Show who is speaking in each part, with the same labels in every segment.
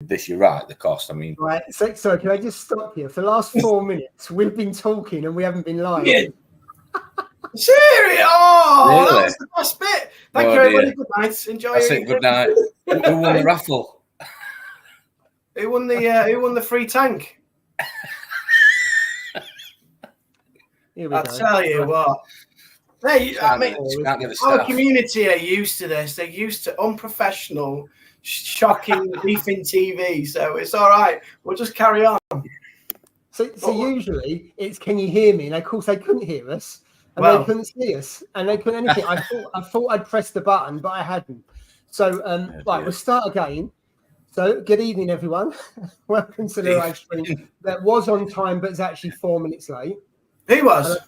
Speaker 1: this, you're right, the cost. I mean,
Speaker 2: right. So, sorry, can I just stop here? For the last 4 minutes, we've been talking and we haven't been live.
Speaker 3: Yeah. Serious? Oh,
Speaker 1: Really?
Speaker 3: that was the best bit. Thank
Speaker 1: Oh,
Speaker 3: you, everybody.
Speaker 1: dear.
Speaker 3: Good night. Enjoy.
Speaker 1: That's it. Good night. Who won the raffle?
Speaker 3: Who won the free tank?
Speaker 2: Here we
Speaker 3: I'll
Speaker 2: go.
Speaker 3: tell you what. Hey, I mean,
Speaker 1: Can't get the
Speaker 3: our
Speaker 1: staff.
Speaker 3: community are used to this. They're used to unprofessional, shocking reefing TV. So it's all right. We'll just carry on.
Speaker 2: So usually it's can you hear me? And of course they couldn't hear us, and
Speaker 3: Well.
Speaker 2: they couldn't see us, and they couldn't anything. I thought I'd pressed the button, but I hadn't. So right, we'll start again. So good evening, everyone. Welcome to the live stream. That was on time, but it's actually 4 minutes late.
Speaker 3: Who was?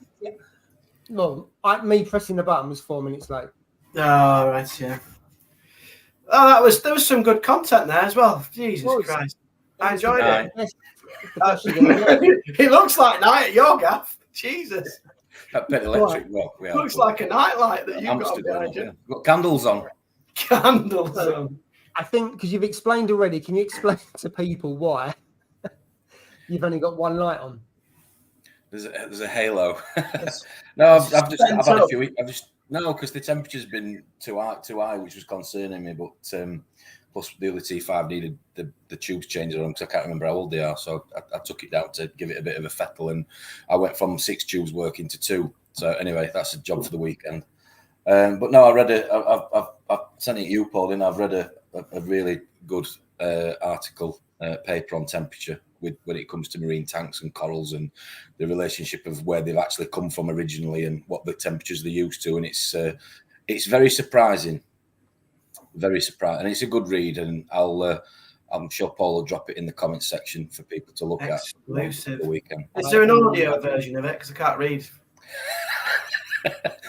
Speaker 2: Well, me pressing the button was 4 minutes late.
Speaker 3: Oh, right, yeah. Oh, there was some good content there as well. Jesus Christ. I enjoyed it. It looks like night at your gaff. Jesus.
Speaker 1: That bit electric rock.
Speaker 3: Looks like a nightlight that you've got behind you.
Speaker 1: Got candles on.
Speaker 3: Candles on.
Speaker 2: I think because you've explained already, can you explain to people why you've only got one light on?
Speaker 1: There's a halo. No, I've had a few weeks. Because the temperature's been too high, which was concerning me. But plus the other T5 needed the tubes changed on because I can't remember how old they are. So I took it down to give it a bit of a fettle, and I went from 6 tubes working to 2. So anyway, that's a job for the weekend. But no, I've sent it to you, Paul, and I've read a really good article, paper on temperature when it comes to marine tanks and corals and the relationship of where they've actually come from originally and what the temperatures they're used to. And it's very surprising, and it's a good read. And I'm sure Paul will drop it in the comments section for people to look at for the weekend.
Speaker 3: Is there an audio version of it? Because I can't read.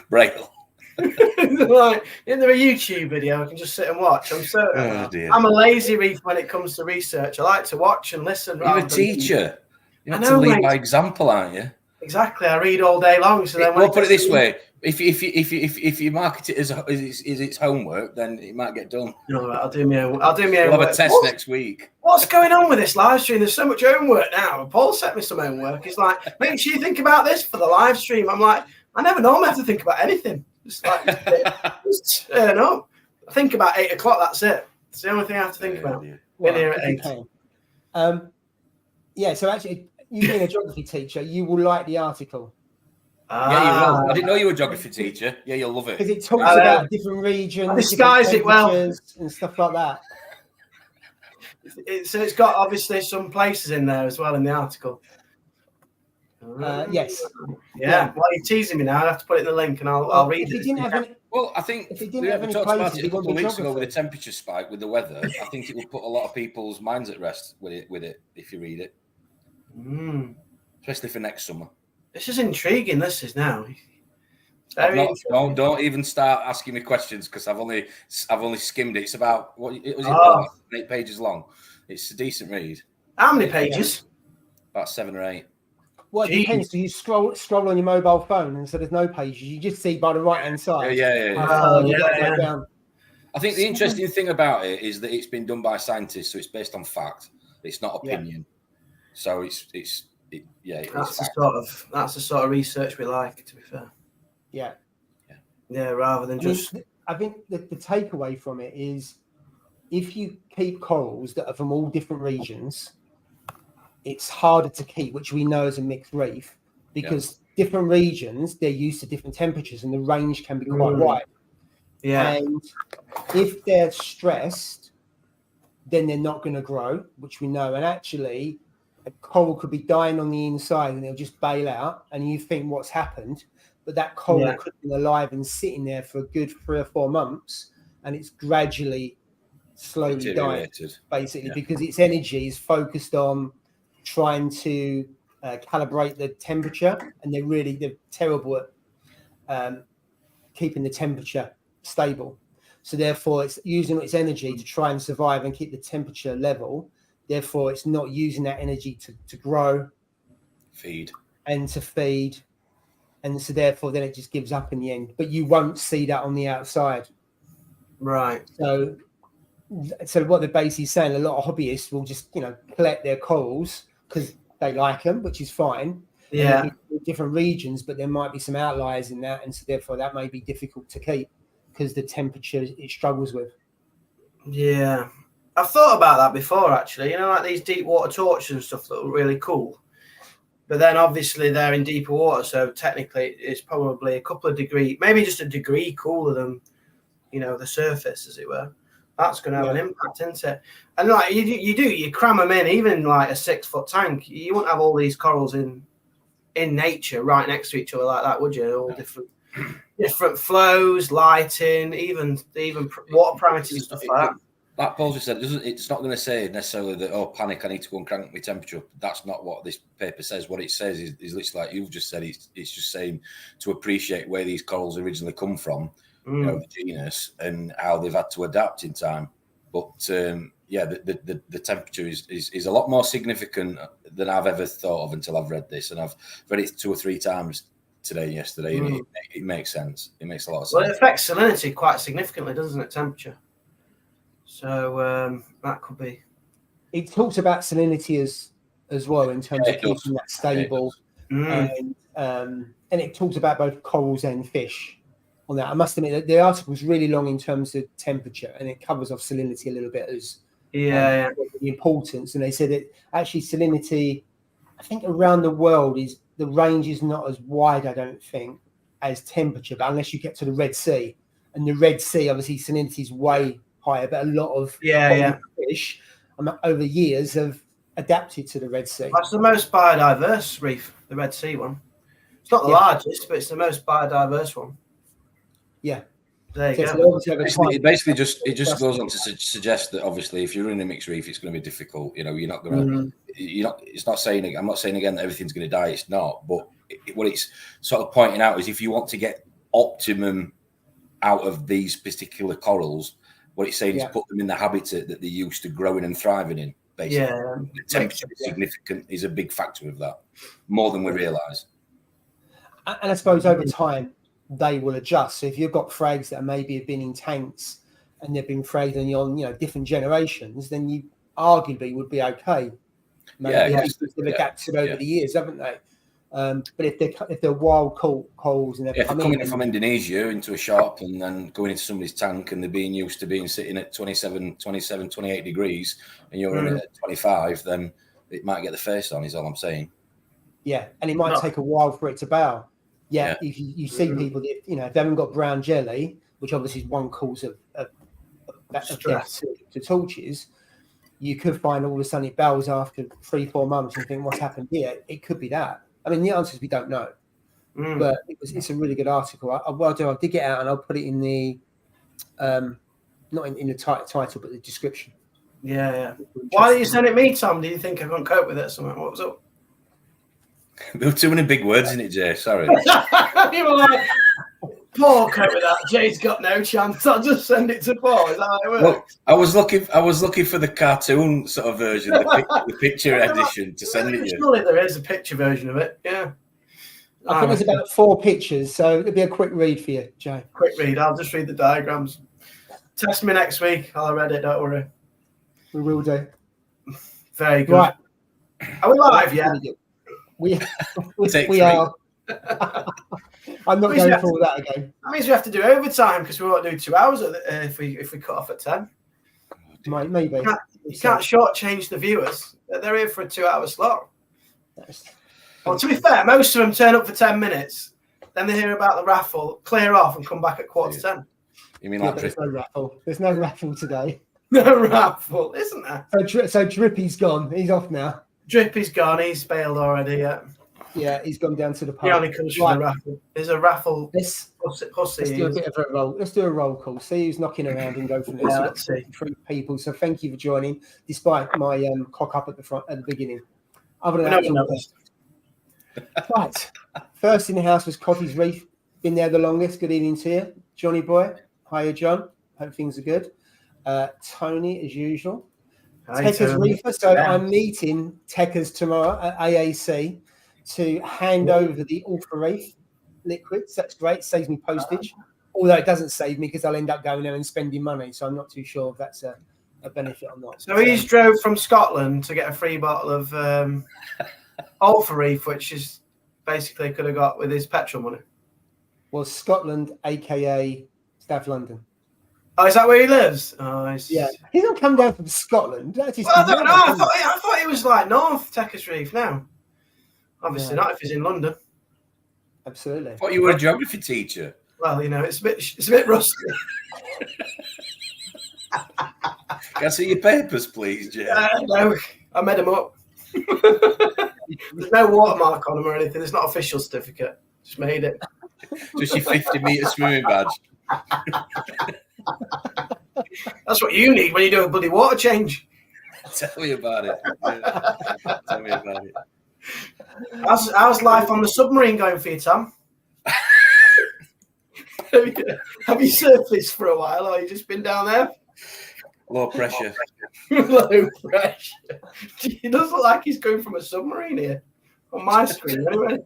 Speaker 1: Braille.
Speaker 3: Like, isn't there a YouTube video I can just sit and watch? I'm a lazy reef when it comes to research. I like to watch and listen.
Speaker 1: You're a teacher. You have to lead by example, aren't you?
Speaker 3: Exactly. I read all day long. So then,
Speaker 1: we'll put it this way: if you market it as its homework, then it might get done.
Speaker 3: No, right, I'll do my own. We'll
Speaker 1: have a test next week.
Speaker 3: What's going on with this live stream? There's so much homework now. Paul sent me some homework. He's like, make sure you think about this for the live stream. I'm like, I never normally have to think about anything. Just turn up. I think about 8 o'clock. That's it. It's the only thing I have to think about.
Speaker 2: Well, here at 8. Yeah. So actually, you being a geography teacher, you will like the article.
Speaker 1: Yeah, you will. I didn't know you were a geography teacher. Yeah, you'll love it
Speaker 2: because it talks about different regions,
Speaker 3: disguise it well,
Speaker 2: and stuff like that.
Speaker 3: So it's got obviously some places in there as well in the article.
Speaker 2: Yes.
Speaker 3: Yeah. Well, you're teasing me now. I have to put it in the link, and I'll read it.
Speaker 1: Well, I think if it didn't have any talked about it a couple of weeks ago with the temperature spike with the weather. I think it will put a lot of people's minds at rest with it if you read it, especially for next summer.
Speaker 3: This is intriguing. This is now.
Speaker 1: Don't even start asking me questions because I've only skimmed it. It's about about 8 pages long. It's a decent read.
Speaker 3: How many pages?
Speaker 1: About 7 or 8.
Speaker 2: Well, it depends. Do you scroll on your mobile phone, and so there's no pages. You just see by the right hand side.
Speaker 1: Yeah. I think the interesting thing about it is that it's been done by scientists, so it's based on fact. It's not opinion. Yeah. So it's
Speaker 3: that's the sort of research we like. To be fair.
Speaker 2: Yeah.
Speaker 3: Rather than just.
Speaker 2: I think the takeaway from it is, if you keep corals that are from all different regions, it's harder to keep, which we know is a mixed reef, because different regions, they're used to different temperatures and the range can be quite wide.
Speaker 3: Yeah.
Speaker 2: And if they're stressed, then they're not going to grow, which we know. And actually, a coral could be dying on the inside and they'll just bail out. And you think what's happened, but that coral could have been alive and sitting there for a good 3 or 4 months. And it's gradually, slowly dying, basically, because its energy is focused on trying to calibrate the temperature, and they're terrible at keeping the temperature stable. So therefore it's using its energy to try and survive and keep the temperature level. Therefore it's not using that energy to grow,
Speaker 1: feed,
Speaker 2: and so therefore then it just gives up in the end. But you won't see that on the outside,
Speaker 3: right?
Speaker 2: So So what the base is saying, a lot of hobbyists will just, collect their corals because they like them, which is fine.
Speaker 3: Yeah.
Speaker 2: Different regions, but there might be some outliers in that, and so therefore that may be difficult to keep because the temperature it struggles with.
Speaker 3: Yeah. I've thought about that before, actually. Like these deep water torches and stuff that look really cool. But then obviously they're in deeper water, so technically it's probably a couple of degrees, maybe just a degree cooler than, the surface, as it were. That's going to have an impact, isn't it? And like you cram them in, even like a 6-foot tank. You wouldn't have all these corals in nature right next to each other like that, would you? All different flows, lighting, even water parameters and stuff like that.
Speaker 1: Like Paul just said, it's not going to say necessarily that, oh, panic, I need to go and crank my temperature up. That's not what this paper says. What it says is literally like you've just said, it's just saying to appreciate where these corals originally come from, the genus, and how they've had to adapt in time. But the temperature is a lot more significant than I've ever thought of until I've read this. And I've read it 2 or 3 times today and yesterday, and it makes sense. It makes a lot of sense.
Speaker 3: Well, it affects salinity quite significantly, doesn't it, temperature? So that could be.
Speaker 2: It talks about salinity as well in terms of keeping that stable, and it talks about both corals and fish on that. I must admit that the article is really long in terms of temperature, and it covers off salinity a little bit as the importance. And they said that actually salinity, I think around the world the range is not as wide, I don't think, as temperature, but unless you get to the Red Sea, and the Red Sea obviously salinity is way higher, but a lot of fish over years have adapted to the Red Sea.
Speaker 3: That's the most biodiverse reef, the Red Sea one. It's not the largest, but it's the most biodiverse one.
Speaker 2: Yeah.
Speaker 3: There you go.
Speaker 1: It basically just goes on to suggest that obviously if you're in a mixed reef, it's going to be difficult. You're not going to. It's not saying. I'm not saying again that everything's going to die. It's not. But what it's sort of pointing out is if you want to get optimum out of these particular corals, what it's saying is put them in the habitat that they're used to growing and thriving in. Basically, the temperature is significant. Is a big factor of that, more than we realise.
Speaker 2: And I suppose over time they will adjust. So if you've got frags that maybe have been in tanks and they've been fragging on different generations, then you arguably would be okay. Maybe they've adapted over the years, haven't they? But if they're wild corals and they're
Speaker 1: coming in from Indonesia into a shop and then going into somebody's tank and they're being used to being sitting at 27, 28 degrees and you're in at 25, then it might get the face on, is all I'm saying.
Speaker 2: Yeah, and it might take a while for it to bow. Yeah, if you see people that, if they haven't got brown jelly, which obviously is one cause of death to torches, you could find all of a sudden it bows after 3-4 months and think, what's happened here? It could be that. I mean, the answer is we don't know. But it's a really good article. I'll dig it out and I'll put it in the, not in the title, but the description.
Speaker 3: Yeah. Why didn't you send it me, Tom? Do you think I can't cope with it or something? What was up?
Speaker 1: There were too many big words in it, Jay. Sorry.
Speaker 3: You were like, Paul cope with that. Jay's got no chance. I'll just send it to Paul. Is that how it works?
Speaker 1: Well, I was looking for the cartoon sort of version, the picture edition to send it.
Speaker 3: Surely there is a picture version of it. Yeah.
Speaker 2: I think there's about 4 pictures, so it'll be a quick read for you, Jay.
Speaker 3: Quick read. I'll just read the diagrams. Test me next week. I'll have read it. Don't worry.
Speaker 2: We will do.
Speaker 3: Very good. Right. Are we live yet?
Speaker 2: We are. I'm not going for all that again.
Speaker 3: That means we have to do overtime because we won't do 2 hours if we cut off at 10.
Speaker 2: Maybe.
Speaker 3: You can't shortchange the viewers. They're here for a 2-hour slot. Well, to be fair, most of them turn up for 10 minutes. Then they hear about the raffle, clear off, and come back at 9:45.
Speaker 1: You mean like
Speaker 2: there's no raffle? There's no raffle today.
Speaker 3: No raffle, isn't there?
Speaker 2: So Drippy's gone. He's off now.
Speaker 3: Drippy's gone. He's bailed already.
Speaker 2: Yeah, he's gone down to the pub.
Speaker 3: He only comes from the raffle. There's a raffle.
Speaker 2: Let's do a bit of a roll. Let's do a roll call. See who's knocking around and go from there.
Speaker 3: Let's see.
Speaker 2: 3 people. So thank you for joining, despite my cock up at the beginning. Other than that, right. First in the house was Cotty's Reef. Been there the longest. Good evening to you, Johnny boy. Hiya, John. Hope things are good. Tony, as usual. Tekka's Reefer. So I'm meeting Tekka's tomorrow at AAC to hand over the Ultra Reef liquids. That's great. Saves me postage. Although it doesn't save me because I'll end up going there and spending money. So I'm not too sure if that's a a benefit or not.
Speaker 3: So he's drove from Scotland to get a free bottle of Ultra Reef, which is basically could have got with his petrol money.
Speaker 2: Well, Scotland, aka South London.
Speaker 3: Oh, is that where he lives? Oh,
Speaker 2: yeah. He don't come down from Scotland.
Speaker 3: Well, I don't know. I thought he was like North Techers Reef now. Obviously not if he's in London.
Speaker 2: Absolutely.
Speaker 1: I thought you were a geography teacher.
Speaker 3: Well, you know, it's a bit rusty.
Speaker 1: Can I see your papers, please, Jay?
Speaker 3: No, I made them up. There's no watermark on them or anything. It's not official certificate. Just made it.
Speaker 1: Just your 50-metre swimming badge.
Speaker 3: That's what you need when you do a bloody water change.
Speaker 1: Tell me about it. Tell me about it.
Speaker 3: How's life on the submarine going for you, Tom? Have you surfaced for a while, or have you just been down there?
Speaker 1: Low pressure.
Speaker 3: Low pressure. He does look like he's going from a submarine here on my screen. Anyway.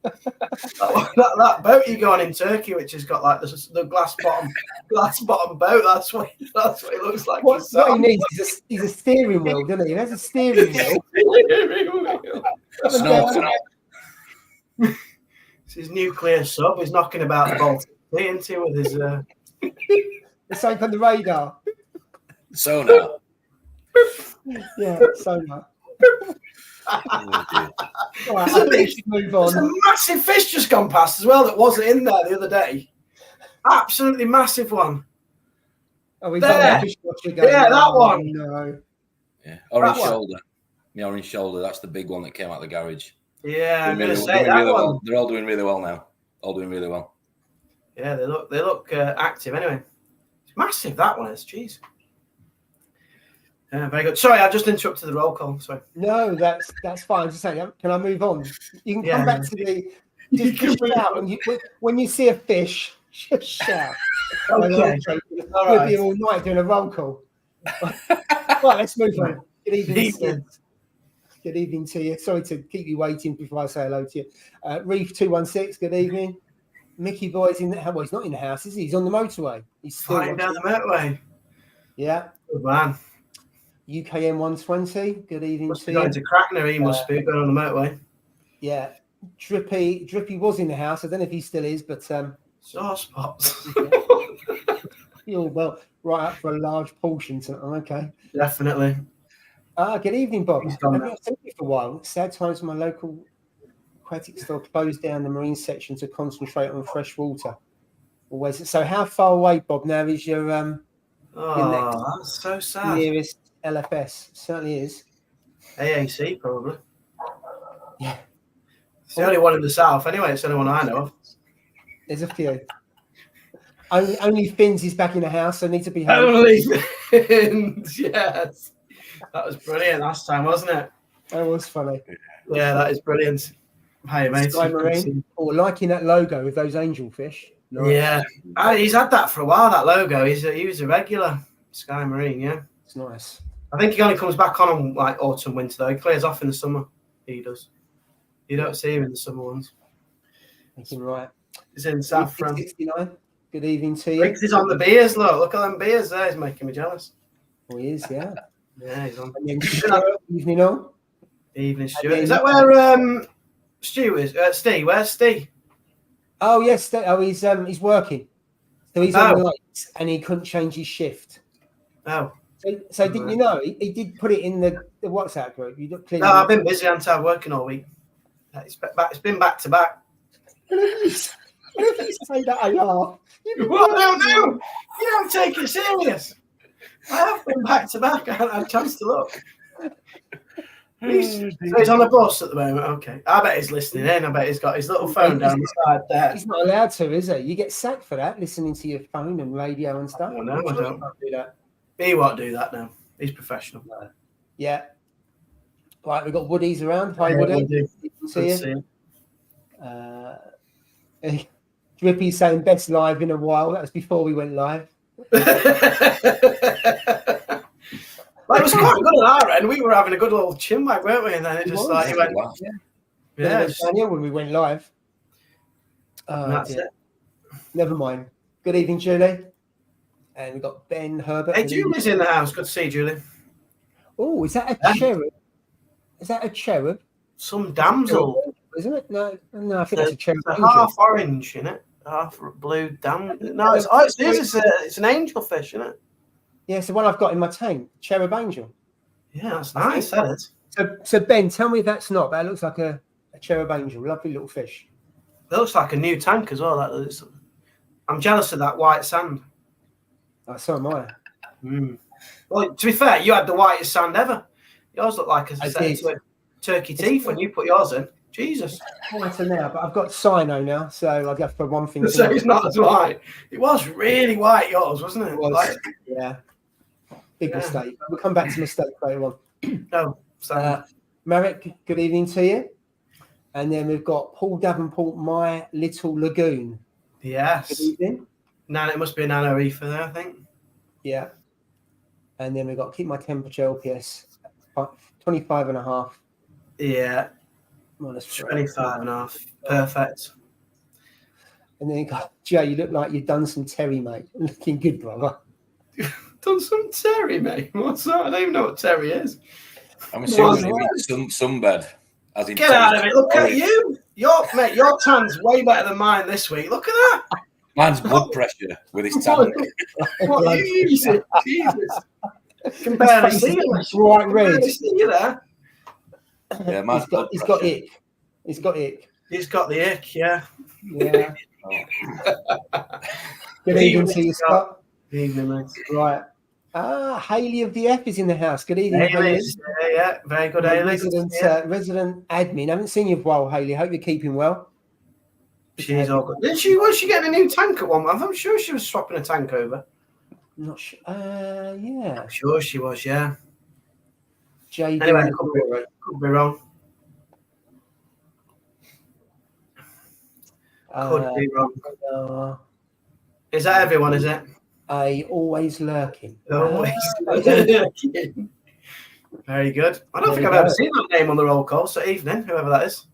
Speaker 3: that boat you go on in Turkey, which has got like the glass bottom boat. That's what it looks like.
Speaker 2: What he needs is a steering wheel, doesn't he? He has a steering wheel.
Speaker 3: It's his nuclear sub. He's knocking about the Baltic Sea into with his.
Speaker 2: It's like on the radar.
Speaker 1: Sonar.
Speaker 2: Yeah, sonar.
Speaker 3: Right,
Speaker 2: move on.
Speaker 3: There's a massive fish just gone past as well that wasn't in there the other day. Absolutely massive one.
Speaker 2: Oh, we've
Speaker 3: there.
Speaker 2: got a fish watcher going.
Speaker 3: Yeah, that one.
Speaker 2: No.
Speaker 1: Yeah, orange shoulder. The orange shoulder. That's the big one that came out of the garage.
Speaker 3: Yeah, I'm gonna say
Speaker 1: that
Speaker 3: that
Speaker 1: really
Speaker 3: one.
Speaker 1: Well. They're all doing really well now. All doing really well.
Speaker 3: Yeah, they look active anyway. It's massive, that one is. Jeez. Yeah, very good. Sorry, I just interrupted the roll call. Sorry.
Speaker 2: No, that's fine. Just saying, can I move on? You can come back to the. Just shout when you see a fish. Just shout.
Speaker 3: Okay.
Speaker 2: We'll be all night doing a roll call. Right, let's move on. Good evening. Good evening to you. Sorry to keep you waiting before I say hello to you. Reef 216. Good evening. Mickey Boy's in the house. Well, he's not in the house, is he? He's on the motorway. He's still
Speaker 3: flying down the motorway. Yeah. Good man.
Speaker 2: UKM 120. Good evening
Speaker 3: must
Speaker 2: to
Speaker 3: be
Speaker 2: you.
Speaker 3: Going to Crackney, he must be going on the motorway.
Speaker 2: Yeah. Drippy was in the house. I don't know if he still is, but
Speaker 3: sore spots.
Speaker 2: You're well right up for a large portion tonight. Okay.
Speaker 3: Definitely.
Speaker 2: Good evening, Bob.
Speaker 3: I've
Speaker 2: not seen you for a while. Sad times my local aquatic store closed down the marine section to concentrate on fresh water. Always. So how far away, Bob, now is your
Speaker 3: your that's so sad.
Speaker 2: Nearest LFS? Certainly is.
Speaker 3: AAC probably.
Speaker 2: Yeah.
Speaker 3: It's the only one in the south anyway. It's the only one I know of.
Speaker 2: There's a few. Only Finns is back in the house, so need to be home.
Speaker 3: Only Finns, yes. That was brilliant last time, wasn't it?
Speaker 2: That was funny.
Speaker 3: Yeah, that is brilliant. Hey, mate.
Speaker 2: Sky Marine, or liking that logo with those angelfish.
Speaker 3: Nice. Yeah, he's had that for a while. That logo. He was a regular Sky Marine. Yeah,
Speaker 2: it's nice.
Speaker 3: I think he only comes back on like autumn, winter though. He clears off in the summer. He does. You don't see him in the summer ones.
Speaker 2: Thank you. Right.
Speaker 3: He's in Saffron.
Speaker 2: 69. Good evening to you.
Speaker 3: Riggs is on the beers. Look at them beers there. He's making me jealous.
Speaker 2: Oh, he is. Yeah.
Speaker 3: Yeah, he's on.
Speaker 2: Evening on.
Speaker 3: Evening, Stuart. Is that where Stu is? Steve. Where's Steve?
Speaker 2: Oh yes. Oh, he's working. So he's on the lights, and he couldn't change his shift.
Speaker 3: Oh.
Speaker 2: So didn't you know? He did put it in the WhatsApp group. You look clearly.
Speaker 3: No, I've been busy. I'm working all week. It's been back to back.
Speaker 2: Whenever you say that, I laugh.
Speaker 3: Well, no. You don't take it serious. I have been back to back. I haven't had a chance to look. So he's on the bus at the moment. Okay. I bet he's listening in. I bet he's got his little phone down the side there.
Speaker 2: He's not allowed to, is he? You get sacked for that, listening to your phone and radio and stuff.
Speaker 3: Oh, no, I don't.
Speaker 2: Do that.
Speaker 3: He won't do that now. He's professional.
Speaker 2: Yeah. Right, we've got Woodies around. Hi, Woody. See you. Drippy saying best live in a while. That was before we went live.
Speaker 3: Well, it was quite good on our end. We were having a good little chinwag, weren't we? And then it just it went.
Speaker 2: Wow. Yeah. Daniel, when we went live.
Speaker 3: That's it.
Speaker 2: Never mind. Good evening, Julie. And we've got Ben Herbert.
Speaker 3: Hey, Julie's in the house. Good to see you, Julie.
Speaker 2: Oh, is that a cherub? Is that a cherub?
Speaker 3: Some damsel,
Speaker 2: isn't it? No, I think that's a cherub.
Speaker 3: It's a half orange, isn't it? Half blue damsel. No, it's an angelfish, isn't it?
Speaker 2: Yeah, it's the one I've got in my tank, cherub angel.
Speaker 3: Yeah, that's nice. That is.
Speaker 2: So Ben, tell me if that's not. That looks like a cherub angel. Lovely little fish.
Speaker 3: It looks like a new tank as well. I'm jealous of that white sand.
Speaker 2: Oh, so am I.
Speaker 3: Well, to be fair, you had the whitest sand ever. Yours looked like a turkey teeth when you put yours in. Jesus.
Speaker 2: Whiter now, but I've got cyano now, so I'll go for one thing.
Speaker 3: So it's not as white. It was really white, yours, wasn't it?
Speaker 2: It was, yeah. Big mistake. We'll come back to mistake later on.
Speaker 3: No.
Speaker 2: Marek, good evening to you. And then we've got Paul Davenport, My Little Lagoon.
Speaker 3: Yes.
Speaker 2: Good evening.
Speaker 3: It must be a nano reefer there, I think.
Speaker 2: Yeah. And then we've got Keep My Temperature LPS 25.5.
Speaker 3: Yeah.
Speaker 2: Minus
Speaker 3: 25.5. Perfect.
Speaker 2: And then you got Jay, you look like you've done some terry, mate. Looking good, brother.
Speaker 3: Done some terry, mate. What's that? I don't even know what terry is.
Speaker 1: I'm assuming it means sunbed.
Speaker 3: Get out of it. Look at you. Your tan's way better than mine this week. Look at that.
Speaker 1: Mine's blood pressure with his tank.
Speaker 3: What you use it? Jesus. Can barely see you.
Speaker 2: Right, red.
Speaker 3: See you there.
Speaker 1: Yeah, mine's
Speaker 2: he's got ick. He's got ick.
Speaker 3: He's got the ick, yeah.
Speaker 2: Yeah. Good evening to you, Scott.
Speaker 3: Good evening, mate.
Speaker 2: Right. Hayley of the F is in the house. Good evening,
Speaker 3: Hayley. Yeah, very good, Hayley.
Speaker 2: Resident admin. I haven't seen you for a while, Hayley. Hope you're keeping well.
Speaker 3: She's all good. Was she getting a new tank at one? I'm sure she was swapping a tank over.
Speaker 2: Not sure. Yeah.
Speaker 3: I'm sure she was, yeah.
Speaker 2: JD
Speaker 3: anyway, could be wrong. Could be wrong. Is that everyone, is it?
Speaker 2: Always lurking.
Speaker 3: Always lurking. Very good. I don't think I've ever seen that name on the roll call. So evening, whoever that is.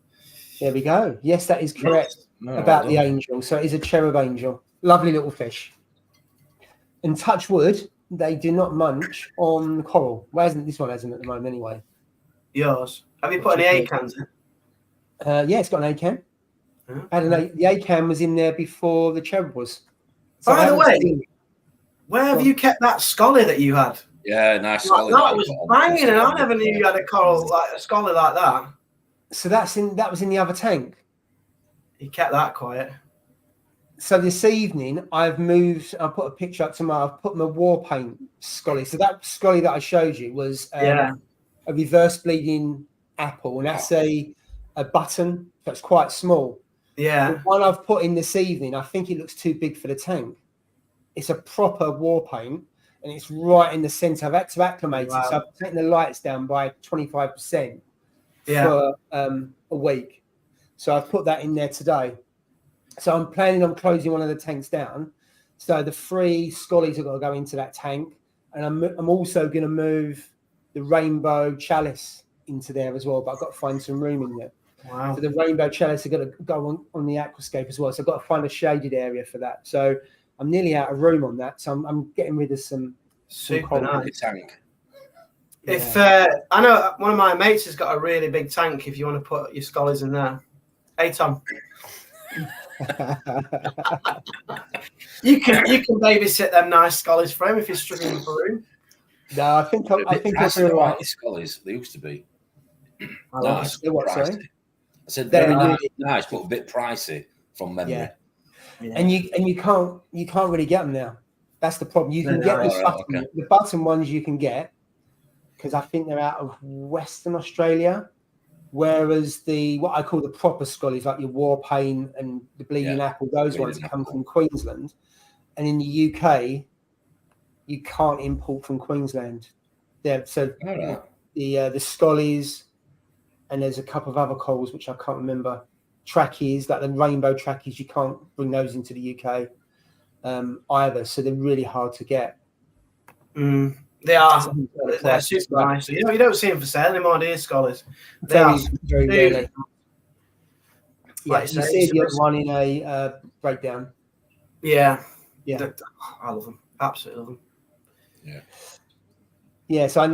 Speaker 2: There we go. Yes, that is correct about the angel. So it is a cherub angel. Lovely little fish. And touch wood, they do not munch on coral. Why isn't this one hasn't at the moment anyway?
Speaker 3: Yours. Have you put any A-cans in?
Speaker 2: Yeah, it's got an A-can. The A-can was in there before the cherub was. So
Speaker 3: by the way, where have you kept that scully that you had?
Speaker 1: Yeah, nice scully.
Speaker 3: No, it was banging, and I never knew you had a coral like a scully like that.
Speaker 2: So that was in the other tank.
Speaker 3: You kept that quiet.
Speaker 2: So this evening, I've put a picture up tomorrow. I've put my war paint scully. So that scully that I showed you was a reverse bleeding apple, and that's a button that's quite small.
Speaker 3: Yeah.
Speaker 2: The one I've put in this evening, I think it looks too big for the tank. It's a proper war paint, and it's right in the centre. I've had to acclimate it, so I've taken the lights down by 25% for a week. So I've put that in there today. So I'm planning on closing one of the tanks down. So the 3 scullies are going to go into that tank, and I'm also going to move the rainbow chalice into there as well. But I've got to find some room in there. Wow. So the rainbow chalice are going to go on the aquascape as well. So I've got to find a shaded area for that. So I'm nearly out of room on that. So I'm getting rid of some
Speaker 3: super nice
Speaker 1: tank.
Speaker 3: If I know one of my mates has got a really big tank, if you want to put your scullies in there. Hey Tom. you can babysit them nice scullies for him if you're struggling for room.
Speaker 2: No, I think I'll be all right.
Speaker 1: Scullies, they used to be
Speaker 2: nice.
Speaker 1: I said they're really nice, but a bit pricey from memory.
Speaker 2: Yeah. And you can't really get them now. That's the problem. You can get the button ones you can get because I think they're out of Western Australia. Whereas what I call the proper scullies, like your war paint and the bleeding apple, those ones come from Queensland. And in the UK, you can't import from Queensland. So the scullies, and there's a couple of other corals which I can't remember. Trackies, like the rainbow trackies, you can't bring those into the UK either. So they're really hard to get.
Speaker 3: They are. They're super nice. You don't see them for sale anymore, do you, scholars?
Speaker 2: Very rarely. Yeah, you see the other one in a breakdown.
Speaker 3: Yeah. I love them. Absolutely love them.
Speaker 1: Yeah.
Speaker 2: Yeah, so I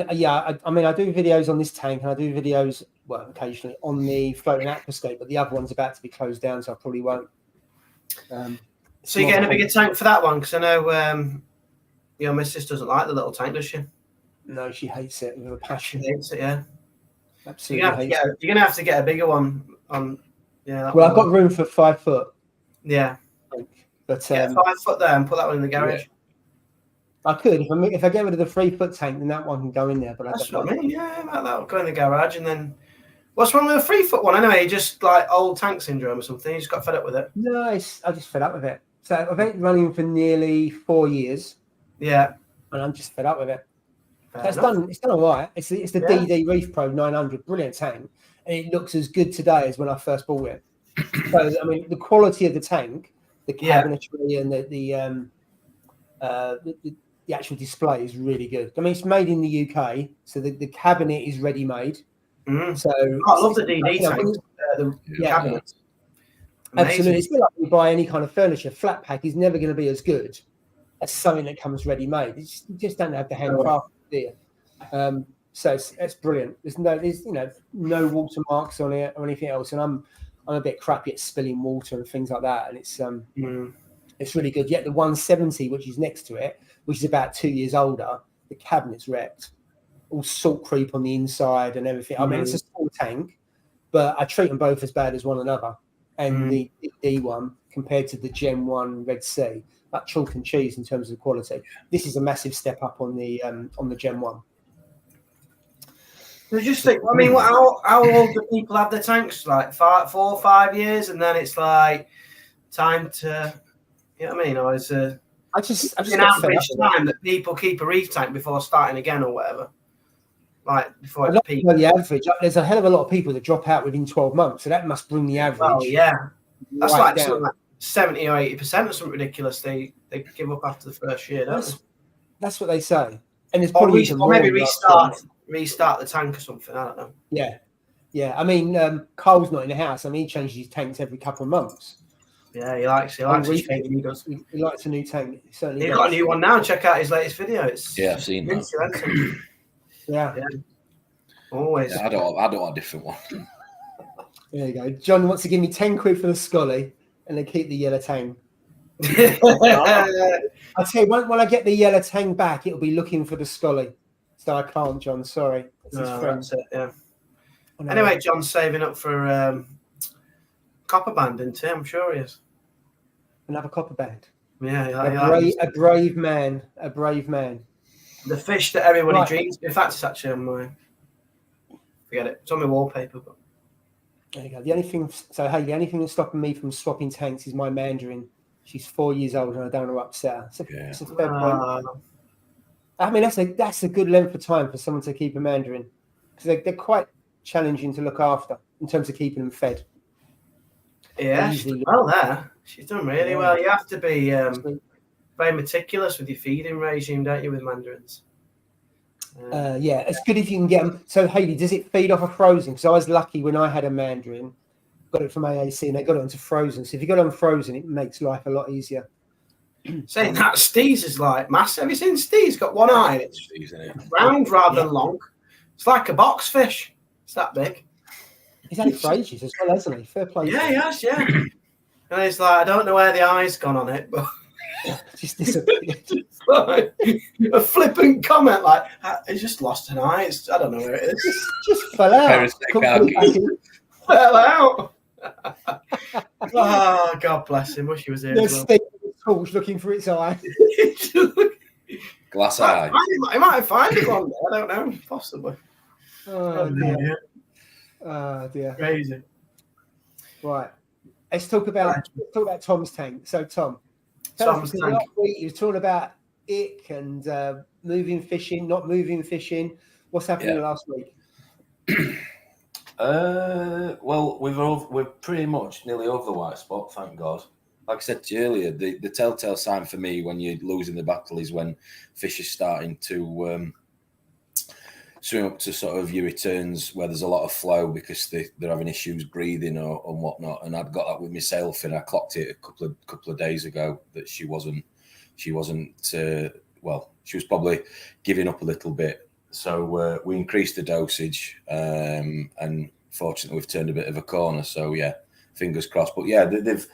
Speaker 2: mean, I do videos on this tank, and I do videos, well, occasionally on the floating aquascape, but the other one's about to be closed down, so I probably won't.
Speaker 3: So you're getting a bigger tank for that one? Because I know your missus doesn't like the little tank, does she?
Speaker 2: No, she hates it with a passion.
Speaker 3: She hates it, yeah.
Speaker 2: Absolutely.
Speaker 3: You're gonna have to get a bigger one on. Yeah.
Speaker 2: Well, I've got room for 5 foot.
Speaker 3: Yeah.
Speaker 2: But
Speaker 3: get 5 foot there and put that one in the garage.
Speaker 2: Yeah. I could if I get rid of the 3 foot tank, then that one can go in there. But
Speaker 3: that's what I mean. Yeah, that'll go in the garage. And then, what's wrong with a 3 foot one anyway? Just like old tank syndrome or something. You just got fed up with it. No,
Speaker 2: I just fed up with it. So I've been running for nearly 4 years.
Speaker 3: Yeah,
Speaker 2: and I'm just fed up with it. So it's done all right. It's the DD Reef Pro 900, brilliant tank, and it looks as good today as when I first bought it. So I mean, the quality of the tank, the cabinetry, and the actual display is really good. I mean, it's made in the UK, so the cabinet is ready made. So
Speaker 3: I love the DD tank. The cabinet.
Speaker 2: Absolutely, it's a bit like when you buy any kind of furniture. Flat pack is never going to be as good as something that comes ready made. You just don't have the handcraft there. So it's brilliant. There's no watermarks on it or anything else, and I'm a bit crappy at spilling water and things like that, and it's really good. Yet the 170, which is next to it, which is about 2 years older, the cabinet's wrecked, all salt creep on the inside and everything. I mean, it's a small tank, but I treat them both as bad as one another. And the D1 compared to the Gen 1 Red Sea, like chalk and cheese in terms of quality. This is a massive step up on the Gen 1.
Speaker 3: I just think, I mean, how old do people have their tanks? Like 4 or 5 years, and then it's like time to, you know what I mean? Or is I just an average time that people keep a reef tank before starting again or whatever? Like before it's peak.
Speaker 2: The average, there's a hell of a lot of people that drop out within 12 months, so that must bring the average.
Speaker 3: Oh yeah, that's
Speaker 2: right
Speaker 3: like
Speaker 2: down.
Speaker 3: something like 70 or 80% or something ridiculous. They give up after the first year, don't they?
Speaker 2: That's what they say. And there's probably
Speaker 3: maybe restart the tank or something. I don't know.
Speaker 2: Yeah. I mean, Cole's not in the house. I mean, he changes his tanks every couple of months.
Speaker 3: Yeah, he likes
Speaker 2: He likes a new tank. He's
Speaker 3: got a new one now. Check out his latest video.
Speaker 1: I've seen that.
Speaker 2: Yeah.
Speaker 3: Always.
Speaker 1: Yeah, I don't want a different one.
Speaker 2: There you go. John wants to give me 10 quid for the Scully, and they keep the yellow tang. I'll tell you, when I get the yellow tang back, it'll be looking for the Scully. So I can't, John. Sorry. It's his friend.
Speaker 3: That's it, yeah. Anyway, John's saving up for copper band, isn't he? I'm sure he is.
Speaker 2: Another copper band.
Speaker 3: Yeah,
Speaker 2: a brave man. A brave man.
Speaker 3: The fish that everybody dreams. In fact, it's actually on my. Forget it. It's on my wallpaper. But
Speaker 2: there you go. The only thing that's stopping me from swapping tanks is my Mandarin. She's 4 years old, and I don't want to upset her. It's a fair point. I mean, that's a good length of time for someone to keep a Mandarin, because they're quite challenging to look after in terms of keeping them fed.
Speaker 3: Yeah, she's done well there. She's done really well. You have to be very meticulous with your feeding regime, don't you, with mandarins?
Speaker 2: It's good if you can get them. So, Hayley, does it feed off of frozen? Because I was lucky when I had a mandarin, got it from AAC, and they got it onto frozen. So if you got it on frozen, it makes life a lot easier.
Speaker 3: Saying that, Steve's is like massive. Have you seen Steve's got one eye? It's round rather than long. It's like a box fish. It's that big.
Speaker 2: He's had it for ages as well, hasn't he? Fair play.
Speaker 3: Yeah, he has, yeah. And it's like, I don't know where the eye's gone on it, but
Speaker 2: just disappeared.
Speaker 3: Like a flippant comment like, he's just lost an eye. I don't know where it is.
Speaker 2: Just fell out.
Speaker 3: Fell out. Oh, God bless him. Wish he was here.
Speaker 2: Steve was looking for its eye.
Speaker 1: Glass eye.
Speaker 3: He might find it one day. I don't know. Possibly.
Speaker 2: Oh, dear. Oh, dear.
Speaker 3: Crazy.
Speaker 2: Right. Let's talk about Tom's tank. So, Tom,
Speaker 3: Tom's tank.
Speaker 2: Last week you were talking about ick and moving fishing, not moving fishing. What's happening last week?
Speaker 1: Well, we're pretty much nearly over the white spot, thank God. Like I said to you earlier, the telltale sign for me when you're losing the battle is when fish are starting to swim up to sort of your returns where there's a lot of flow because they're having issues breathing or whatnot. And I'd got that with my sailfin. I clocked it a couple of days ago that she wasn't she wasn't, well, she was probably giving up a little bit. So we increased the dosage, and fortunately we've turned a bit of a corner. So yeah, fingers crossed. But yeah, they've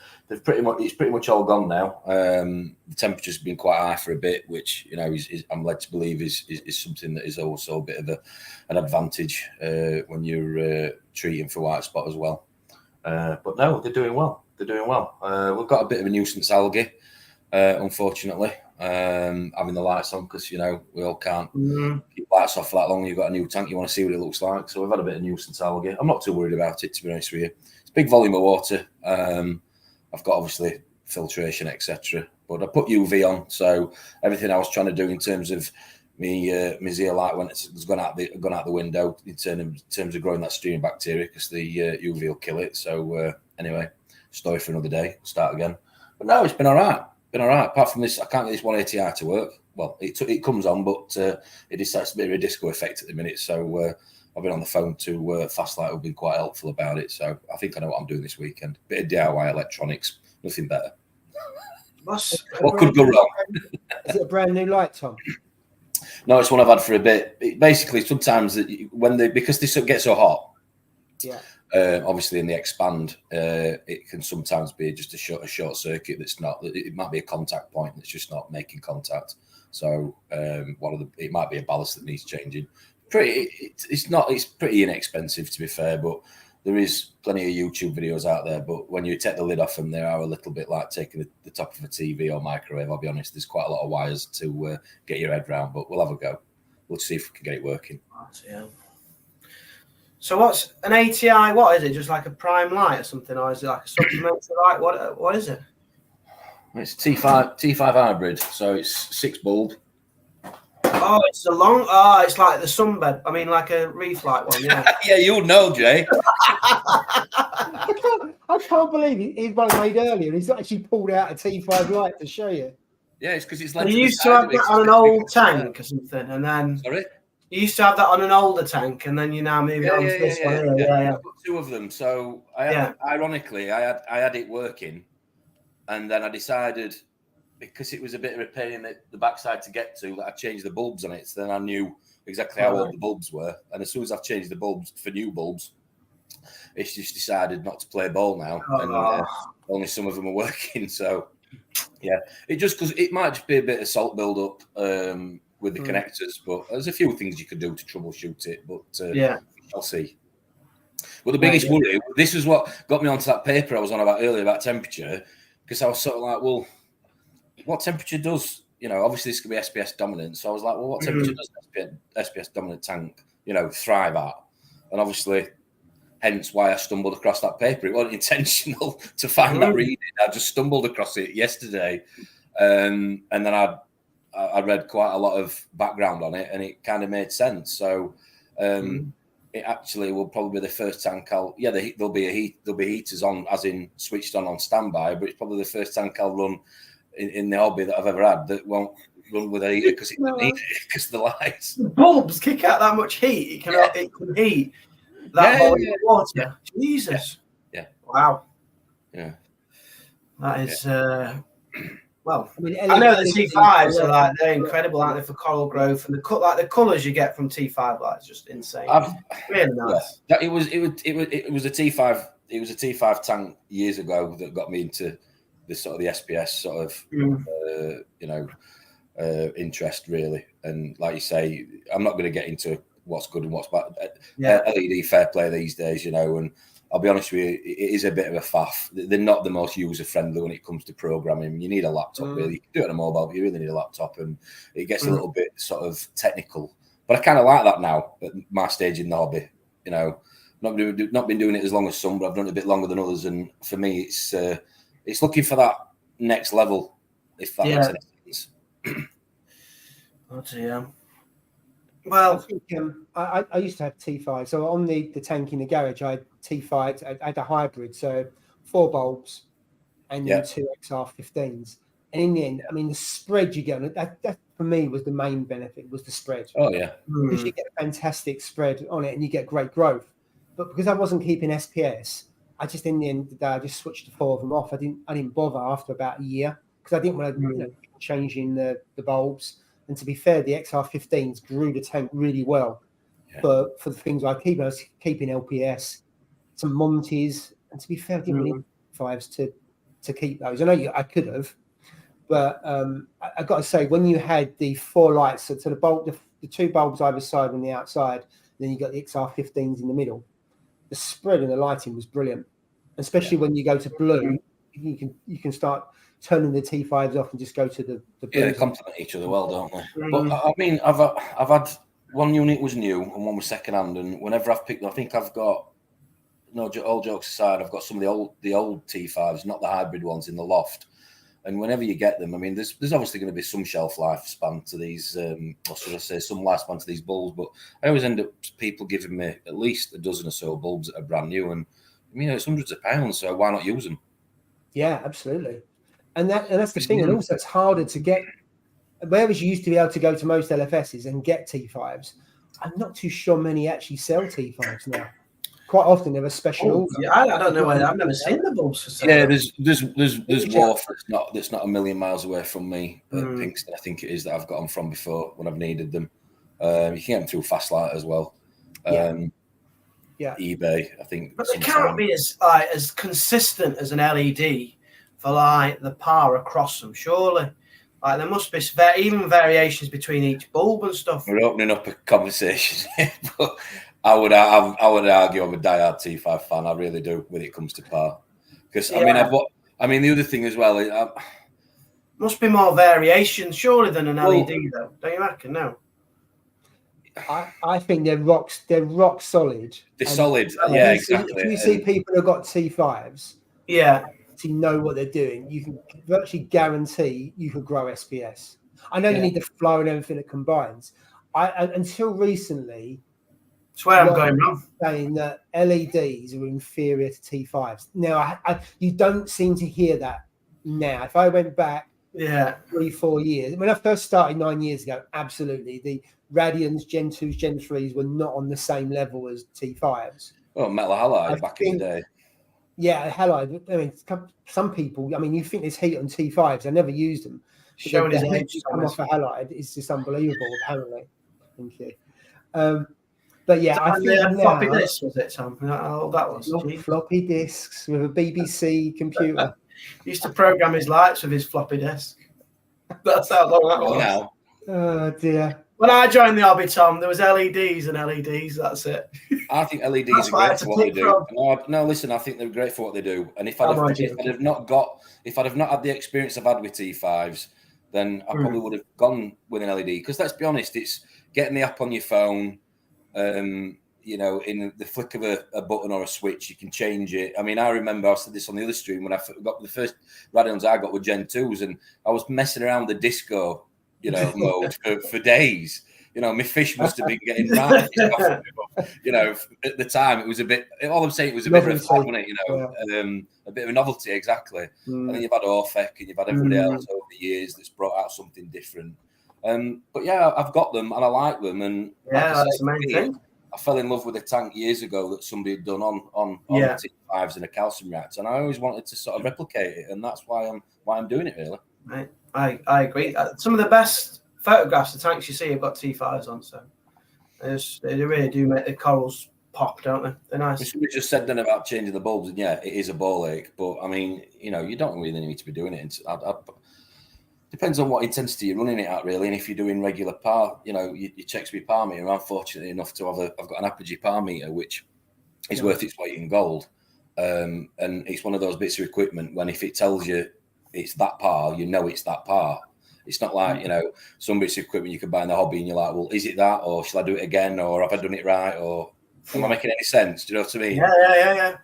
Speaker 1: pretty much, it's pretty much all gone now. The temperature's been quite high for a bit, which, you know, is I'm led to believe is something that is also a bit of an advantage when you're treating for white spot as well. But no, they're doing well. They're doing well. We've got a bit of a nuisance algae, unfortunately, having the lights on, because, you know, we all can't keep lights off for that long. You've got a new tank, you want to see what it looks like. So we've had a bit of nuisance algae. I'm not too worried about it, to be honest with you. It's a big volume of water. I've got obviously filtration, etc. But I put UV on, so everything I was trying to do in terms of me zeolite has gone out the window in terms of growing that stream bacteria, because the UV will kill it. So anyway, story for another day. Start again. But no, it's been all right. Apart from this, I can't get this 180i to work. Well, it comes on, but it decides to be a disco effect at the minute. So I've been on the phone to Fastlight, who've been quite helpful about it. So I think I know what I'm doing this weekend. Bit of DIY electronics, nothing better. What could go wrong?
Speaker 2: Is it a brand new light, Tom?
Speaker 1: No, it's one I've had for a bit. Basically, sometimes because this gets so hot,
Speaker 2: yeah.
Speaker 1: Obviously in the expand, it can sometimes be just a short circuit. That's not. It might be a contact point that's just not making contact. So it might be a ballast that needs changing. It's pretty inexpensive, to be fair, but there is plenty of YouTube videos out there. But when you take the lid off them, they are a little bit like taking the top of a TV or microwave. I'll be honest, there's quite a lot of wires to get your head round, but we'll have a go. We'll see if we can get it working.
Speaker 3: Yeah. So what's an ATI? What is it? Just like a prime light or something, or is it like a supplementary light? What is it?
Speaker 1: It's T5 hybrid, so it's 6 bulb.
Speaker 3: Oh, it's a long. Oh, it's like the sunbed. I mean, like a reef light one. Yeah.
Speaker 1: Yeah, you'll know, Jay.
Speaker 2: I can't believe he's one made earlier. He's actually pulled out a T5 light to show you.
Speaker 1: Yeah, it's because it's.
Speaker 3: You used to have that on an old tank or something, and then.
Speaker 1: Sorry.
Speaker 3: You used to have that on an older tank, and then you now move it on to this one. Yeah.
Speaker 1: I've got 2 of them. So ironically, I had it working, and then I decided, because it was a bit of a pain in the backside to get to, that I changed the bulbs on it. So then I knew exactly how old the bulbs were. And as soon as I've changed the bulbs for new bulbs, it's just decided not to play ball now. And only some of them are working. So yeah, because it might just be a bit of salt build-up with the connectors, but there's a few things you can do to troubleshoot it. But I'll see. But the biggest worry, this is what got me onto that paper I was on about earlier about temperature, because I was sort of like, well, what temperature does, obviously this could be SPS dominant. So I was like, well, what temperature does SPS dominant tank, thrive at? And obviously, hence why I stumbled across that paper. It wasn't intentional to find that reading. I just stumbled across it yesterday. And then I read quite a lot of background on it, and it kind of made sense. So it actually will probably be the first tank there'll be heaters on, as in switched on standby, but it's probably the first tank I'll run in the hobby that I've ever had that won't run with a heater because it doesn't need it because of the lights.
Speaker 3: The bulbs kick out that much heat. It can heat that volume of water. Yeah. Jesus.
Speaker 1: Yeah.
Speaker 3: Wow.
Speaker 1: Yeah.
Speaker 3: That is well, I know the T5s are they're incredible, aren't they, for coral growth, and the colours you get from T5 lights just insane. Really nice.
Speaker 1: Yeah. It was a T5. It was a T5 tank years ago that got me into this sort of the SPS sort of interest really. And like you say, I'm not going to get into what's good and what's bad. LED fair play these days, and I'll be honest with you, it is a bit of a faff. They're not the most user-friendly when it comes to programming. You need a laptop, really. You can do it on a mobile, but you really need a laptop, and it gets a little bit sort of technical. But I kind of like that now at my stage in the hobby. Not been doing it as long as some, but I've done it a bit longer than others. And for me, it's looking for that next level, if that makes any sense.
Speaker 3: Oh dear. Well,
Speaker 2: I used to have T5. So on the tank in the garage, I had T5. I had a hybrid, so 4 bulbs and then 2 XR15s. And in the end, I mean, the spread you get on it, that for me was the main benefit, was the spread.
Speaker 1: Oh, yeah.
Speaker 2: Because you get a fantastic spread on it and you get great growth. But because I wasn't keeping SPS, I just, in the end of the day, I just switched the 4 of them off. I didn't bother after about a year, because because I didn't want to changing the bulbs. And to be fair, the XR15s grew the tank really well for the things I keep. I was keeping LPS, some Montes, and to be fair, I didn't need fives to keep those. I know I could have, but I got to say, when you had the 4 lights, so the 2 bulbs either side on the outside, then you got the XR15s in the middle. The spread and the lighting was brilliant, especially when you go to blue. You can start turning the T5s off and just go to the blues.
Speaker 1: Yeah, they complement each other well, don't they? But I mean, I've had one unit was new and one was second hand, and whenever I've picked, I think I've got, all jokes aside, I've got some of the old T5s, not the hybrid ones, in the loft. And whenever you get them, I mean, there's obviously going to be some shelf lifespan to these, or should I say, some lifespan to these bulbs. But I always end up people giving me at least a dozen or so bulbs that are brand new, and it's hundreds of pounds. So why not use them?
Speaker 2: Yeah, absolutely. And that's the thing. And also, it's harder to get. Whereas you used to be able to go to most LFSs and get T5s, I'm not too sure many actually sell T5s now. Quite often they're a special order.
Speaker 3: Yeah, I don't know whether I've never seen the bulbs for sale.
Speaker 1: Yeah, there's Wharf that's not a million miles away from me. Pinkston, I think it is, that I've got them from before when I've needed them. You can get them through Fastlight as well. eBay, I think.
Speaker 3: But they can't be as consistent as an LED for the power across them, surely. Like, there must be even variations between each bulb and stuff.
Speaker 1: We're opening up a conversation here, but I would argue I'm a diehard T5 fan. I really do when it comes to power. Because I mean, the other thing as well,
Speaker 3: must be more variation surely than an LED, though. Don't you reckon? No.
Speaker 2: I think they're rock solid.
Speaker 1: They're solid, yeah, exactly.
Speaker 2: If you see people who've got T5s, to know what they're doing, you can virtually guarantee you could grow SPS. I know you need the flow and everything that combines. Until recently,
Speaker 3: that's where I'm going wrong.
Speaker 2: Saying that LEDs are inferior to T5s. Now, you don't seem to hear that now. If I went back 3-4 years, when I first started 9 years ago, absolutely, the Radians, Gen 2s, Gen 3s were not on the same level as T5s.
Speaker 1: Oh, metal halide back in the day.
Speaker 2: Yeah, halide. I mean, some people, you think there's heat on T5s. I never used them.
Speaker 3: Showing his
Speaker 2: age come off a halide is just unbelievable, apparently. Thank you. But yeah, I think
Speaker 3: floppy disks, was it, Tom? Oh, that was
Speaker 2: floppy disks with a BBC computer.
Speaker 3: He used to program his lights with his floppy disk. That's how long that was.
Speaker 1: Now.
Speaker 2: Oh dear.
Speaker 3: When I joined the hobby, Tom, there was LEDs and LEDs. That's it.
Speaker 1: I think LEDs are great for what they do. No, listen, I think they're great for what they do. And if I'd have not had the experience I've had with T5s, then I probably would have gone with an LED. Because let's be honest, it's getting the app on your phone. In the flick of a button or a switch, you can change it. I mean, I remember I said this on the other stream when I got the first Radions I got were Gen 2s, and I was messing around the disco, mode for days. My fish must have been getting right. At the time it was a bit. All I'm saying, it was a bit of a fad, wasn't it? A bit of a novelty, exactly. And then you've had Orfec and you've had everybody else over the years that's brought out something different. But yeah, I've got them and I like them. And
Speaker 3: that's the main thing.
Speaker 1: I fell in love with a tank years ago that somebody had done on T5s and a calcium reactor, and I always wanted to sort of replicate it, and that's why I'm doing it, really.
Speaker 3: Right, I agree. Some of the best photographs of tanks you see have got T5s on, so they really do make the corals pop, don't they? They're nice.
Speaker 1: We just said then about changing the bulbs, and it is a ball ache, but I mean, you don't really need to be doing it. Depends on what intensity you're running it at, really. And if you're doing regular par, your checks with par meter. I'm fortunate enough to I've got an Apogee par meter, which is worth its weight in gold. And it's one of those bits of equipment when if it tells you it's that par, it's that par. It's not like, some bits of equipment you can buy in the hobby and you're like, well, is it that? Or shall I do it again? Or have I done it right? Or am I making any sense? Do you know what I mean?
Speaker 3: Yeah.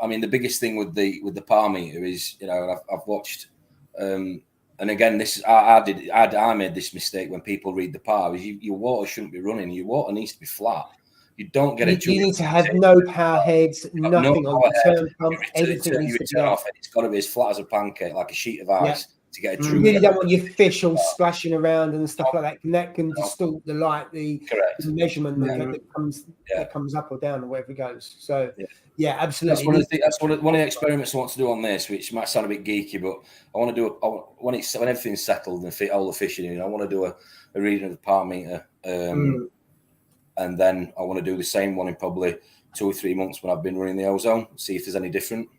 Speaker 1: I mean, the biggest thing with the par meter is, I've watched, and again, I made this mistake when people read the par. Is your water shouldn't be running. Your water needs to be flat. You don't get it.
Speaker 2: You need to have no power heads, nothing on the turn pump. Everything needs to be off.
Speaker 1: It's got to be as flat as a pancake, like a sheet of ice. to get a true.
Speaker 2: You really don't want your fish all splashing around and stuff like that. And that can distort the light, the measurement that comes up or down or wherever it goes. So yeah, absolutely.
Speaker 1: That's one of the experiments I want to do on this, which might sound a bit geeky, but I want to do when everything's settled and all the fishing in, I want to do a reading of the par meter, and then I want to do the same one in probably 2 or 3 months when I've been running the ozone. See if there's any different.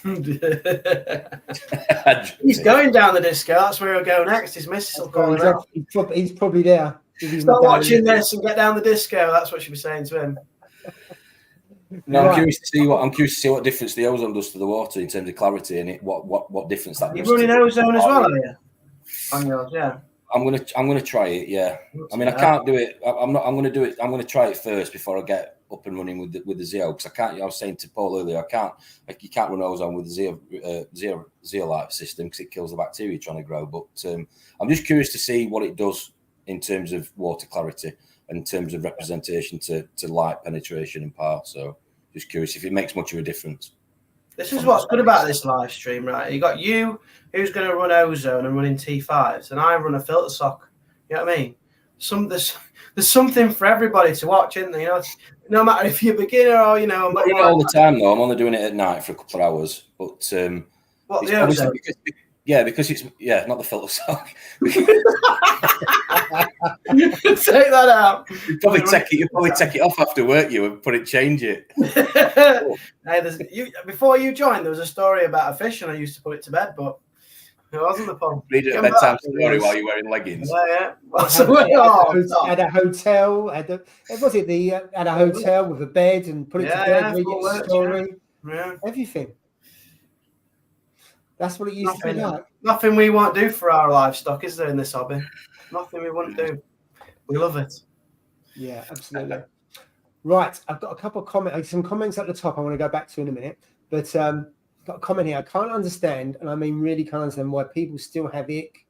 Speaker 3: He's going down the disco. That's where he'll go next. His missus will call him out.
Speaker 2: He's probably there.
Speaker 3: Stop watching this and get down the disco. That's what she'll be saying to him.
Speaker 1: No, I'm curious to see what difference the ozone does to the water in terms of clarity and what difference that does.
Speaker 3: You're running ozone as well, are you? On yours, yeah.
Speaker 1: I'm gonna try it. Yeah, I mean I can't do it. I'm gonna do it. I'm gonna try it first before I get up and running with the Zeo, because I can't. I was saying to Paul earlier, you can't run ozone with the zeolite system because it kills the bacteria trying to grow. But I'm just curious to see what it does in terms of water clarity and in terms of representation to light penetration and par. So just curious if it makes much of a difference.
Speaker 3: This is what's good about this live stream, right? You got you who's going to run ozone and running T5s, and I run a filter sock. You know what I mean? There's something for everybody to watch, isn't there? You know, no matter if you're a beginner or I'm
Speaker 1: not doing it all the time though. I'm only doing it at night for a couple of hours. But
Speaker 3: what the ozone?
Speaker 1: Because it's not the filter sock.
Speaker 3: Take that out.
Speaker 1: You probably take it off after work. You and change it.
Speaker 3: Hey, before you joined, there was a story about a fish, and I used to put it to bed, but it wasn't the pond.
Speaker 1: Read it a bedtime story while you're wearing leggings.
Speaker 3: Yeah.
Speaker 2: At a hotel. At a hotel with a bed and put it to bed. Read it a story.
Speaker 3: Yeah.
Speaker 2: Everything. That's what it used to be like.
Speaker 3: Nothing we won't do for our livestock, is there, in this hobby? Nothing we wouldn't do. We love it.
Speaker 2: Yeah, absolutely. Right, I've got a couple of some comments at the top I want to go back to in a minute. But got a comment here. I can't understand, and I mean really can't understand why people still have ick,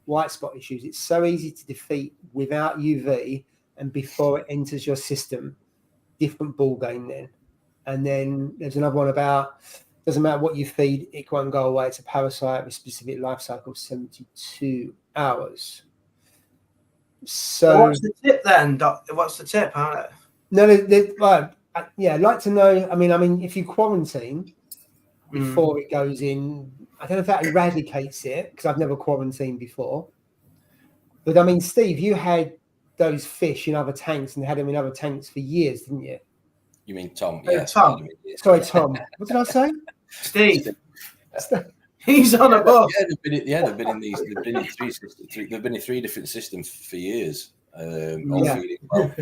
Speaker 2: white spot issues. It's so easy to defeat without UV and before it enters your system. Different ball game then. And then there's another one about... Doesn't matter what you feed, it won't go away. It's a parasite with specific life cycle, 72 hours. So
Speaker 3: what's the tip then, Doc? What's the tip?
Speaker 2: No, I'd like to know. I mean, if you quarantine before it goes in, I don't know if that eradicates it because I've never quarantined before. But I mean, Steve, you had those fish in other tanks and had them in other tanks for years, didn't you?
Speaker 1: You mean Tom?
Speaker 3: Yeah, Tom.
Speaker 2: Sorry, Tom. What did I say?
Speaker 3: Steve. He's on a bus.
Speaker 1: Yeah, they've been in these. They've been in 3 different systems for years. All feeding well.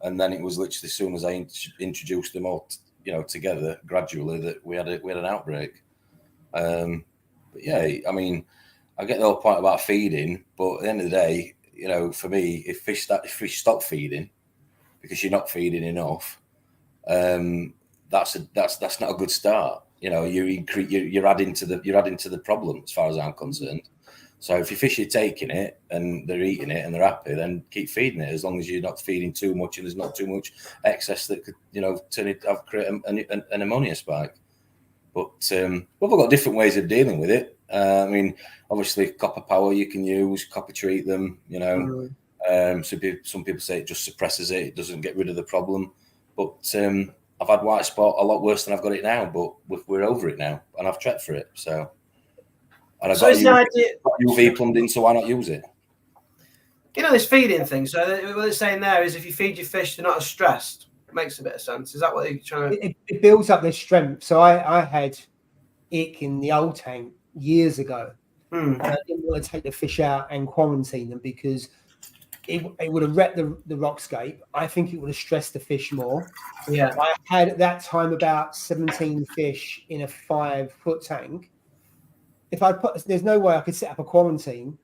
Speaker 1: And then it was literally as soon as I introduced them all, together gradually that we had an outbreak. But yeah, I mean, I get the whole point about feeding, but at the end of the day, for me, if fish stop feeding because you're not feeding enough. That's not a good start. You're adding to the problem as far as I'm concerned. So if your fish are taking it and they're eating it and they're happy, then keep feeding it as long as you're not feeding too much and there's not too much excess that could create an ammonia spike. But we've all got different ways of dealing with it. I mean, obviously copper power you can use, copper treat them. Some people say it just suppresses it. It doesn't get rid of the problem. But I've had white spot a lot worse than I've got it now, but we're over it now, and I've trekked for it. So, and I've got UV plumbed in, so why not use it?
Speaker 3: This feeding thing. So what they're saying there is, if you feed your fish, they're not as stressed. It makes a bit of sense. Is that what you're trying to?
Speaker 2: It builds up their strength. So I had ick in the old tank years ago. And I didn't want to take the fish out and quarantine them because it would have wrecked the rockscape. I think it would have stressed the fish more.
Speaker 3: Yeah.
Speaker 2: I had at that time about 17 fish in a 5-foot tank. There's no way I could set up a quarantine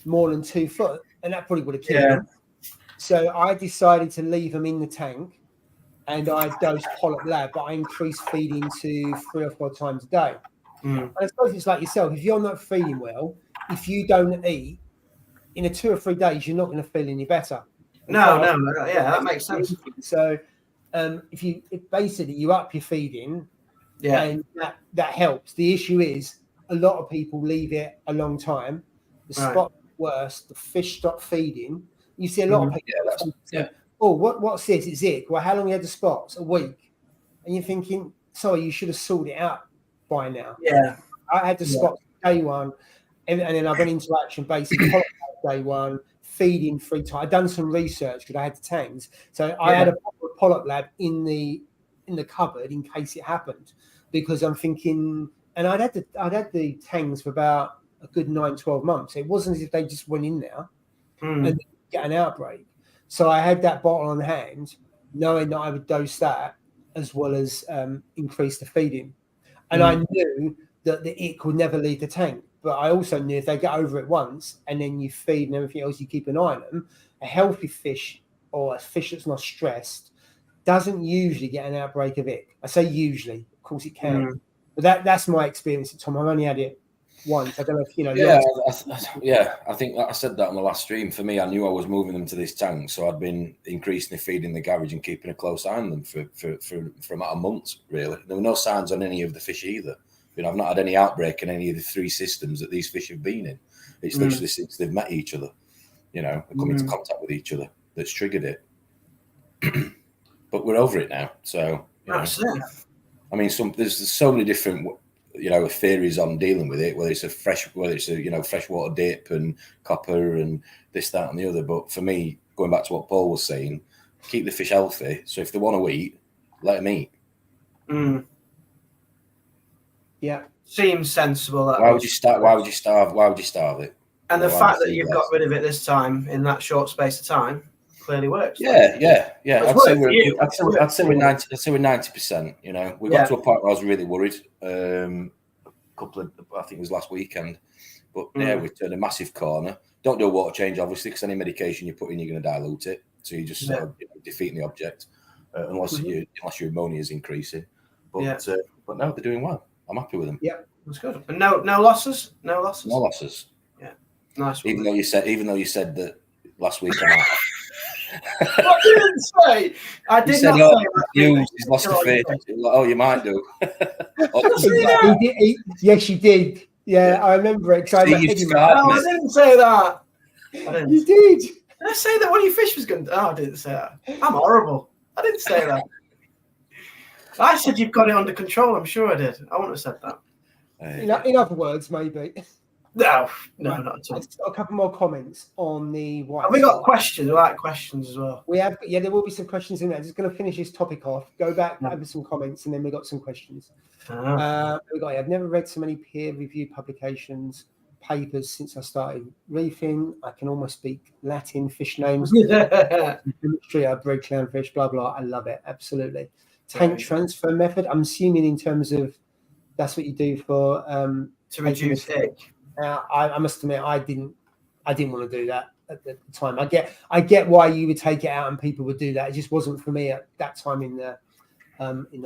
Speaker 2: more than 2 foot, and that probably would have killed them. So I decided to leave them in the tank, and I dosed polyp lab, but I increased feeding to 3 or 4 times a day. And I suppose it's like yourself. If you're not feeding well, if you don't eat, in 2 or 3 days, you're not going to feel any better.
Speaker 3: No, that makes sense.
Speaker 2: So, if basically you up your feeding, and that helps. The issue is a lot of people leave it a long time. The spot worse, the fish stop feeding. You see a lot of people say, oh, what's this? It's ick. Well, how long you had the spots? A week. And you're thinking, sorry, you should have sorted it out by now.
Speaker 3: Yeah.
Speaker 2: I had the spots day one, and then I went into action basically day one, feeding 3 times. I'd done some research because I had the tanks. So I had a polyp lab in the cupboard in case it happened, because I'm thinking, and I'd had the tanks for about a good 9-12 months. It wasn't as if they just went in there and get an outbreak. So I had that bottle on hand, knowing that I would dose that as well as increase the feeding. And I knew that the ick would never leave the tank. But I also knew if they get over it once and then you feed and everything else, you keep an eye on them, a healthy fish or a fish that's not stressed doesn't usually get an outbreak of ick. I say usually, of course it can. But that's my experience at Tom. I've only had it once. I don't know if you know.
Speaker 1: I think I said that on the last stream. For me, I knew I was moving them to this tank, so I'd been increasingly feeding the garage and keeping a close eye on them for about a month. Really, there were no signs on any of the fish either. You know, I've not had any outbreak in any of the 3 systems that these fish have been in. It's literally since they've met each other, you know, and come into contact with each other that's triggered it. But we're over it now, so you know, I mean, there's so many different, you know, theories on dealing with it. Whether it's a freshwater dip and copper and this, that, and the other. But for me, going back to what Paul was saying, keep the fish healthy. So if they want to eat, let them eat.
Speaker 2: Yeah,
Speaker 3: seems sensible.
Speaker 1: Why would you starve it?
Speaker 3: And the fact that you've got rid of it this time in that short space of time clearly works.
Speaker 1: Yeah. I'd say we're 90%. You know, we got to a point where I was really worried. I think it was last weekend, but we turned a massive corner. Don't do a water change, obviously, because any medication you put in, you're going to dilute it. So you just sort of defeating the object, unless your ammonia is increasing. But no, they're doing well. I'm happy with them.
Speaker 3: Yeah, that's good. And no losses.
Speaker 1: No losses.
Speaker 3: Yeah, nice.
Speaker 1: Even though you said that last week.
Speaker 3: I didn't say. I did not say that.
Speaker 1: He's lost the fish. Oh, you might do.
Speaker 2: Yes, you did. Yeah, I remember it.
Speaker 3: No, I didn't say that.
Speaker 2: You did.
Speaker 3: Did I say that one of your fish was going to... Oh, I didn't say that. I'm horrible. I didn't say that. I said you've got it under control. I'm sure I did. I wouldn't have said that.
Speaker 2: In other words, maybe.
Speaker 3: No, not at all.
Speaker 2: I've got a couple more comments on the white.
Speaker 3: Have we got questions? We like questions as well.
Speaker 2: We have, there will be some questions in there. I'm just going to finish this topic off. Go back over some comments, and then we got some questions. I've never read so many peer-reviewed publications, papers since I started reefing. I can almost speak Latin fish names. Chemistry, I bred clownfish, blah blah. I love it, absolutely. Tank transfer method. I'm assuming in terms of that's what you do for
Speaker 3: to reduce ick.
Speaker 2: I must admit, I didn't want to do that at the time. I get why you would take it out and people would do that. It just wasn't for me at that time in the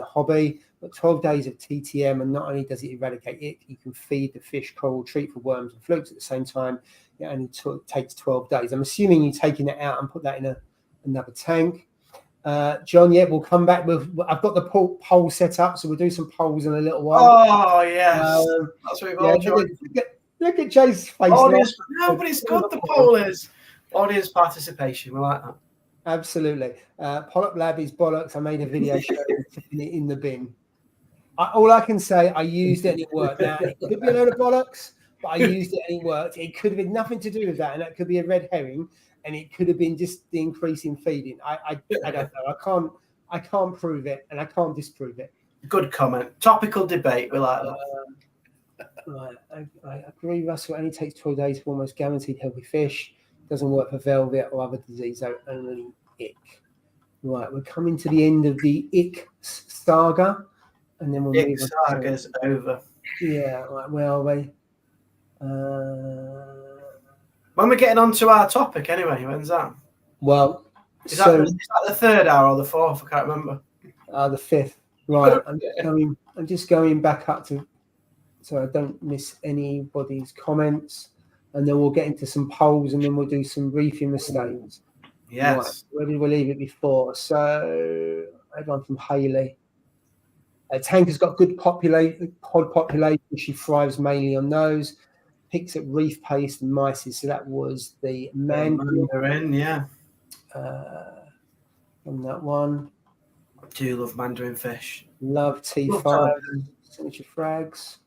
Speaker 2: hobby. But 12 days of TTM, and not only does it eradicate ick, you can feed the fish coral, treat for worms and flukes at the same time. It only takes 12 days. I'm assuming you're taking it out and put that in another tank. John, we'll come back with. I've got the poll set up, so we'll do some polls in a little while.
Speaker 3: Oh yes, that's what we've all enjoyed.
Speaker 2: Look at Jay's face.
Speaker 3: No, but it's good. The poll is audience participation. We like that.
Speaker 2: Absolutely. Polyp Lab is bollocks. I made a video showing it in the bin. All I can say, I used it and it worked. Now, it could be a load of bollocks, but I used it and it worked. It could have been nothing to do with that, and that could be a red herring, and it could have been just the increase in feeding. I don't know. I can't prove it, and I can't disprove it.
Speaker 3: Good comment. Topical debate. We like that.
Speaker 2: Right, I agree, Russell. It only takes 12 days for almost guaranteed healthy fish. Doesn't work for velvet or other disease, only ick. Right, we're coming to the end of the ick saga, and then we'll
Speaker 3: move on. Saga's over.
Speaker 2: Yeah, right, where are we?
Speaker 3: When we're getting on to our topic, anyway, when's that?
Speaker 2: Well,
Speaker 3: is that the 3rd hour or the 4th? I can't remember.
Speaker 2: The 5th. Right, I'm just going back up to. So I don't miss anybody's comments, and then we'll get into some polls, and then we'll do some reefing mistakes.
Speaker 3: Yes.
Speaker 2: Right. Where did we leave it before? So I had one from Haley. Tanker's got good pod population. She thrives mainly on those. Picks at reef paste and mysis. So that was the
Speaker 3: Mandarin, yeah.
Speaker 2: On that one.
Speaker 3: I do love mandarin fish.
Speaker 2: Love T5 signature frags.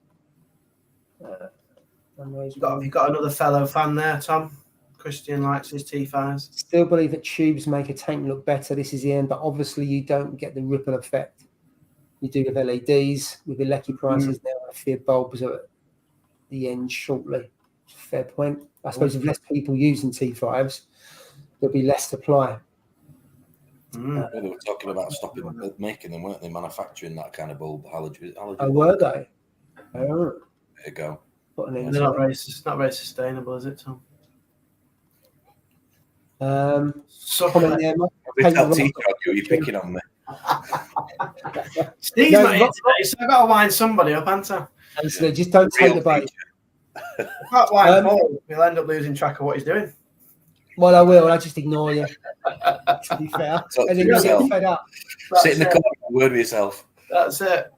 Speaker 3: Have you got another fellow fan there, Tom? Christian likes his T5s.
Speaker 2: Still believe that tubes make a tank look better. This is the end, but obviously you don't get the ripple effect you do with LEDs. With electric prices now, I fear bulbs are at the end shortly. Fair point. I suppose if less people using T5s, there'll be less supply.
Speaker 1: They were talking about stopping making them, weren't they? Manufacturing that kind of bulb. Halogen
Speaker 2: were they? Oh.
Speaker 1: There you go.
Speaker 3: They're not very sustainable, is it, Tom?
Speaker 2: Comment there,
Speaker 1: you're picking on me.
Speaker 3: Steve's not here today, so I've got to wind somebody up, haven't I?
Speaker 2: Absolutely. Just don't take the bait.
Speaker 3: I can't wind Paul. He'll end up losing track of what he's doing.
Speaker 2: Well, I will. I just ignore you. To be fair, and then you get fed up.
Speaker 1: Sit in the corner and word with yourself.
Speaker 3: That's it.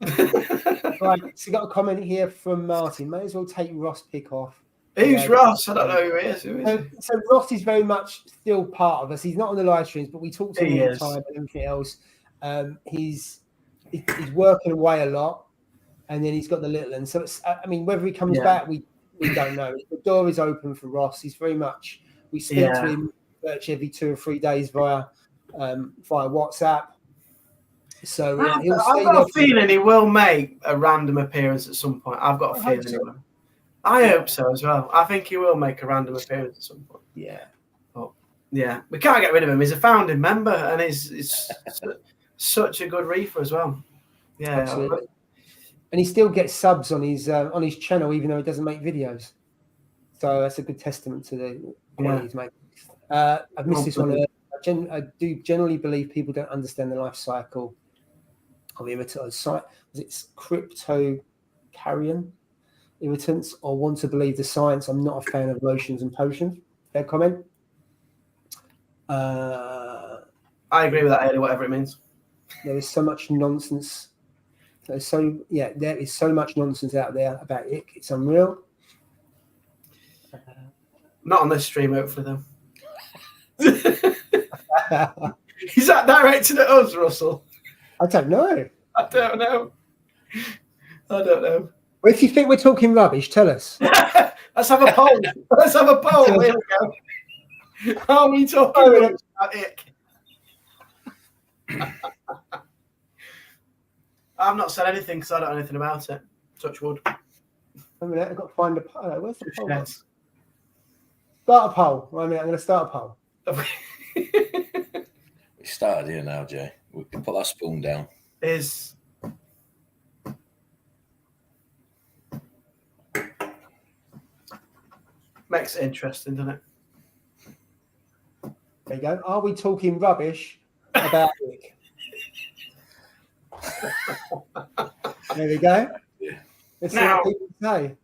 Speaker 2: Right. So you got a comment here from Martin. May as well take Ross pick off.
Speaker 3: Who's Ross? I don't know who he is.
Speaker 2: So Ross is very much still part of us. He's not on the live streams, but we talk to him all the time and everything else. He's working away a lot, and then he's got the little one. So it's, I mean, whether he comes back, we don't know. The door is open for Ross. He's very much. We speak to him virtually every 2 or 3 days via WhatsApp. So
Speaker 3: I've got a feeling he will make a random appearance at some point. I've got a feeling he will. I hope so as well. I think he will make a random appearance at some point.
Speaker 2: Yeah.
Speaker 3: But yeah, we can't get rid of him. He's a founding member and he's such a good reefer as well. Yeah.
Speaker 2: Absolutely. And he still gets subs on his channel, even though he doesn't make videos. So that's a good testament to the quality he's making. I've missed this one. I do generally believe people don't understand the life cycle of irritants. It's crypto carrion irritants, or want to believe the science. I'm not a fan of lotions and potions. Fair comment.
Speaker 3: I agree with that, Eddie, whatever it means.
Speaker 2: There is so much nonsense. There is so much nonsense out there about it. It's unreal.
Speaker 3: Not on this stream, hopefully, though. Is that directed at us, Russell?
Speaker 2: I don't know.
Speaker 3: I don't know.
Speaker 2: Well, if you think we're talking rubbish, tell us.
Speaker 3: Let's have a poll. Here we go. Are we talking about it? I've not said anything because I don't know anything about it. Touch wood.
Speaker 2: A minute, I've got to find a poll. Where's the poll? Start a poll. I'm going to start a poll.
Speaker 1: We started here now, Jay. We can put that spoon down.
Speaker 3: Makes it interesting, doesn't it?
Speaker 2: There you go. Are we talking rubbish about it? There we go.
Speaker 1: Yeah.
Speaker 2: Let's see what people say.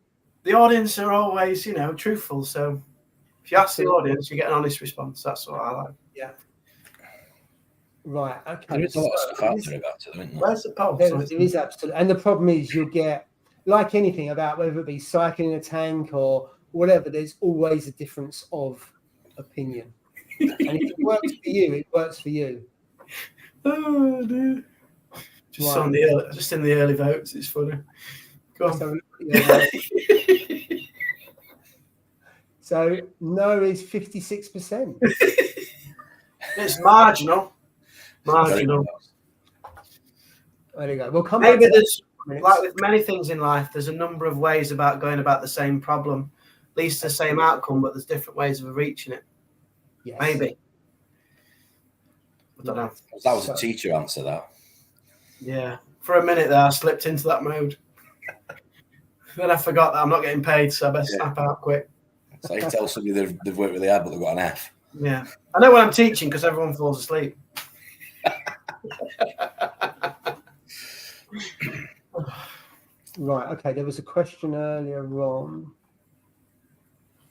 Speaker 3: The audience are always, truthful. So if you ask the audience, you get an honest response. That's what I like.
Speaker 2: Yeah. Right. Okay.
Speaker 1: There is a lot of stuff out there about it, isn't there?
Speaker 3: Where's the poll?
Speaker 2: There is absolutely. And the problem is you'll get, like anything about whether it be cycling a tank or whatever, there's always a difference of opinion. And if it works for you, it works for you.
Speaker 3: Oh, dude. Just in the early votes, it's funny. Go on.
Speaker 2: So no is 56%.
Speaker 3: It's marginal. There you
Speaker 2: go. We'll come
Speaker 3: Maybe there's, like with many things in life, there's a number of ways about going about the same problem, at least the same outcome, but there's different ways of reaching it.
Speaker 2: Yes.
Speaker 3: Maybe. I don't know.
Speaker 1: That was a teacher answer, that.
Speaker 3: Yeah. For a minute there, I slipped into that mode. Then I forgot that I'm not getting paid, so I best snap out quick.
Speaker 1: So you tell somebody they've worked really hard, but they've got an F.
Speaker 3: Yeah. I know when I'm teaching because everyone falls asleep.
Speaker 2: Right. Okay. There was a question earlier on,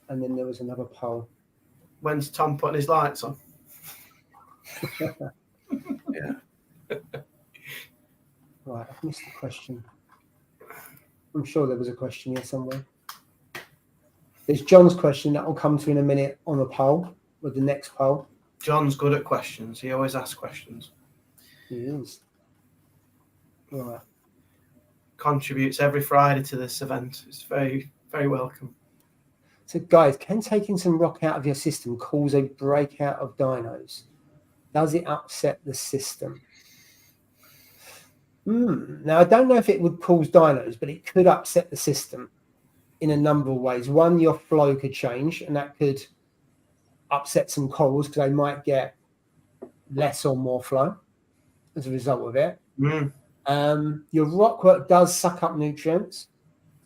Speaker 2: and then there was another poll.
Speaker 3: When's Tom putting his lights on?
Speaker 1: Yeah.
Speaker 2: Right, I've missed the question. I'm sure there was a question here somewhere. There's John's question that I'll come to in a minute on the poll, with the next poll.
Speaker 3: John's good at questions. He always asks questions.
Speaker 2: He is. Right.
Speaker 3: Contributes every Friday to this event. It's very, very welcome.
Speaker 2: So, guys, can taking some rock out of your system cause a breakout of dinos? Does it upset the system? Now, I don't know if it would cause dinos, but it could upset the system in a number of ways. One, your flow could change, and that could upset some corals because they might get less or more flow as a result of it. Your rock work does suck up nutrients.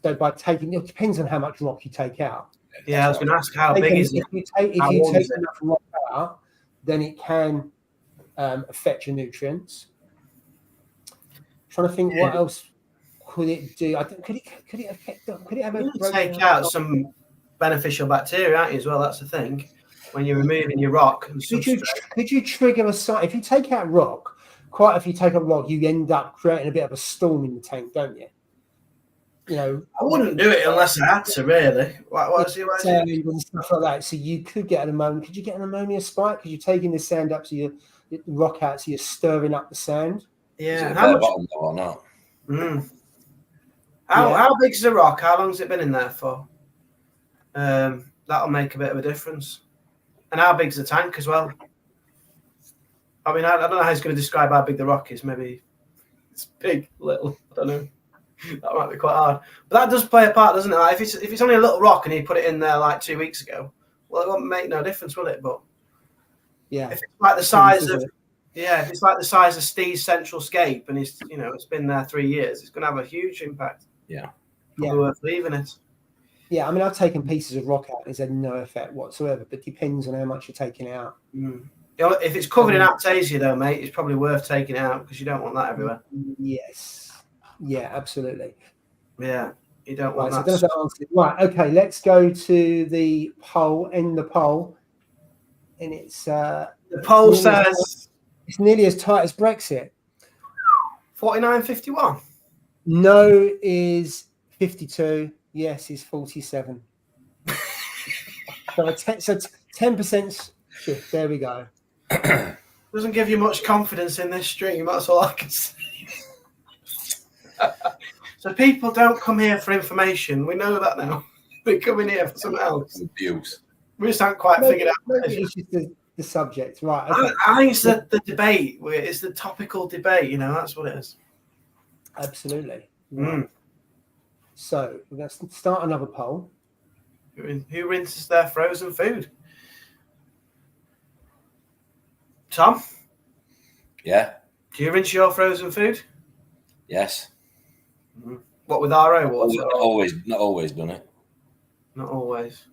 Speaker 2: So by taking, it depends on how much rock you take out.
Speaker 3: Yeah, I was going to ask how big is it?
Speaker 2: If you take enough rock out, then it can affect your nutrients. Trying to think what else could it do? Could it affect? Could it have a
Speaker 3: take out some beneficial bacteria, aren't you, as well? That's the thing. When you're removing your rock and
Speaker 2: could you trigger a site? If you take out rock, if you take out rock, you end up creating a bit of a storm in the tank, don't you? You know,
Speaker 3: I wouldn't do it unless I had to, really. What's the
Speaker 2: and stuff like that. So you could get an ammonia. Could you get an ammonia spike? Because you're taking the sand up, so you rock out, so you're stirring up the sand.
Speaker 3: Yeah.
Speaker 1: How much? Or not?
Speaker 3: How big is the rock? How long has it been in there for? That'll make a bit of a difference. And how big's the tank as well? I mean, I don't know how he's going to describe how big the rock is. Maybe it's big, little. I don't know. That might be quite hard. But that does play a part, doesn't it? Like if it's only a little rock and he put it in there like 2 weeks ago, well, it won't make no difference, will it? But
Speaker 2: yeah,
Speaker 3: if it's like the size of if it's like the size of Steve's central scape and it's been there 3 years, it's going to have a huge impact.
Speaker 1: Yeah,
Speaker 3: probably worth leaving it.
Speaker 2: Yeah, I mean, I've taken pieces of rock out. It's had no effect whatsoever, but it depends on how much you're taking out.
Speaker 3: If it's covered in Aptasia, though, mate, it's probably worth taking out because you don't want that everywhere.
Speaker 2: Yes. Yeah, absolutely.
Speaker 3: Yeah, you don't want
Speaker 2: that.
Speaker 3: So
Speaker 2: right, okay, let's go to the poll, end the poll. And it's...
Speaker 3: the poll says...
Speaker 2: It's nearly as tight as Brexit.
Speaker 3: 49.51.
Speaker 2: No is 52. Yes is 47. So 10% shift. There we go.
Speaker 3: Doesn't give you much confidence in this stream. That's all I can say. So people don't come here for information. We know that now. They come in here for something else.
Speaker 1: Abuse.
Speaker 3: We just haven't quite figured out.
Speaker 2: It's just the subject, right? Okay.
Speaker 3: I think it's the debate. It's the topical debate. That's what it is.
Speaker 2: Absolutely. Right. So we're going to start another poll.
Speaker 3: Who rinses their frozen food? Tom?
Speaker 1: Yeah.
Speaker 3: Do you rinse your frozen food?
Speaker 1: Yes.
Speaker 3: What, with RO water?
Speaker 1: Not always done it.
Speaker 3: Not always.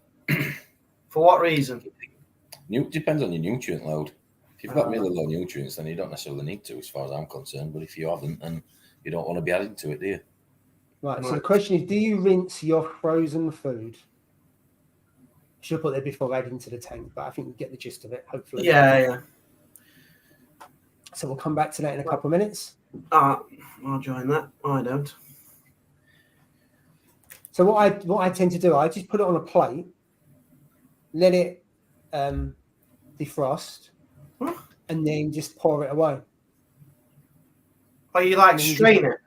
Speaker 3: For what reason?
Speaker 1: Depends on your nutrient load. If you've got really low nutrients, then you don't necessarily need to, as far as I'm concerned. But if you haven't, then you don't want to be adding to it, do you?
Speaker 2: Right. So the question is, do you rinse your frozen food? I should have put that before adding to the tank, but I think you get the gist of it, hopefully.
Speaker 3: Yeah.
Speaker 2: So we'll come back to that in a couple of minutes.
Speaker 3: I'll join that. I don't.
Speaker 2: So what I tend to do, I just put it on a plate, let it defrost, and then just pour it away.
Speaker 3: Oh, you strain it?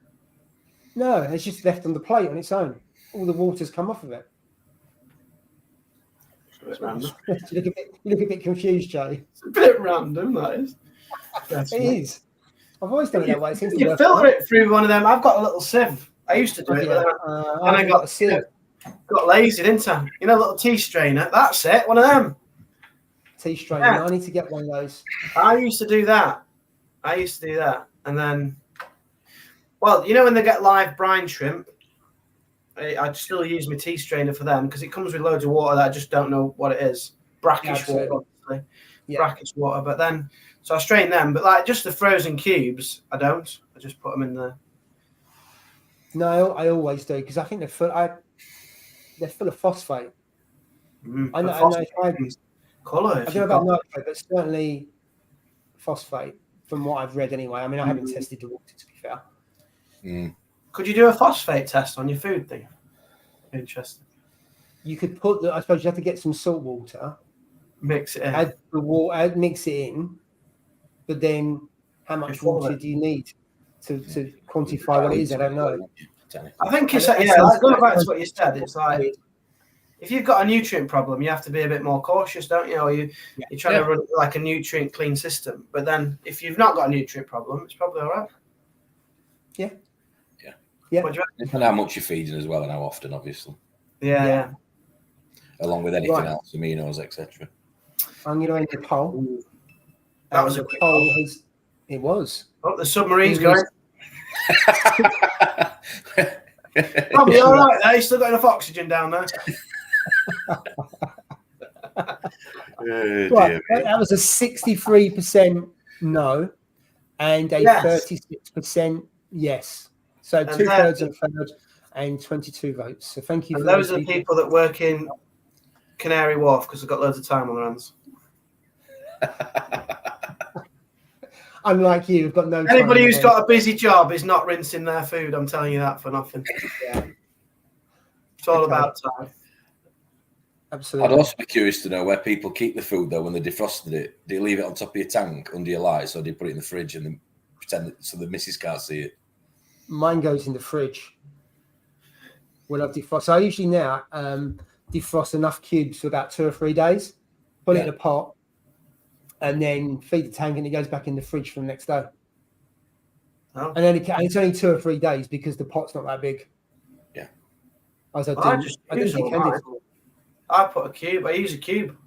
Speaker 2: No, it's just left on the plate on its own. All the water's come off of it. You look a bit confused, Jay.
Speaker 3: It's a bit random, that is.
Speaker 2: It is. I've always done it that way.
Speaker 3: You filter it through one of them. I've got a little sieve. I used to do it, and I got lazy, didn't I? A little tea strainer. That's it. One of them.
Speaker 2: Tea strainer. Yeah. I need to get one of those.
Speaker 3: I used to do that. And then, when they get live brine shrimp, I'd still use my tea strainer for them because it comes with loads of water that I just don't know what it is. Brackish water, obviously. Yeah. Brackish water. But then, so I strain them. But just the frozen cubes, I don't. I just put them in there.
Speaker 2: No, I always do because I think they're full of phosphate. I know
Speaker 3: colour.
Speaker 2: I don't know about nitrate, but certainly phosphate from what I've read anyway. I mean, I haven't tested the water, to be fair.
Speaker 3: Could you do a phosphate test on your food thing? Interesting.
Speaker 2: You could put I suppose you have to get some salt water,
Speaker 3: mix it in.
Speaker 2: Add the water, mix it in, but then how much water do you need to quantify what it is? I don't know.
Speaker 3: I think it's going back to what you said. It's like if you've got a nutrient problem, you have to be a bit more cautious, don't you? Or you're trying to run like a nutrient clean system. But then if you've not got a nutrient problem, it's probably all right.
Speaker 2: Yeah.
Speaker 1: Depending on how much you're feeding as well and how often, obviously.
Speaker 3: Yeah.
Speaker 1: Along with anything else, aminos, etc.
Speaker 2: I'm going to end the poll.
Speaker 3: That was a
Speaker 2: poll. It was.
Speaker 3: Oh, the submarine's going. Probably all right there. He's still got enough oxygen down there.
Speaker 2: Right, that was a 63% no and a 36% yes. So 2/3 and 1/3 and 22 votes. So thank you.
Speaker 3: And those are the people that work in Canary Wharf because they've got loads of time on their hands.
Speaker 2: Unlike you, we've got no time.
Speaker 3: Anybody who's got a busy job is not rinsing their food. I'm telling you that for nothing. It's all about time.
Speaker 2: Absolutely.
Speaker 1: I'd also be curious to know where people keep the food though when they defrosted it. Do you leave it on top of your tank under your lights, or do you put it in the fridge and then pretend so the missus can't see it?
Speaker 2: Mine goes in the fridge. When I've defrosted, so I usually now defrost enough cubes for about 2 or 3 days, put it in a pot, and then feed the tank, and it goes back in the fridge for the next day.
Speaker 3: Oh.
Speaker 2: And then it's only 2 or 3 days because the pot's not that big.
Speaker 1: Yeah.
Speaker 3: I put a cube. I use a cube.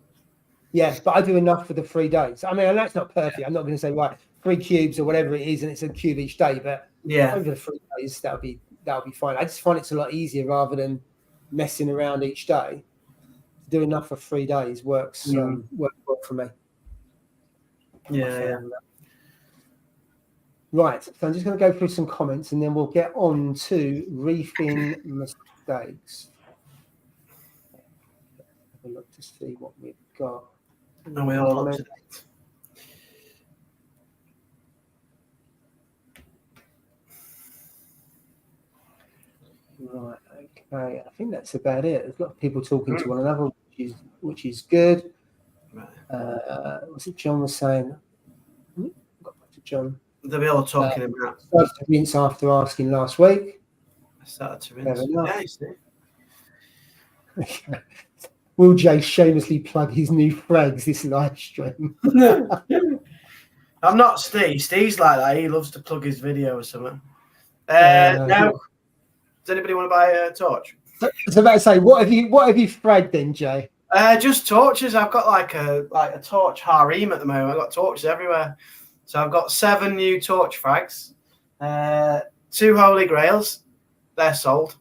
Speaker 2: Yeah, but I do enough for the 3 days. I mean, and that's not perfect. I'm not going to say 3 cubes or whatever it is, and it's a cube each day. But over the 3 days, that'll be fine. I just find it's a lot easier rather than messing around each day. Do enough for 3 days works well for me.
Speaker 3: Yeah.
Speaker 2: Right. So I'm just going to go through some comments, and then we'll get on to reefing mistakes. Have a look to see what we've got.
Speaker 3: No, we all up to date.
Speaker 2: Right. Okay. I think that's about it. There's a lot of people talking to one another, which is good. Right. Was it John was saying? Got back to John.
Speaker 3: They'll be all talking about.
Speaker 2: Started to rinse after asking last week.
Speaker 3: I started to rinse.
Speaker 2: Will Jay shamelessly plug his new frags this live stream?
Speaker 3: I'm not Steve. Steve's like that. He loves to plug his video or something. No. Does anybody want to buy a torch?
Speaker 2: I was about to say, what have you fragged then, Jay?
Speaker 3: Just torches. I've got like a torch harem at the moment. I've got torches everywhere. So I've got 7 new torch frags, 2 holy grails. They're sold.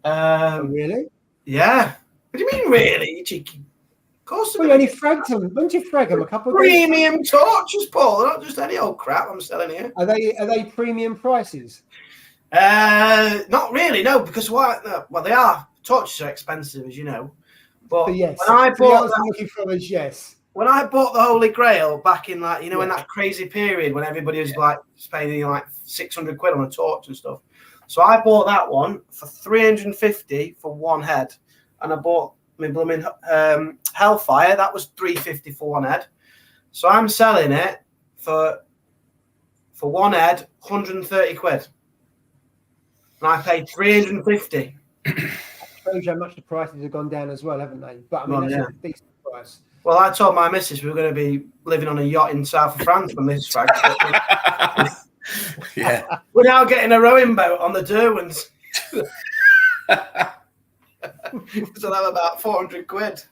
Speaker 2: Really?
Speaker 3: Yeah. What do you mean, really? You cheeky. Of course.
Speaker 2: Well, you only fragged them. When did you frag them? A couple of
Speaker 3: premium torches, Paul. They're not just any old crap I'm selling here.
Speaker 2: Are they premium prices?
Speaker 3: Not really, no. Because they are. Torches are expensive, as you know. But
Speaker 2: yes.
Speaker 3: When I bought
Speaker 2: that, looking for is yes.
Speaker 3: When I bought the Holy Grail back in in that crazy period when everybody was spending like 600 quid on a torch and stuff. So I bought that one for 350 for one head, and I bought my blooming Hellfire. That was 350 for one head. So I'm selling it for one head, 130 quid, and I paid 350.
Speaker 2: Shows you how much the prices have gone down as well, haven't they? But I mean, that's a decent price.
Speaker 3: Well, I told my missus we were going to be living on a yacht in south of France when this frag.
Speaker 1: Yeah.
Speaker 3: We're now getting a rowing boat on the Derwents. So that was about 400 quid.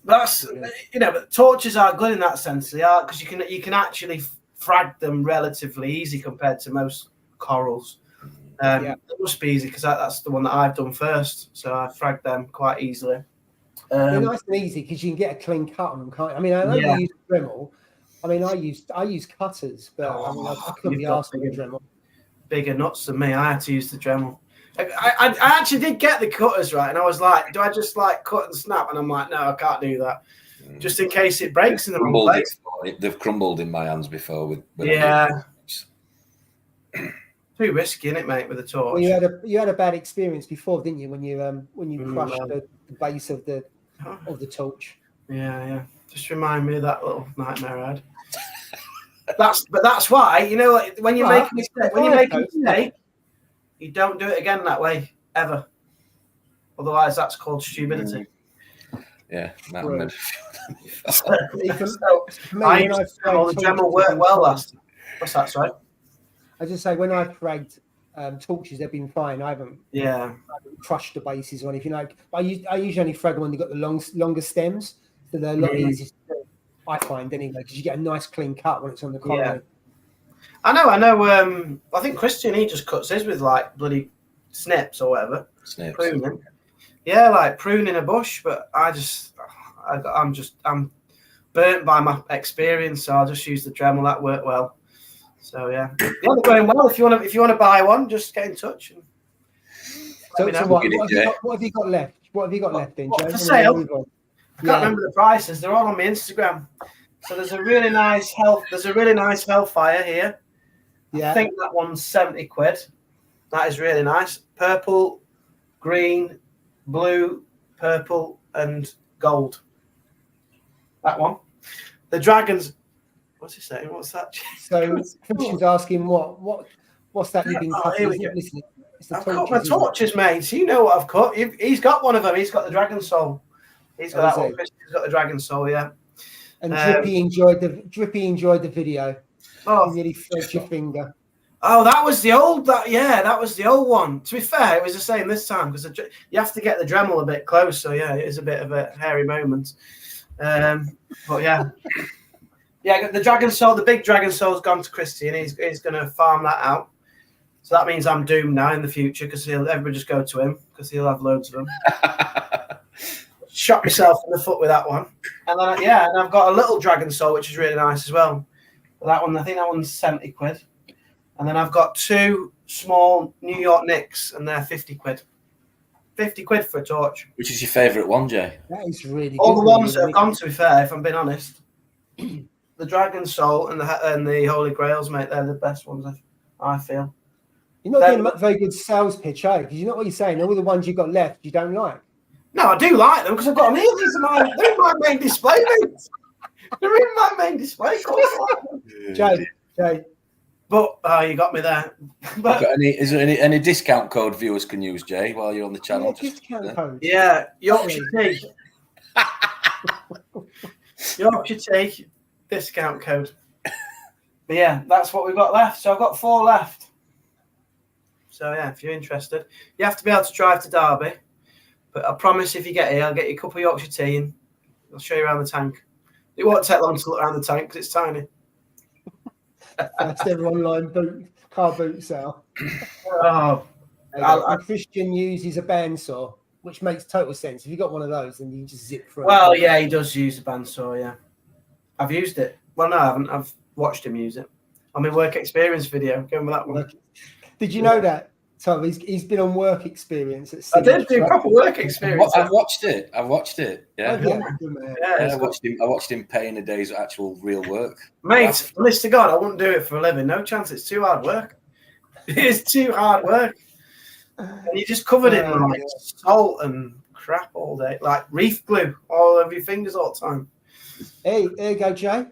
Speaker 3: That's but torches are good in that sense. They are because you can actually frag them relatively easy compared to most corals. It must be easy because that's the one that I've done first, so I fragged them quite easily.
Speaker 2: They're nice and easy because you can get a clean cut on them, can't you? I mean, I know you use Dremel. I mean, I use cutters, but I couldn't be asked for the Dremel.
Speaker 3: Bigger nuts than me. I had to use the Dremel. I actually did get the cutters right, and I was like, do I just cut and snap? And I'm like, no, I can't do that. just in case it breaks in the wrong place.
Speaker 1: They've crumbled in my hands before with.
Speaker 3: Too risky, isn't it, mate, with a torch?
Speaker 2: Well, you had a bad experience before, didn't you? When you crushed the base of the torch.
Speaker 3: Yeah. Just remind me of that little nightmare I had. That's why, you know, when you make a mistake, you don't do it again that way ever. Otherwise, that's called stupidity.
Speaker 1: Yeah,
Speaker 3: I used to all the Dremel worked well last. What's that, sorry?
Speaker 2: I just say when I've fragged torches, they've been fine. I haven't crushed the bases or anything like. But I usually only frag them when they've got the longer stems, so they're a lot easier to do, I find anyway, because you get a nice clean cut when it's on the colony.
Speaker 3: Yeah. I know. I think Christian, he just cuts his with like bloody snips or whatever.
Speaker 1: Snips.
Speaker 3: Pruning. Yeah, like pruning a bush, but I'm burnt by my experience, so I'll just use the Dremel. That worked well. So yeah, they're going well. If you want to buy one, just get in touch. And
Speaker 2: so what have you got left? What have you got left then, Joe?
Speaker 3: For sale? I can't remember the prices. They're all on my Instagram. So there's a really nice Hellfire here. Yeah. I think that one's 70 quid. That is really nice. Purple, green, blue, purple, and gold. That one. The dragons. What's he saying? What's that?
Speaker 2: So Christian's asking what's that you've been cutting?
Speaker 3: I've cut my torches, mate. So you know what I've cut. He's got one of them. He's got the dragon soul. He's got that one. Christian's got the dragon soul, yeah.
Speaker 2: And Drippy enjoyed the video. Oh, you nearly flipped your finger.
Speaker 3: Oh, that was the old one. To be fair, it was the same this time because you have to get the Dremel a bit close. So yeah, it is a bit of a hairy moment. But yeah. Yeah, the dragon soul, the big dragon soul's gone to Christy, and he's going to farm that out. So that means I'm doomed now in the future because everybody just go to him because he'll have loads of them. Shot myself in the foot with that one, and then and I've got a little dragon soul which is really nice as well. But that one, I think that one's 70 quid, and then I've got two small New York Nicks, and they're 50 quid. 50 quid for a torch.
Speaker 1: Which is your favourite one, Jay?
Speaker 2: That is really
Speaker 3: all
Speaker 2: good.
Speaker 3: The ones that have gone, to be fair, if I'm being honest. The Dragon Soul and the Holy Grails, mate, they're the best ones, I feel.
Speaker 2: You're not doing a very good sales pitch, eh? Because you know what you're saying. All the ones you got left, you don't like.
Speaker 3: No, I do like them because I've got them here. They're in my main display, mate. They're in my main display.
Speaker 2: Jay.
Speaker 3: But you got me there.
Speaker 1: Is there any discount code viewers can use, Jay, while you're on the channel?
Speaker 2: Yeah, discount code.
Speaker 3: Yeah, Yorkshire Tea. Yorkshire Tea. Discount code. But yeah, that's what we've got left. So I've got 4 left. So yeah, if you're interested, you have to be able to drive to Derby. But I promise if you get here, I'll get you a cup of Yorkshire tea and I'll show you around the tank. It won't take long to look around the tank because it's tiny.
Speaker 2: That's their online car boot sale. Christian uses a bandsaw, which makes total sense. If you got one of those, then you just zip through.
Speaker 3: Well, yeah, he does use a bandsaw, yeah. I've used it. Well, no, I haven't. I've watched him use it on my work experience video. Going with that one.
Speaker 2: Did you know that, Tom? He's been on work experience.
Speaker 3: I did do proper work experience.
Speaker 1: I've watched it. Yeah.
Speaker 3: I
Speaker 1: watched him paying a day's actual real work.
Speaker 3: Mate, honest to God, I wouldn't do it for a living. No chance. It's too hard work. It is too hard work. And you just covered it in like salt and crap all day, like reef glue all over your fingers all the time.
Speaker 2: Hey, there you go, Jay.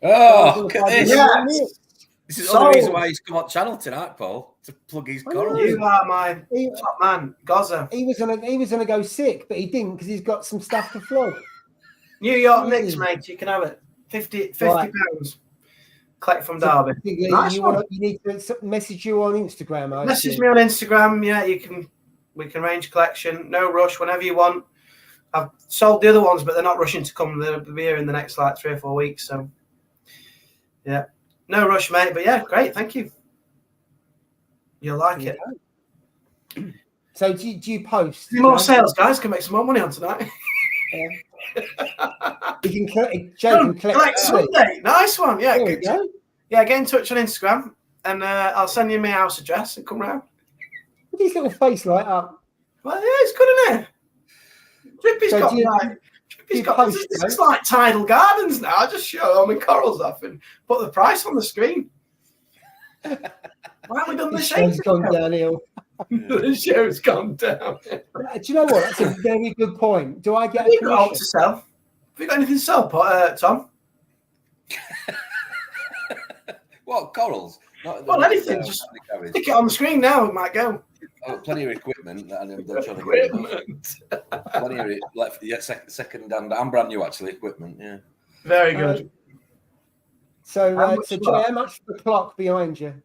Speaker 1: Oh, look at this.
Speaker 3: Yes.
Speaker 1: This is the only reason why he's come on channel tonight, Paul, to plug his coral.
Speaker 3: You are my top man, Gaza.
Speaker 2: He was gonna go sick, but he didn't because he's got some stuff to flog.
Speaker 3: New York Knicks, mate. You can have it. 50 pounds. Collect from Derby.
Speaker 2: Nice you need to message you on Instagram.
Speaker 3: Message me on Instagram. Yeah, we can arrange collection. No rush. Whenever you want. I've sold the other ones, but they're not rushing to come. They'll be here in the next 3 or 4 weeks. So, yeah, no rush, mate. But yeah, great. Thank you. You'll like it.
Speaker 2: So, do you post?
Speaker 3: Do more sales, guys. Can make some more money on tonight.
Speaker 2: You can collect
Speaker 3: Sunday. Nice one. Yeah. Yeah. Get in touch on Instagram, and I'll send you my house address and come round.
Speaker 2: Look at his little face light up.
Speaker 3: Well, yeah, it's good, isn't it? Drippy's got me like It's like Tidal Gardens now. I just show all my corals off and put the price on the screen. Why haven't we done this?
Speaker 2: The show's gone downhill.
Speaker 3: The show's gone down.
Speaker 2: Do you know what? That's a very good point. Do I get
Speaker 3: Have you got to sell? Have you got anything to sell, Tom?
Speaker 1: What, corals?
Speaker 3: Well, anything. Just stick it on the screen now. It might go.
Speaker 1: Oh, plenty of equipment. And they're trying to get plenty of second hand and brand new actually equipment. Yeah.
Speaker 3: Very good.
Speaker 2: So, Jay, how much for the clock behind you?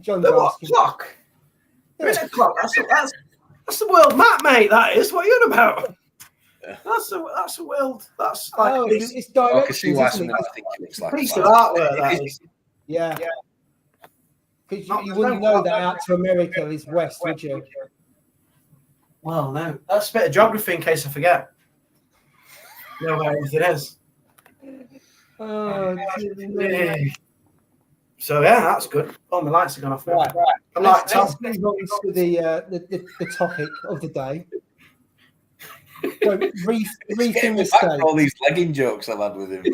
Speaker 2: John's
Speaker 3: asking. Clock? There is a clock. That's the world map, mate. That is. What are you on about? Yeah. That's a world. That's like
Speaker 2: it's directions.
Speaker 1: I think it looks like
Speaker 3: piece of artwork. That is.
Speaker 2: Yeah. Because you wouldn't know that out to America is west, would you?
Speaker 3: Well, no. That's a bit of geography in case I forget. Know where everything is.
Speaker 2: Oh,
Speaker 3: yeah. So yeah, that's good. Oh, my lights have gone off.
Speaker 2: Right.
Speaker 3: Let's
Speaker 2: move on to the topic of the day. So, reefing mistake.
Speaker 1: All these legging jokes I've had with him.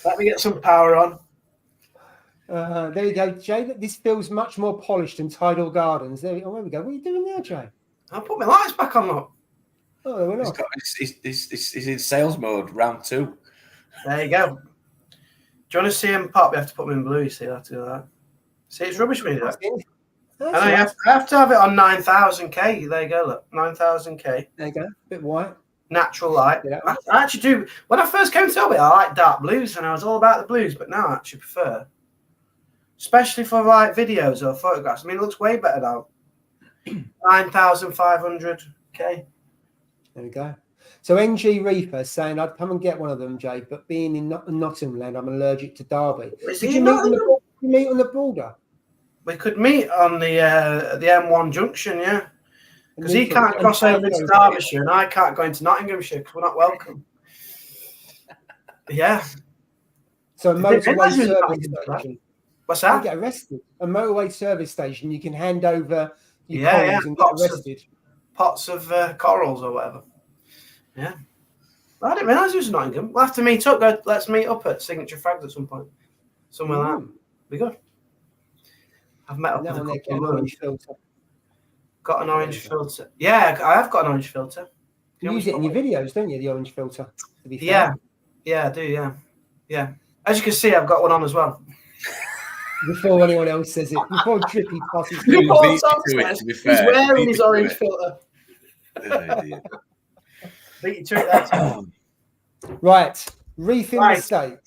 Speaker 3: Let me get some power on.
Speaker 2: There you go, Jay. This feels much more polished than Tidal Gardens. There we go. What are you doing now, Jay?
Speaker 3: I'll put my lights back on. Look.
Speaker 2: Oh, we're not.
Speaker 1: He's in sales mode, round 2.
Speaker 3: There you go. Do you want to see him pop? You have to put him in blue. You see, I have to do that. See, it's rubbish when you do that. I have to have it on 9,000K. There you go. Look, 9,000K.
Speaker 2: There you go. Bit white.
Speaker 3: Natural light. Yeah. I actually do. When I first came to Hobby, I liked dark blues, and I was all about the blues. But now I actually prefer, especially for like videos or photographs. I mean, it looks way better now. 9,500K.
Speaker 2: There we go. So NG Reefer saying I'd come and get one of them, Jay, but being in Nottinghamland, I'm allergic to Derby. Did you meet on the border?
Speaker 3: We could meet on the M1 junction, yeah. Because he can't cross over into Derbyshire and I can't go into Nottinghamshire because we're not welcome. Yeah.
Speaker 2: So a motorway service station.
Speaker 3: What's that?
Speaker 2: You get arrested. A motorway service station. You can hand over your corals and get arrested.
Speaker 3: Pots of corals or whatever. Yeah. Well, I didn't realise it was Nottingham. We'll have to meet up. Let's meet up at Signature Frags at some point. Somewhere like that. Be good. I've met up with a couple of orange filter. Got an orange filter. Yeah, I have got an orange filter.
Speaker 2: You use it in your videos, don't you? The orange filter. To be fair.
Speaker 3: Yeah, I do. Yeah. As you can see, I've got one on as well.
Speaker 2: Before anyone else says it, before Drippy passes.
Speaker 3: Before Tom says he's wearing his orange filter. Beat you to it that time.
Speaker 2: Right, reefing mistake.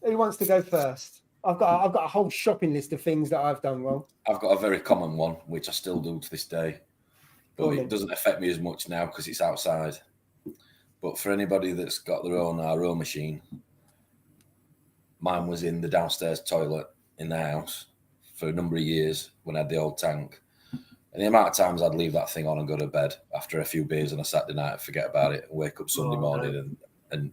Speaker 2: Who wants to go first? I've got a whole shopping list of things that I've done wrong.
Speaker 1: I've got a very common one, which I still do to this day, but it doesn't affect me as much now because it's outside. But for anybody that's got their own RO machine, mine was in the downstairs toilet in the house for a number of years when I had the old tank. And the amount of times I'd leave that thing on and go to bed after a few beers on a Saturday night and forget about it, and wake up Sunday morning and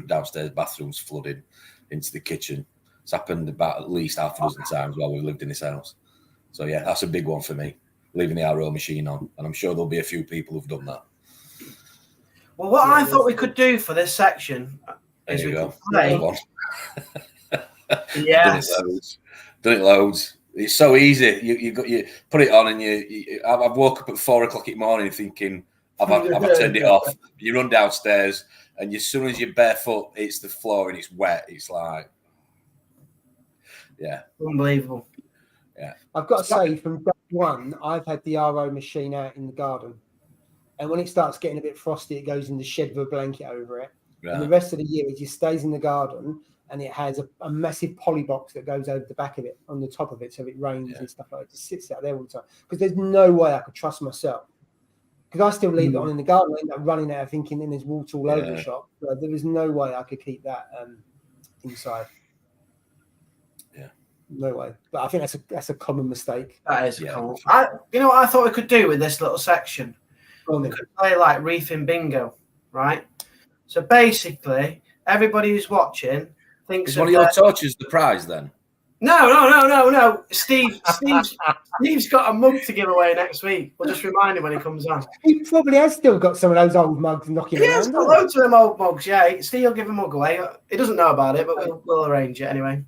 Speaker 1: downstairs bathrooms flooded into the kitchen. It's happened about at least half a dozen times while we've lived in this house. So yeah, that's a big one for me, leaving the RO machine on. And I'm sure there'll be a few people who've done that.
Speaker 3: Well, what I thought we could do for this section is we could play. Yes.
Speaker 1: Done it loads. It's so easy. You put it on and I've woke up at 4 o'clock in the morning thinking, have I turned it off? You run downstairs and as soon as you're barefoot, it's the floor and it's wet. It's like, yeah.
Speaker 3: Unbelievable.
Speaker 2: Yeah. I've got to say, from day one, I've had the RO machine out in the garden. And when it starts getting a bit frosty, it goes in the shed with a blanket over it. Right. And the rest of the year, it just stays in the garden. And it has a massive poly box that goes over the back of it, on the top of it, so if it rains and stuff like that. It just sits out there all the time. Because there's no way I could trust myself. Because I still leave it on in the garden. I end up running out thinking then there's water all over the shop. But there is no way I could keep that inside. Yeah. No way. But I think that's a common mistake.
Speaker 3: That is common. You know what I thought we could do with this little section? We could play like reefing bingo, right? So basically, everybody who's watching thinks
Speaker 1: is one of your torches the prize then?
Speaker 3: No. Steve's got a mug to give away next week. We'll just remind him when he comes on.
Speaker 2: He probably has still got some of those old mugs knocking around.
Speaker 3: He's got loads of them old mugs, yeah. Steve will give a mug away. He doesn't know about it, but we'll arrange it anyway.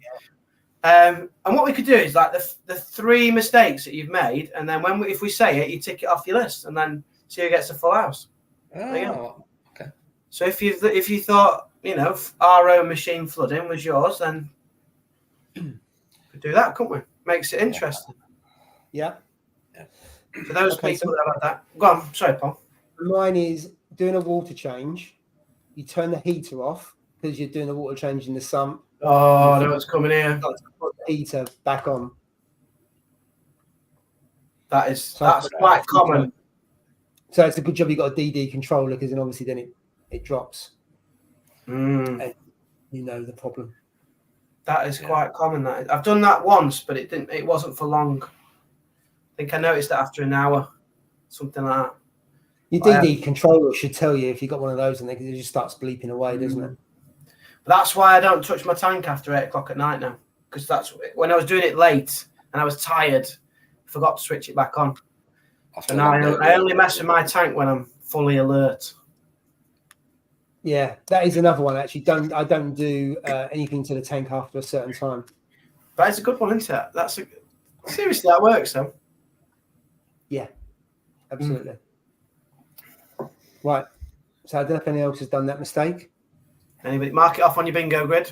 Speaker 3: And what we could do is like the 3 mistakes that you've made, and then if we say it, you tick it off your list, and then see who gets a full house.
Speaker 1: Oh, okay.
Speaker 3: So if you thought, our own machine flooding was yours, then could do that, couldn't we? Makes it interesting.
Speaker 2: Yeah.
Speaker 3: For those people that have that. Go on, sorry, Paul.
Speaker 2: Mine is doing a water change. You turn the heater off because you're doing a water change in the sump.
Speaker 3: Oh, I know what's coming here.
Speaker 2: Put the heater back on.
Speaker 3: That's quite common.
Speaker 2: So it's a good job you got a DD controller, because then obviously it drops. And you know the problem.
Speaker 3: That is quite common. That I've done that once, but it wasn't for long. I think I noticed that after an hour, something like that.
Speaker 2: Your DD controller should tell you if you got one of those, and it just starts bleeping away, doesn't it?
Speaker 3: That's why I don't touch my tank after 8 o'clock at night now, because that's when I was doing it late and I was tired. I forgot to switch it back on. So now I only mess with my tank when I'm fully alert.
Speaker 2: Yeah, that is another one. Actually, I don't do anything to the tank after a certain time.
Speaker 3: That is a good one, isn't it? Seriously, that works though.
Speaker 2: Yeah, absolutely. Right. So I don't know if anyone else has done that mistake.
Speaker 3: Anybody mark it off on your bingo grid?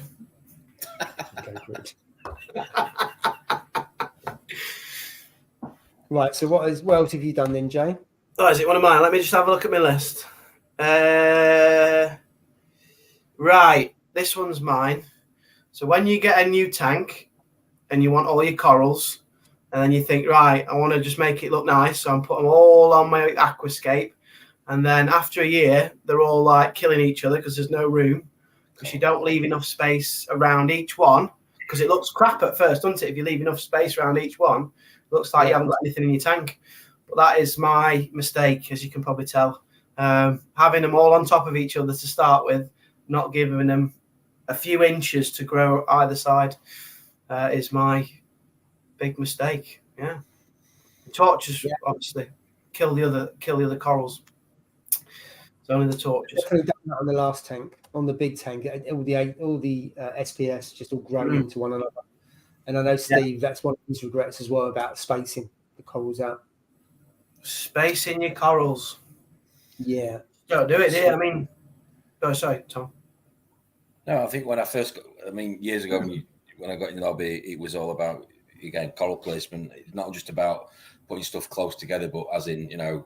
Speaker 2: Right. So what else have you done then, Jay?
Speaker 3: Oh, is it one of mine? Let me just have a look at my list. Right, this one's mine. So when you get a new tank and you want all your corals, and then you think, right, I want to just make it look nice, so I'm putting them all on my aquascape, and then after a year, they're all like killing each other because there's no room, because you don't leave enough space around each one, because it looks crap at first, doesn't it? If you leave enough space around each one, it looks like you haven't got anything in your tank. But that is my mistake, as you can probably tell. Having them all on top of each other to start with, not giving them a few inches to grow either side, is my big mistake. Yeah, the torches obviously kill the other corals. It's only the torches.
Speaker 2: Definitely done that on the last tank, on the big tank. All the SPS just all grow into one another. And I know Steve, that's one of his regrets as well, about spacing the corals out.
Speaker 3: Spacing your corals.
Speaker 2: Yeah.
Speaker 3: Don't do it, yeah. I mean, sorry, Tom.
Speaker 1: No, I think when I first years ago when I got in the hobby, it was all about, again, coral placement. It's not just about putting stuff close together, but as in, I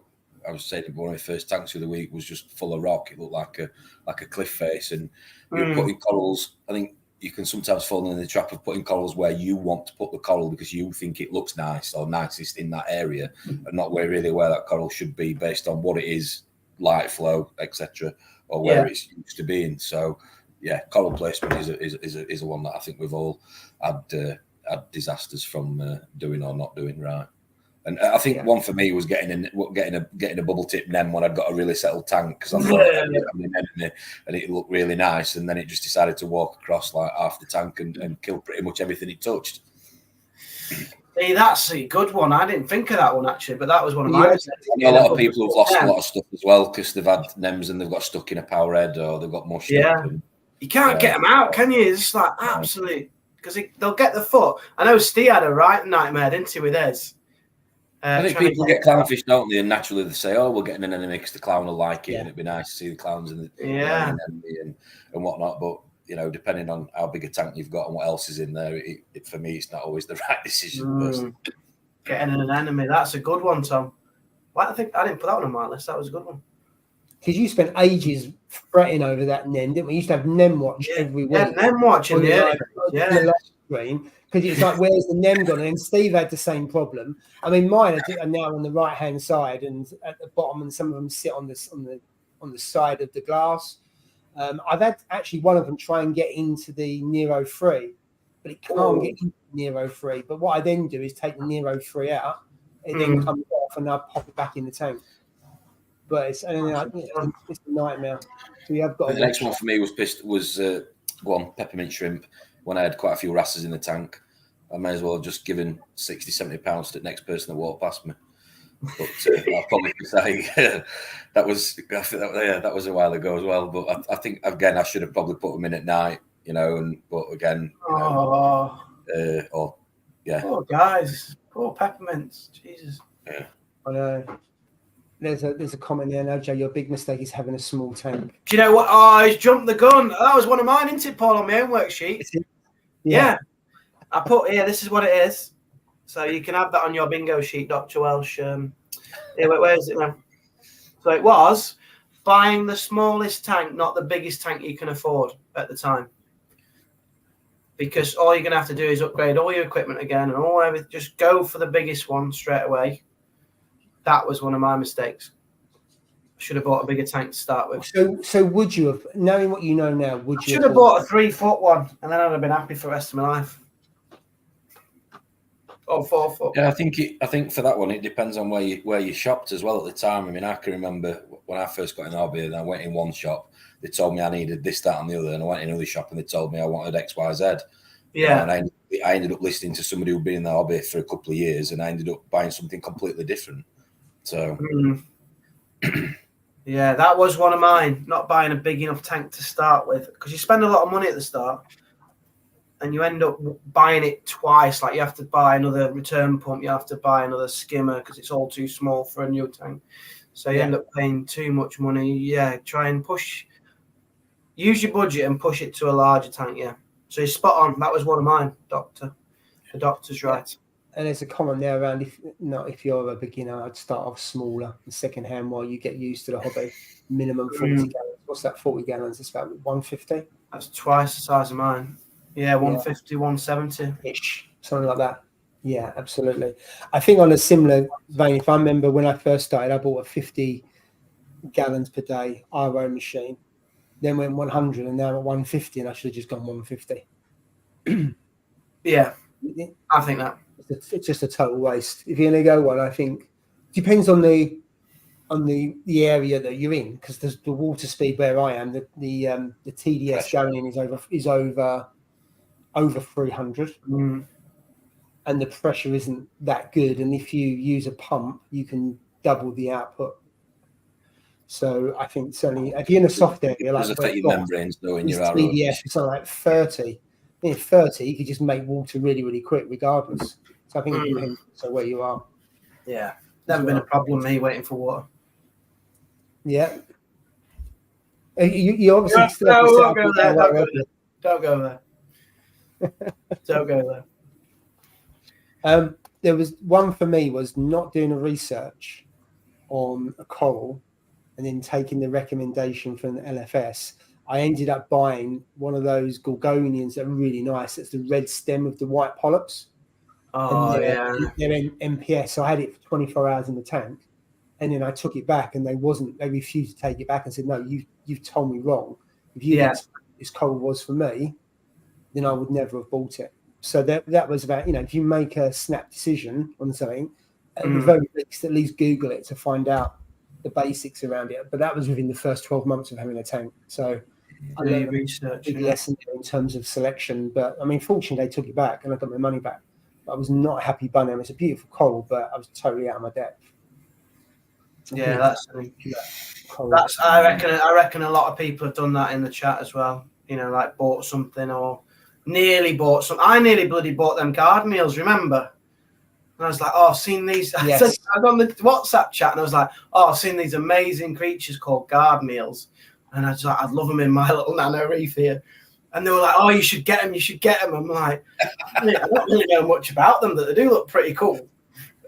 Speaker 1: was saying one of my first tanks of the week was just full of rock. It looked like a cliff face, and you're putting corals. I think you can sometimes fall in the trap of putting corals where you want to put the coral because you think it looks nice or nicest in that area, and not where that coral should be based on what it is, light flow, etc., or where it's used to being. So, yeah, coral placement is a one that I think we've all had disasters from doing or not doing right. And I think one for me was getting a bubble tip nem when I'd got a really settled tank, because I thought I had an enemy and it looked really nice, and then it just decided to walk across like half the tank and kill pretty much everything it touched.
Speaker 3: See, that's a good one. I didn't think of that one actually, but that was one of mine.
Speaker 1: A lot of people have lost a lot of stuff as well because they've had nems and they've got stuck in a power head or they've got mushed up. And,
Speaker 3: you can't get them out, can you? It's like absolute, because they'll get the foot. I know Steve had a right nightmare, didn't he, with his?
Speaker 1: I think people get clownfish, don't they? And naturally they say, "Oh, we're getting an enemy because the clown will like it, and it'd be nice to see the clowns and and whatnot." But depending on how big a tank you've got and what else is in there, for me, it's not always the right decision.
Speaker 3: Getting an enemy, that's a good one, Tom. Well, I think I didn't put that one on my list. That was a good one.
Speaker 2: Because you spent ages fretting over that nem, didn't we? We used to have nem watch every week.
Speaker 3: Yeah, nem watch in the
Speaker 2: screen. Because it's like, where's the nem gone? And Steve had the same problem. I mean, mine are now on the right hand side and at the bottom, and some of them sit on the side of the glass. I've had actually one of them try and get into the Nero 3, but it can't get into Nero 3. But what I then do is take the Nero 3 out, it then comes off, and I pop it back in the tank. But it's a nightmare. So you have got.
Speaker 1: The next one for me was peppermint shrimp. When I had quite a few wrasses in the tank, I may as well have just given 60, 70 pounds to the next person that walked past me. But I'll probably say that was a while ago as well. But I think again I should have probably put them in at night, but again,
Speaker 3: oh guys, poor peppermints, Jesus.
Speaker 1: Yeah.
Speaker 2: I know. There's a comment there now, Joe. Your big mistake is having a small tank.
Speaker 3: Do you know what? Oh, he's jumped the gun. That was one of mine, isn't it, Paul, on my own worksheet? Yeah. I put here, this is what it is. So you can have that on your bingo sheet, Dr. Welsh. Where is it now? So it was buying the smallest tank, not the biggest tank you can afford at the time. Because all you're going to have to do is upgrade all your equipment again and just go for the biggest one straight away. That was one of my mistakes. I should have bought a bigger tank to start with.
Speaker 2: So would you have, knowing what you know now, would you
Speaker 3: should have bought a 3-foot one, and then I'd have been happy for the rest of my life. Or 4 foot.
Speaker 1: Yeah, I think for that one it depends on where you shopped as well at the time. I mean, I can remember when I first got in the hobby and I went in one shop, they told me I needed this, that, and the other, and I went in another shop and they told me I wanted X, Y, Z.
Speaker 3: Yeah.
Speaker 1: And I ended up listening to somebody who'd been in the hobby for a couple of years, and I ended up buying something completely different. So.
Speaker 3: Yeah, that was one of mine. Not buying a big enough tank to start with, because you spend a lot of money at the start. And you end up buying it twice. Like you have to buy another return pump, you have to buy another skimmer because it's all too small for a new tank. So you end up paying too much money. Yeah, try and use your budget and push it to a larger tank. Yeah. So you're spot on. That was one of mine, Doctor. The doctor's right.
Speaker 2: And there's a comment there around if you're a beginner, I'd start off smaller and second hand while you get used to the hobby. Minimum 40 gallons. What's that? 40 gallons? It's about 150.
Speaker 3: That's twice the size of mine. Yeah, 150, 170-ish,
Speaker 2: something like that. Yeah, absolutely. I think on a similar vein, if I remember when I first started, I bought a 50 gallons per day RO machine, then went 100, and now I'm at 150, and I should have just gone 150.
Speaker 3: Yeah, I think that.
Speaker 2: It's just a total waste. If you're going to go one, I think depends on the area that you're in, because there's the water speed where I am, the TDS going in is over 300, and the pressure isn't that good, and if you use a pump you can double the output. So I think certainly if you're in a soft area like
Speaker 1: membranes though in your
Speaker 2: TDS, it's like 30. In 30 you could just make water really, really quick regardless. So I think it depends where you are.
Speaker 3: Yeah, never been a problem me waiting for water.
Speaker 2: Yeah, you obviously
Speaker 3: don't go there. Don't go there. Don't go
Speaker 2: there. There was one for me was not doing a research on a coral and then taking the recommendation from the LFS. I ended up buying one of those gorgonians that are really nice. It's the red stem with the white polyps.
Speaker 3: Oh,
Speaker 2: they're MPS. So I had it for 24 hours in the tank, and then I took it back, and they refused to take it back and said, "No, you've told me wrong. If you think this coral was for me, then I would never have bought it." So that was about, if you make a snap decision on something, at the very least Google it to find out the basics around it. But that was within the first 12 months of having a tank. So I learned
Speaker 3: research
Speaker 2: a lesson in terms of selection. But I mean, fortunately, they took it back and I got my money back. But I was not happy buying them. It's a beautiful coral, but I was totally out of my depth.
Speaker 3: Yeah, that's I reckon a lot of people have done that in the chat as well. Like bought something or nearly bought some. I nearly bloody bought them garden meals, remember? And I was like, I've seen these.
Speaker 2: Yes.
Speaker 3: I was on the WhatsApp chat and I was like, I've seen these amazing creatures called garden meals. And I was like, I'd love them in my little nano reef here. And they were like, you should get them. You should get them. I'm like, I don't really know much about them, but they do look pretty cool.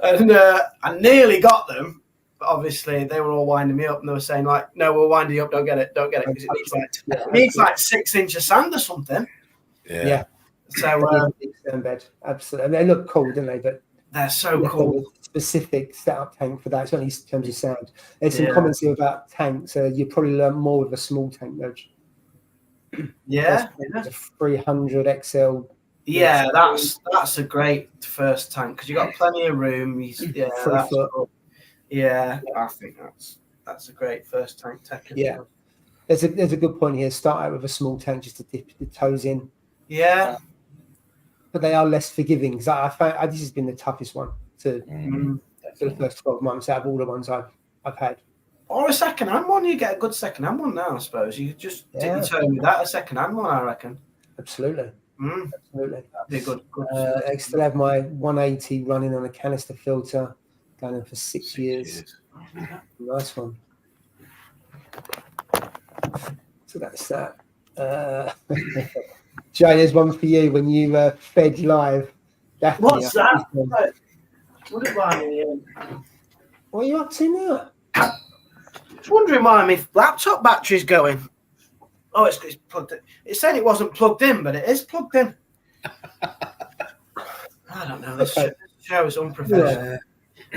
Speaker 3: And I nearly got them. But obviously, they were all winding me up, and they were saying like, "No, we'll wind you up. Don't get it. Don't get it because it needs like 6 inches of sand or something."
Speaker 2: Yeah.
Speaker 3: So
Speaker 2: bed, absolutely. And they look cool, don't they? But
Speaker 3: they're so cool.
Speaker 2: Specific setup tank for that, certainly in terms of sound. There's some comments here about tanks. You probably learn more with a small tank, though.
Speaker 3: Yeah,
Speaker 2: a 300 XL.
Speaker 3: Yeah, that's a great first tank because you got plenty of room. Yeah, I think that's a great first tank tech.
Speaker 2: Yeah, there's a good point here. Start out with a small tank just to dip the toes in.
Speaker 3: Yeah.
Speaker 2: but they are less forgiving. Because I found this has been the toughest one for the first 12 months out of all the ones I've had.
Speaker 3: Or a second-hand one. You get a good second-hand one now, I suppose. You could just dip your toe with that, a second-hand one, I reckon.
Speaker 2: Absolutely. Absolutely.
Speaker 3: That'd be a good.
Speaker 2: I still have my 180 running on a canister filter, going on for 6 years. Nice one. So that's that. Jay, there's one for you when you fed live. Daphne,
Speaker 3: What's that? What
Speaker 2: are you up to now?
Speaker 3: Just wondering why my laptop battery's going. Oh, it's plugged in. It's saying it wasn't plugged in, but it is plugged in. I don't know. This show is unprofessional.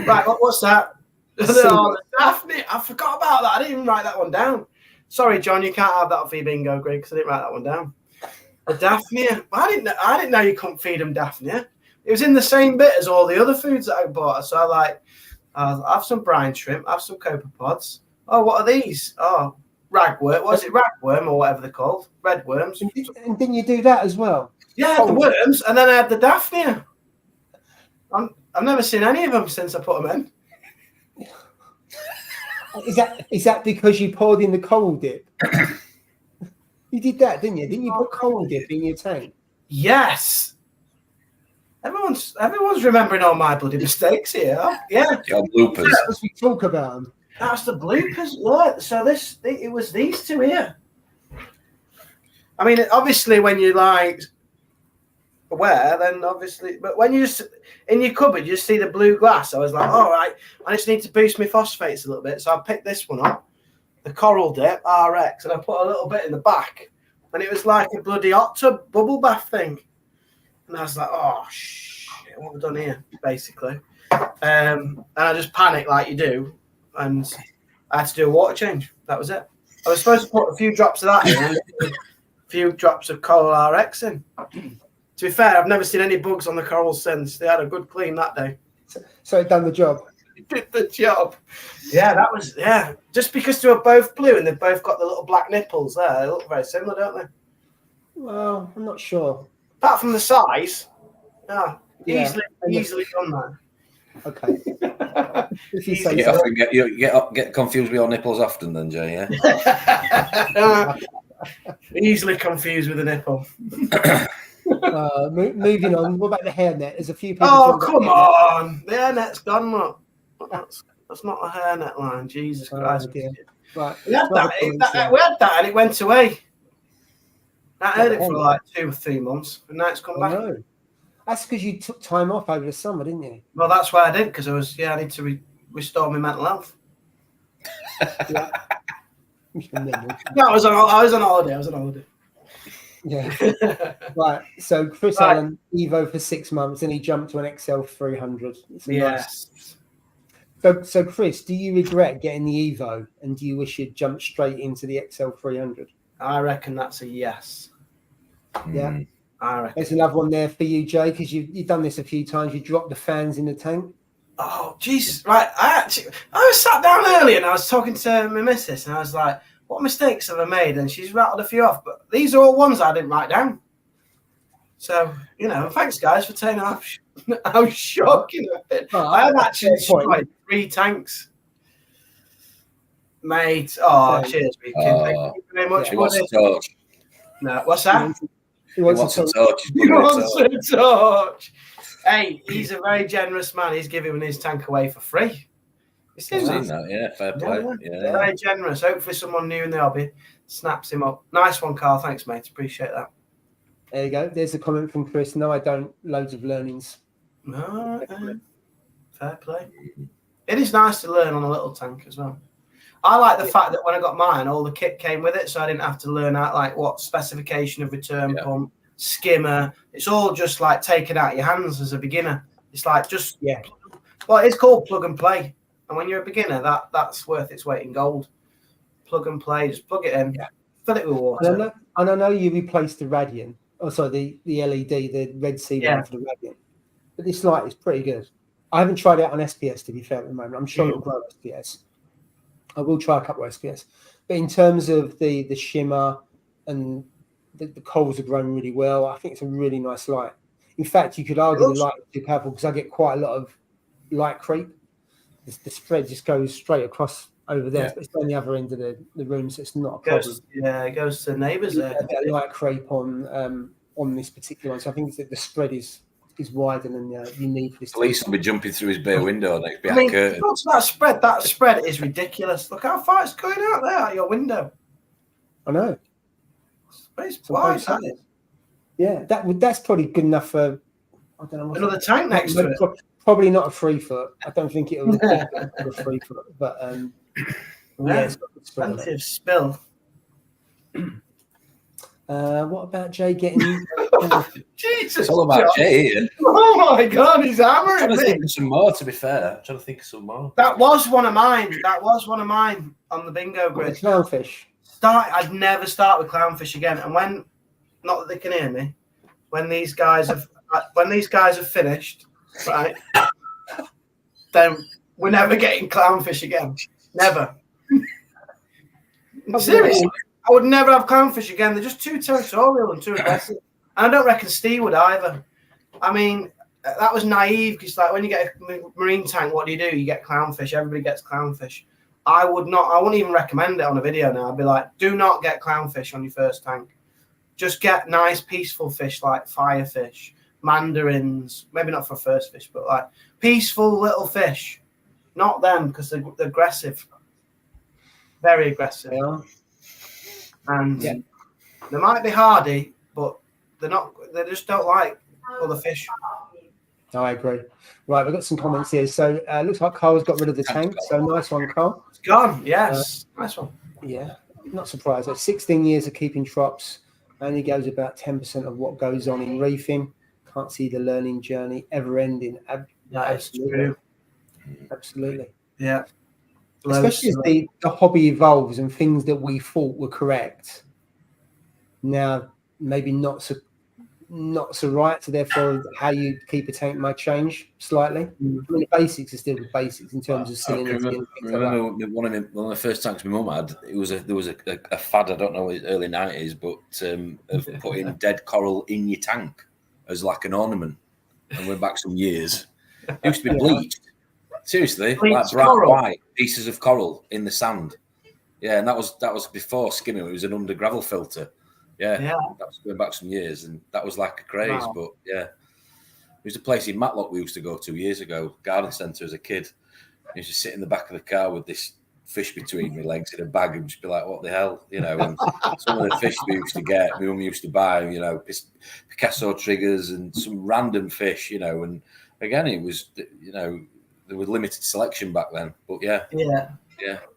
Speaker 3: Right, what's that? Oh, Daphne, I forgot about that. I didn't even write that one down. Sorry, John, you can't have that for your bingo, Greg, because I didn't write that one down. The Daphne, I didn't know you couldn't feed them Daphne. It was in the same bit as all the other foods that I bought. So I'll have some brine shrimp, have some copepods. Oh, what are these? Oh, ragworm. What is it? Ragworm or whatever they're called. Red worms.
Speaker 2: And didn't you do that as well?
Speaker 3: Yeah, I had the worms, and then I had the Daphne. I've never seen any of them since I put them in.
Speaker 2: Is that because you poured in the coral dip? You did that, didn't you? Didn't you put coral dip in your tank?
Speaker 3: Yes. Everyone's remembering all my bloody mistakes here. Yeah.
Speaker 1: Your bloopers.
Speaker 2: As we talk about them.
Speaker 3: That's the bloopers. Look, so it was these two here. I mean, obviously, when you like aware, then obviously, but when you just in your cupboard, you see the blue glass. I was like, all right, I just need to boost my phosphates a little bit. So I picked this one up, the coral dip RX, and I put a little bit in the back, and it was like a bloody hot tub bubble bath thing. And I was like, oh shit, what have I done here? Basically, and I just panicked like you do. And I had to do a water change. That was it. I was supposed to put a few drops of that in and a few drops of coral RX in. To be fair, I've never seen any bugs on the corals since. They had a good clean that day.
Speaker 2: So it done the job.
Speaker 3: It did the job. Yeah, that was, just because they were both blue and they've both got the little black nipples there. They look very similar, don't they?
Speaker 2: Well, I'm not sure.
Speaker 3: Apart from the size. Easily done that.
Speaker 2: Okay.
Speaker 1: You get confused with your nipples often, then, Jay. Yeah.
Speaker 3: Easily confused with a nipple.
Speaker 2: Moving on. What about the hairnet? There's a few people.
Speaker 3: Oh, come on! The hairnet's gone. Look, that's not a hairnet line. Jesus Christ!
Speaker 2: Right.
Speaker 3: We had that, and it went away. I had it for like 2 or 3 months, and now it's come back.
Speaker 2: No. That's because you took time off over the summer, didn't you?
Speaker 3: Well, that's why I did, because I need to restore my mental health.
Speaker 2: Yeah.
Speaker 3: No, I was on holiday.
Speaker 2: Yeah. Right. So Chris Allen, Evo for 6 months, and he jumped to an XL 300.
Speaker 3: Yes.
Speaker 2: Nice... So Chris, do you regret getting the Evo, and do you wish you'd jumped straight into the XL 300?
Speaker 3: I reckon that's a yes.
Speaker 2: Yeah.
Speaker 3: I reckon.
Speaker 2: There's another one there for you, Jay, because you've done this a few times. You dropped the fans in the tank.
Speaker 3: Oh, Jesus. Right. I was sat down earlier and I was talking to my missus and I was like, what mistakes have I made? And she's rattled a few off, but these are all ones I didn't write down. So, thanks, guys, for saying how shocking I've been. I have actually destroyed 3 tanks. Mate. Oh, cheers, Reefing. Thank you very much.
Speaker 1: He wants to touch.
Speaker 3: No, what's that?
Speaker 1: He wants to touch.
Speaker 3: He wants to touch. Hey, he's a very generous man. He's giving his tank away for free.
Speaker 1: I've seen that, yeah. Fair play. Yeah.
Speaker 3: Very generous. Hopefully someone new in the hobby snaps him up. Nice one, Carl. Thanks, mate. Appreciate that.
Speaker 2: There you go. There's a comment from Chris. No, I don't. Loads of learnings.
Speaker 3: All right, fair play. It is nice to learn on a little tank as well. I like the fact that when I got mine, all the kit came with it, so I didn't have to learn out like what specification of return pump, skimmer. It's all just like taken out of your hands as a beginner. It's like just well, it's called plug and play. And when you're a beginner, that's worth its weight in gold. Plug and play, just plug it in, fill it with water.
Speaker 2: And I know you replaced the Radiant. Oh, sorry, the LED, the Red Sea one for the Radiant. But this light is pretty good. I haven't tried it on SPS, to be fair, at the moment. I'm sure it'll grow SPS. I will try a couple of SPS. But in terms of the shimmer and the corals are growing really well, I think it's a really nice light. In fact, you could argue the light is too powerful because I get quite a lot of light creep. The spread just goes straight across over there, but it's on the other end of the room, so it's not a problem.
Speaker 3: It goes to neighbours there.
Speaker 2: A bit of light creep on this particular one, so I think that the spread is wider than you need for this.
Speaker 1: Police will be jumping through his bay window next behind
Speaker 3: I mean,
Speaker 1: curtain.
Speaker 3: That spread is ridiculous. Look how far it's going out there at your window.
Speaker 2: I know.
Speaker 3: It's wide, that is.
Speaker 2: Yeah, that's probably good enough for, I don't know.
Speaker 3: Another tank next to it.
Speaker 2: Probably not a 3 foot. I don't think it'll be a 3 foot, but it's
Speaker 3: plenty of spill.
Speaker 2: What about Jay getting?
Speaker 3: Jesus,
Speaker 1: it's all about Jay here.
Speaker 3: Oh my God, he's hammering
Speaker 1: I'm trying to
Speaker 3: me.
Speaker 1: think of some more. To be fair, I'm trying to think of some more.
Speaker 3: That was one of mine. On the bingo grid.
Speaker 2: Clownfish.
Speaker 3: I'd never start with clownfish again. And when, not that they can hear me, when these guys have finished, right, then we're never getting clownfish again. Never. Seriously, I would never have clownfish again. They're just too territorial and too aggressive. And I don't reckon Steve would either. I mean, that was naive because, like, when you get a marine tank, what do? You get clownfish. Everybody gets clownfish. I wouldn't even recommend it on a video now. I'd be like, do not get clownfish on your first tank. Just get nice, peaceful fish like firefish, mandarins, maybe not for first fish, but like peaceful little fish. Not them, because they're aggressive. Very aggressive.
Speaker 2: Yeah.
Speaker 3: And they might be hardy, but they're not. They just don't like other fish.
Speaker 2: No, I agree. Right, we've got some comments here. So looks like Carl's got rid of the tank. So nice one, Carl.
Speaker 3: It's gone. Yes, nice one.
Speaker 2: Yeah, not surprised. 16 years of keeping trops only goes about 10% of what goes on in reefing. Can't see the learning journey ever ending.
Speaker 3: That's true.
Speaker 2: Absolutely.
Speaker 3: Yeah.
Speaker 2: Especially as the hobby evolves and things that we thought were correct now maybe not so right. So therefore, how you keep a tank might change slightly. I mean, the basics are still the basics in terms of salinity.
Speaker 1: I remember one of the first tanks my mum had. There was a fad. I don't know, early 90s, but of putting dead coral in your tank as like an ornament. And we're back some years. It used to be bleached. Seriously, like bright white pieces of coral in the sand. Yeah, and that was before skimming. It was an under gravel filter. Yeah, that was going back some years, and that was like a craze. Wow. But yeah, there's a place in Matlock we used to go to years ago, garden centre as a kid. I used to sit in the back of the car with this fish between my legs in a bag and just be like, what the hell, you know? And some of the fish we used to get, my mum used to buy, you know, Picasso triggers and some random fish, you know. And again, it was, you know, there was limited selection back then. But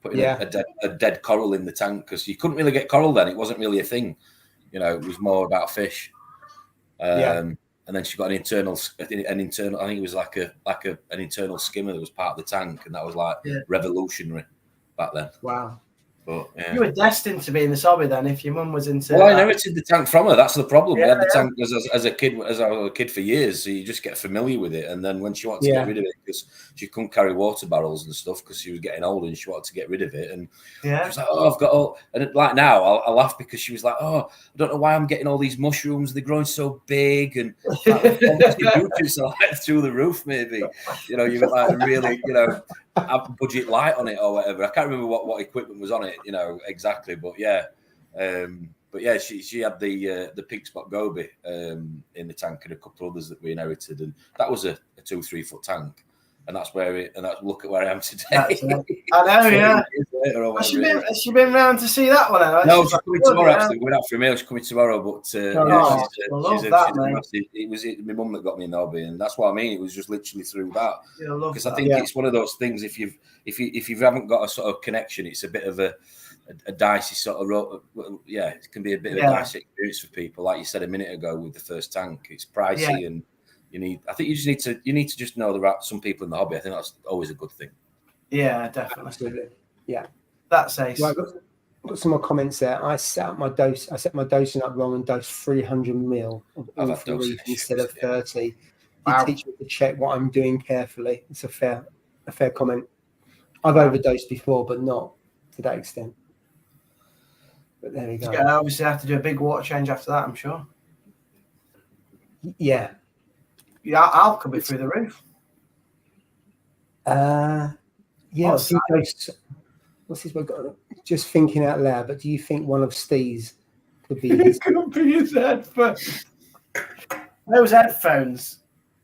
Speaker 1: putting a dead coral in the tank, because you couldn't really get coral then. It wasn't really a thing. You know, it was more about fish. And then she got an internal. I think it was like an internal skimmer that was part of the tank, and that was like revolutionary back then.
Speaker 2: Wow.
Speaker 1: But
Speaker 3: you were destined to be in this hobby then, if your mum was into.
Speaker 1: Well, I inherited the tank from her. That's the problem. We had the tank as a kid, as I was a kid for years. So you just get familiar with it, and then when she wanted to get rid of it, because she couldn't carry water barrels and stuff, because she was getting older and she wanted to get rid of it, and she was like, "Oh, I've got all." And like now, I laugh because she was like, "Oh, I don't know why I'm getting all these mushrooms. They're growing so big, and through the roof, maybe." You know, you got like really, you know, have budget light on it or whatever. I can't remember what equipment was on it, you know, exactly, but she had the pink spot goby in the tank and a couple of others that we inherited, and that was a 2-3 foot tank, and that's look at where I am today.
Speaker 3: I know, Has she been round to see that one?
Speaker 1: No, she's coming tomorrow. Actually, we're out for a meal. She's coming tomorrow, but she's it was my mum that got me in the hobby, and that's what I mean. It was just literally through that, because I think it's one of those things. If you haven't got a sort of connection, it's a bit of a dicey sort of it can be a bit of a dicey experience for people. Like you said a minute ago with the first tank, it's pricey, and you need to just know some people in the hobby. I think that's always a good thing.
Speaker 3: Yeah, definitely.
Speaker 2: Absolutely. Yeah,
Speaker 3: that's ace.
Speaker 2: Right, got some more comments there. I set my dosing up wrong and dosed 300 ml of reef instead of 30. You teach me to check what I'm doing carefully. It's a fair comment. I've overdosed before, but not to that extent. But there we go.
Speaker 3: You're going to obviously have to do a big water change after that, I'm sure.
Speaker 2: Yeah.
Speaker 3: Yeah, I'll come it through the roof.
Speaker 2: Yeah. What's his? Just thinking out loud. But do you think one of Steve's could be his?
Speaker 3: Could be his headphones. Those headphones.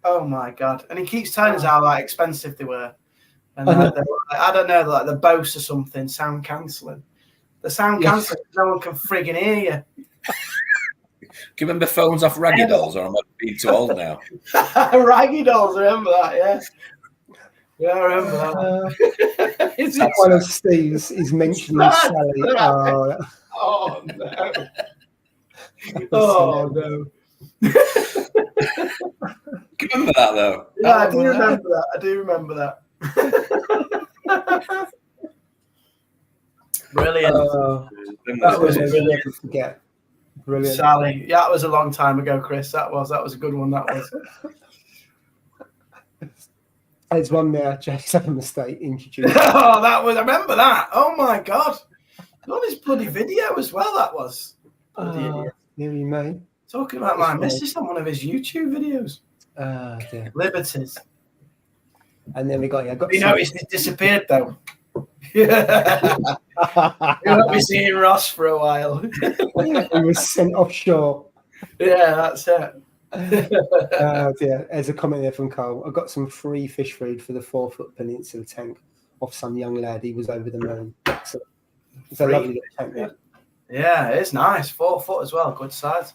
Speaker 3: Oh my god! And he keeps telling us how like expensive they were. And I don't know, like the Bose or something, sound cancelling. The sound cancelling, no one can frigging hear you.
Speaker 1: Do you remember phones off Raggy Dolls, or am I being too old now?
Speaker 3: Raggy Dolls, remember that? Yeah. Yeah, I remember that.
Speaker 2: Is it one of Steve's is mentioning Sally?
Speaker 3: Oh no! Oh no!
Speaker 1: Do you remember that though?
Speaker 3: Yeah, I do remember that. I do remember that. Brilliant.
Speaker 2: That was never forget. Brilliant.
Speaker 3: Sally. Yeah, that was a long time ago, Chris. That was a good one. That was.
Speaker 2: There's one there, Jason Mistake introduced.
Speaker 3: Oh, that was. I remember that. Oh my god! On his bloody video as well. That was.
Speaker 2: Nearly me.
Speaker 3: Talking about my missus on one of his YouTube videos.
Speaker 2: Dear.
Speaker 3: Liberties.
Speaker 2: And then we got.
Speaker 3: You noticed it disappeared though. Yeah. You won't be seeing Ross for a while.
Speaker 2: He was sent offshore.
Speaker 3: Yeah, that's it.
Speaker 2: Dear. There's a comment there from Carl. I got some free fish food for the 4-foot peninsula tank off some young lad. He was over the moon. So it's a lovely little tank there.
Speaker 3: Yeah, it's nice. 4 foot as well. Good size.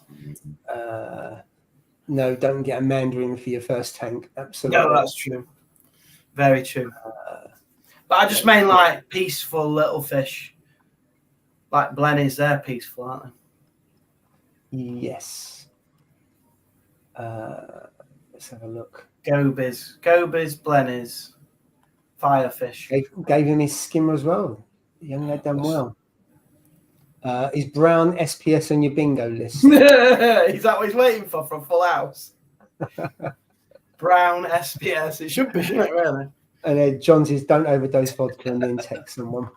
Speaker 2: No, don't get a mandarin for your first tank. Absolutely.
Speaker 3: No, that's true. Very true. But I just mean like peaceful little fish. Like blennies, they're peaceful, aren't they?
Speaker 2: Yes. Let's have a look.
Speaker 3: Gobies, blennies, firefish.
Speaker 2: Gave him his skimmer as well. The young lad done well. Is brown SPS on your bingo list?
Speaker 3: Is that what he's waiting for from Full House? Brown SPS. It should be, shouldn't it, really?
Speaker 2: And then John says, don't overdose vodka and then text someone.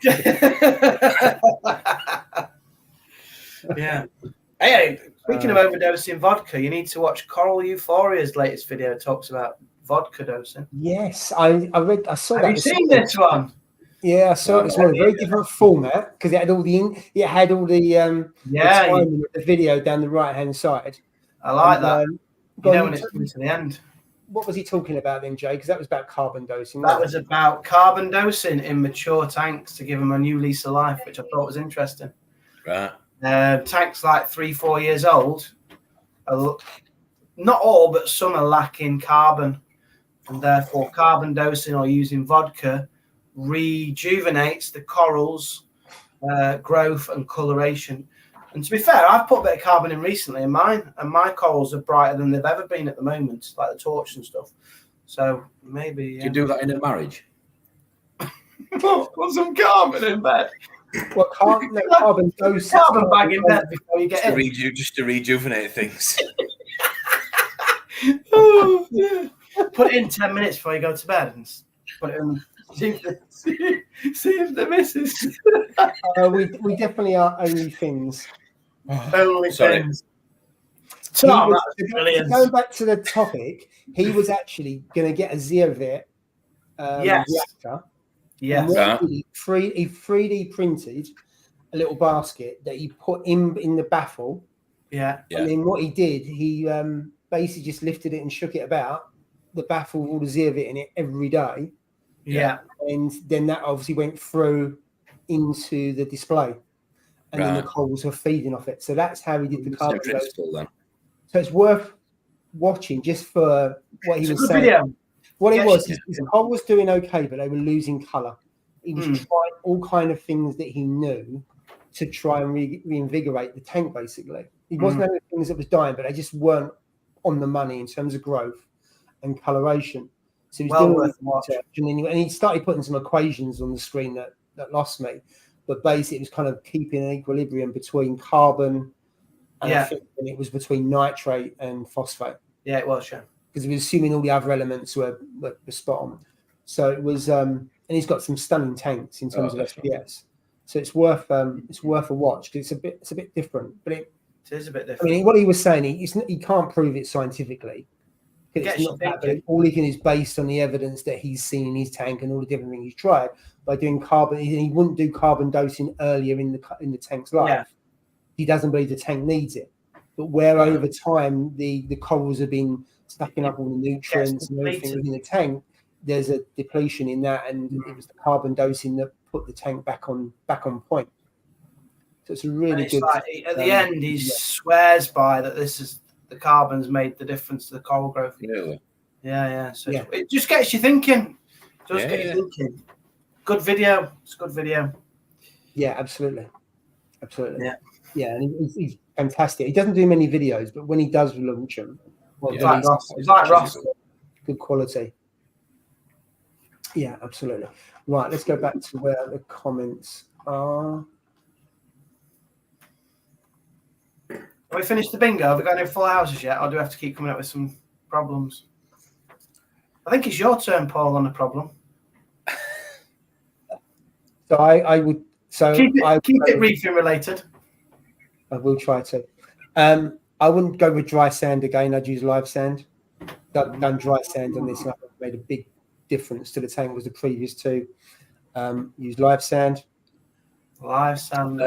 Speaker 3: Yeah. Hey, speaking of overdosing vodka, you need to watch Coral Euphoria's latest video. It talks about vodka dosing.
Speaker 2: Yes, I saw that.
Speaker 3: Have you seen this one?
Speaker 2: Yeah, I saw it. It's a very different format because it had all the timing of the video down the right hand side.
Speaker 3: I like that. When it's coming to the end.
Speaker 2: What was he talking about then, Jay? Because that was about carbon dosing.
Speaker 3: That was about carbon dosing in mature tanks to give them a new lease of life, which I thought was interesting.
Speaker 1: Right.
Speaker 3: Tanks like 3-4 years old, not all, but some are lacking carbon, and therefore carbon dosing or using vodka rejuvenates the corals' growth and coloration. And to be fair, I've put a bit of carbon in recently in mine, and my corals are brighter than they've ever been at the moment, like the torch and stuff. So maybe...
Speaker 1: Do you do that in a marriage?
Speaker 3: Put some carbon in bed.
Speaker 2: Well, carbon dose.
Speaker 3: Carbon bag in bed before you get in.
Speaker 1: Just to rejuvenate things.
Speaker 3: Oh, yeah. Put it in 10 minutes before you go to bed and put it in. See if the missus.
Speaker 2: We definitely are only things.
Speaker 3: Only things.
Speaker 2: Going back to the topic, he was actually going to get a Zeovit reactor.
Speaker 3: Yes.
Speaker 2: He 3D printed a little basket that he put in the baffle.
Speaker 3: Yeah.
Speaker 2: And then what he did, he basically just lifted it and shook it about, the baffle with all the Zeovit in it every day.
Speaker 3: Yeah.
Speaker 2: And then that obviously went through into the display. And then the corals were feeding off it. So that's how he did the carbon dose. So it's worth watching just for what he was saying.
Speaker 3: Video.
Speaker 2: What it was, his coral was doing okay, but they were losing colour. He was trying all kind of things that he knew to try and reinvigorate the tank, basically. He wasn't having things that was dying, but they just weren't on the money in terms of growth and coloration. So he was doing research, and he started putting some equations on the screen that lost me. But basically, it was kind of keeping an equilibrium between carbon and I think it was between nitrate and phosphate.
Speaker 3: Yeah, it was,
Speaker 2: because he was assuming all the other elements were spot on. So it was, and he's got some stunning tanks in terms of SPS. So it's worth a watch because it's a bit different. But it
Speaker 3: is a bit different.
Speaker 2: I mean, what he was saying, he can't prove it scientifically, It's not that, but all he can is based on the evidence that he's seen in his tank and all the different things he's tried by doing carbon. He wouldn't do carbon dosing earlier in the tank's life. Yeah. He doesn't believe the tank needs it. But where over time the corals have been sucking up all the nutrients and everything within the tank, there's a depletion in that, and it was the carbon dosing that put the tank back on point. So it's a really good.
Speaker 3: Like, at the end, he swears by that. This is the carbon's made the difference to the coral growth.
Speaker 1: Really?
Speaker 3: Yeah. So it just gets you thinking. Thinking. Good video. It's a good video.
Speaker 2: Yeah, absolutely. Yeah, and he's fantastic. He doesn't do many videos, but when he does launch them,
Speaker 3: it's like Ross.
Speaker 2: Good quality. Yeah, absolutely. Right, let's go back to where the comments are.
Speaker 3: Have we finished the bingo? Have we got any full houses yet, or do we have to keep coming up with some problems? I think it's your turn, Paul, on the problem.
Speaker 2: So I would. So
Speaker 3: keep it reefing related.
Speaker 2: I will try to. I wouldn't go with dry sand again. I'd use live sand. Done dry sand on this. And I've made a big difference to the tank was the previous two. Use live sand.
Speaker 3: Live sand.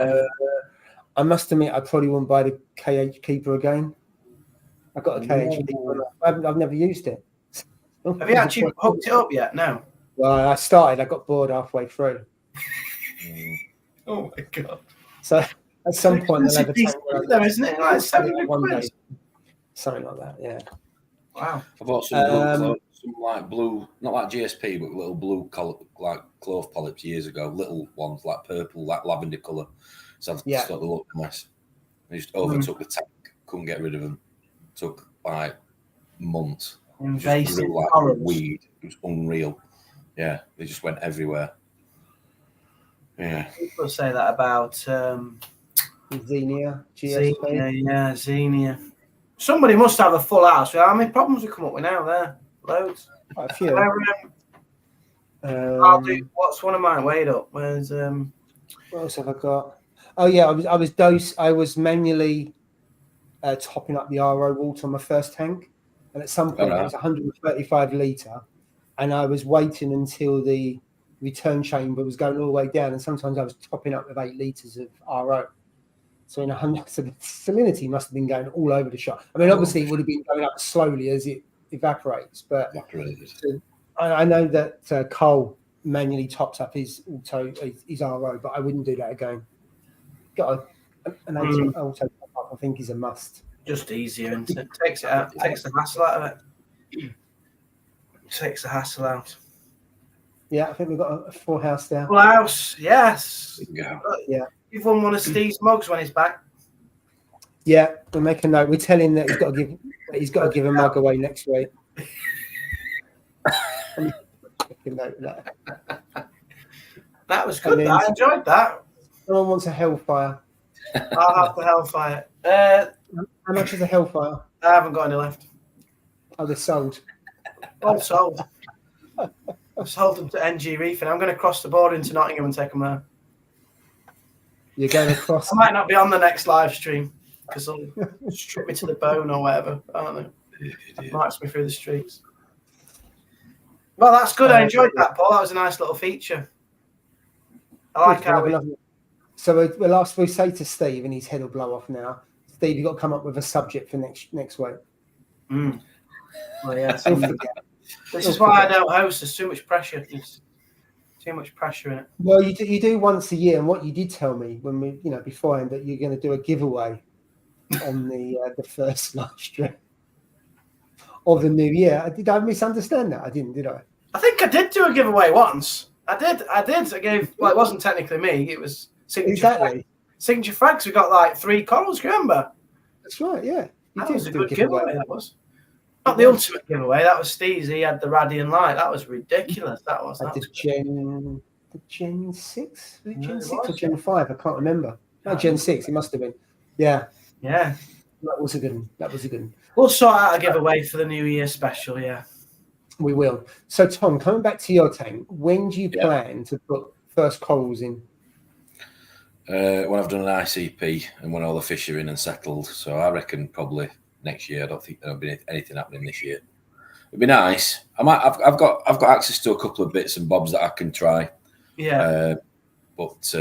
Speaker 2: I must admit, I probably wouldn't buy the KH Keeper again. I've got a KH Keeper. I've never used it.
Speaker 3: Have you actually hooked it up yet? No.
Speaker 2: Well, I started. I got bored halfway through.
Speaker 3: Oh my god!
Speaker 2: So at some point, they'll have a tank
Speaker 3: there, isn't it? Like £700.
Speaker 2: Something like that. Yeah.
Speaker 3: Wow.
Speaker 1: I bought some blue, not like GSP, but little blue like clove polyps years ago. Little ones like purple, like lavender colour. So I just thought they looked nice. I just overtook the tank. Couldn't get rid of them. Took like months. Just grew like weed. It was unreal. Yeah, they just went everywhere. Yeah.
Speaker 3: People say that about
Speaker 2: Xenia, GSP.
Speaker 3: Xenia. Somebody must have a full house. How many problems we come up with now? There, loads.
Speaker 2: Quite a few.
Speaker 3: What's one of mine? Wait up. Where's
Speaker 2: What else have I got? Oh yeah, I was manually topping up the RO water on my first tank, and at some point it was 135 litre, and I was waiting until the return chamber was going all the way down, and sometimes I was topping up with 8 litres of RO. So in 100, so the salinity must have been going all over the shop. I mean, obviously it would have been going up slowly as it evaporates, but I know that Cole manually tops up his RO, but I wouldn't do that again. Got an auto top up, I think, is a must.
Speaker 3: Just easier, and it takes it out, takes the hassle out of it. Takes the hassle out.
Speaker 2: Yeah, I think we've got a full house there.
Speaker 3: Full house, yes.
Speaker 1: Yeah.
Speaker 3: You've won one of Steve's mugs when he's back.
Speaker 2: Yeah, we'll make a note. We tell him that he's got to give a mug away next week.
Speaker 3: That was good. I enjoyed that.
Speaker 2: Someone wants a Hellfire.
Speaker 3: I'll have the Hellfire.
Speaker 2: How much is a Hellfire?
Speaker 3: I haven't got any left.
Speaker 2: Oh, they're sold.
Speaker 3: All sold. I've sold them to NG Reefing. I'm going to cross the border into Nottingham and take them there.
Speaker 2: You're going across.
Speaker 3: I might not be on the next live stream because they'll strip me to the bone or whatever. I don't know. Marks me through the streets. Well, that's good. I enjoyed that, Paul. That was a nice little feature. I like how
Speaker 2: So we say to Steve, and his head will blow off now. Steve, you've got to come up with a subject for next week.
Speaker 3: Well, yeah. This is why I don't host. There's too much pressure. There's too much pressure in it.
Speaker 2: Well, you do once a year, and what you did tell me when we, beforehand, that you're going to do a giveaway on the first live stream of the new year. Did I misunderstand that? I didn't, did I?
Speaker 3: I think I did do a giveaway once. I did. I gave. Well, it wasn't technically me. It was signature frags. We got like 3 corals. Remember?
Speaker 2: That's right. Yeah,
Speaker 3: that was a good giveaway. That was. Not the ultimate giveaway. That was Steve's. He had the radiant light. That was ridiculous. That was.
Speaker 2: Gen 6? Gen 6 or Gen 5? I can't remember. No, Gen 6. It must have been. Yeah.
Speaker 3: Yeah.
Speaker 2: That was a good one.
Speaker 3: We'll sort out a giveaway for the New Year special. Yeah.
Speaker 2: We will. So, Tom, coming back to your tank, when do you plan to put first corals in?
Speaker 1: When I've done an ICP and when all the fish are in and settled. So I reckon probably next year. I don't think there'll be anything happening this year. It'd be nice. I've got access to a couple of bits and bobs that I can try.
Speaker 3: Yeah.
Speaker 1: But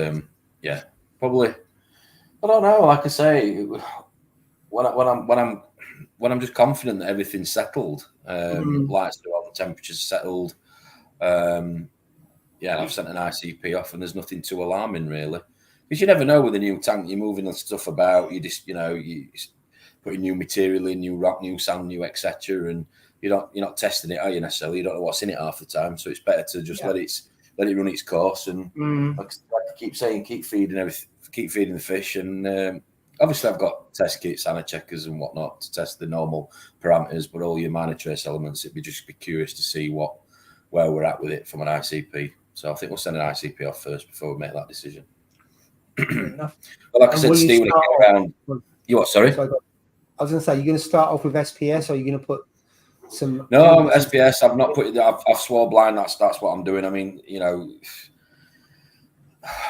Speaker 1: yeah, probably. I don't know. Like I say, when I'm just confident that everything's settled, lights are on, temperatures settled. Yeah, I've sent an ICP off, and there's nothing too alarming really, because you never know with a new tank. You're moving stuff about. You just you putting new material in, new rock, new sand, new etc. And you're not testing it, are you necessarily? You don't know what's in it half the time, so it's better to just let it run its course. And like I keep saying, keep feeding the fish. And obviously, I've got test kits, ana checkers, and whatnot to test the normal parameters, but all your minor trace elements. It'd be just be curious to see where we're at with it from an ICP. So I think we'll send an ICP off first before we make that decision. But like I said, Steve, when it came around, you what? Sorry.
Speaker 2: I was going to say, you're going to start off with SPS, or are you going to put some?
Speaker 1: No, SPS. I've not put it. I've swore blind. That's what I'm doing. I mean,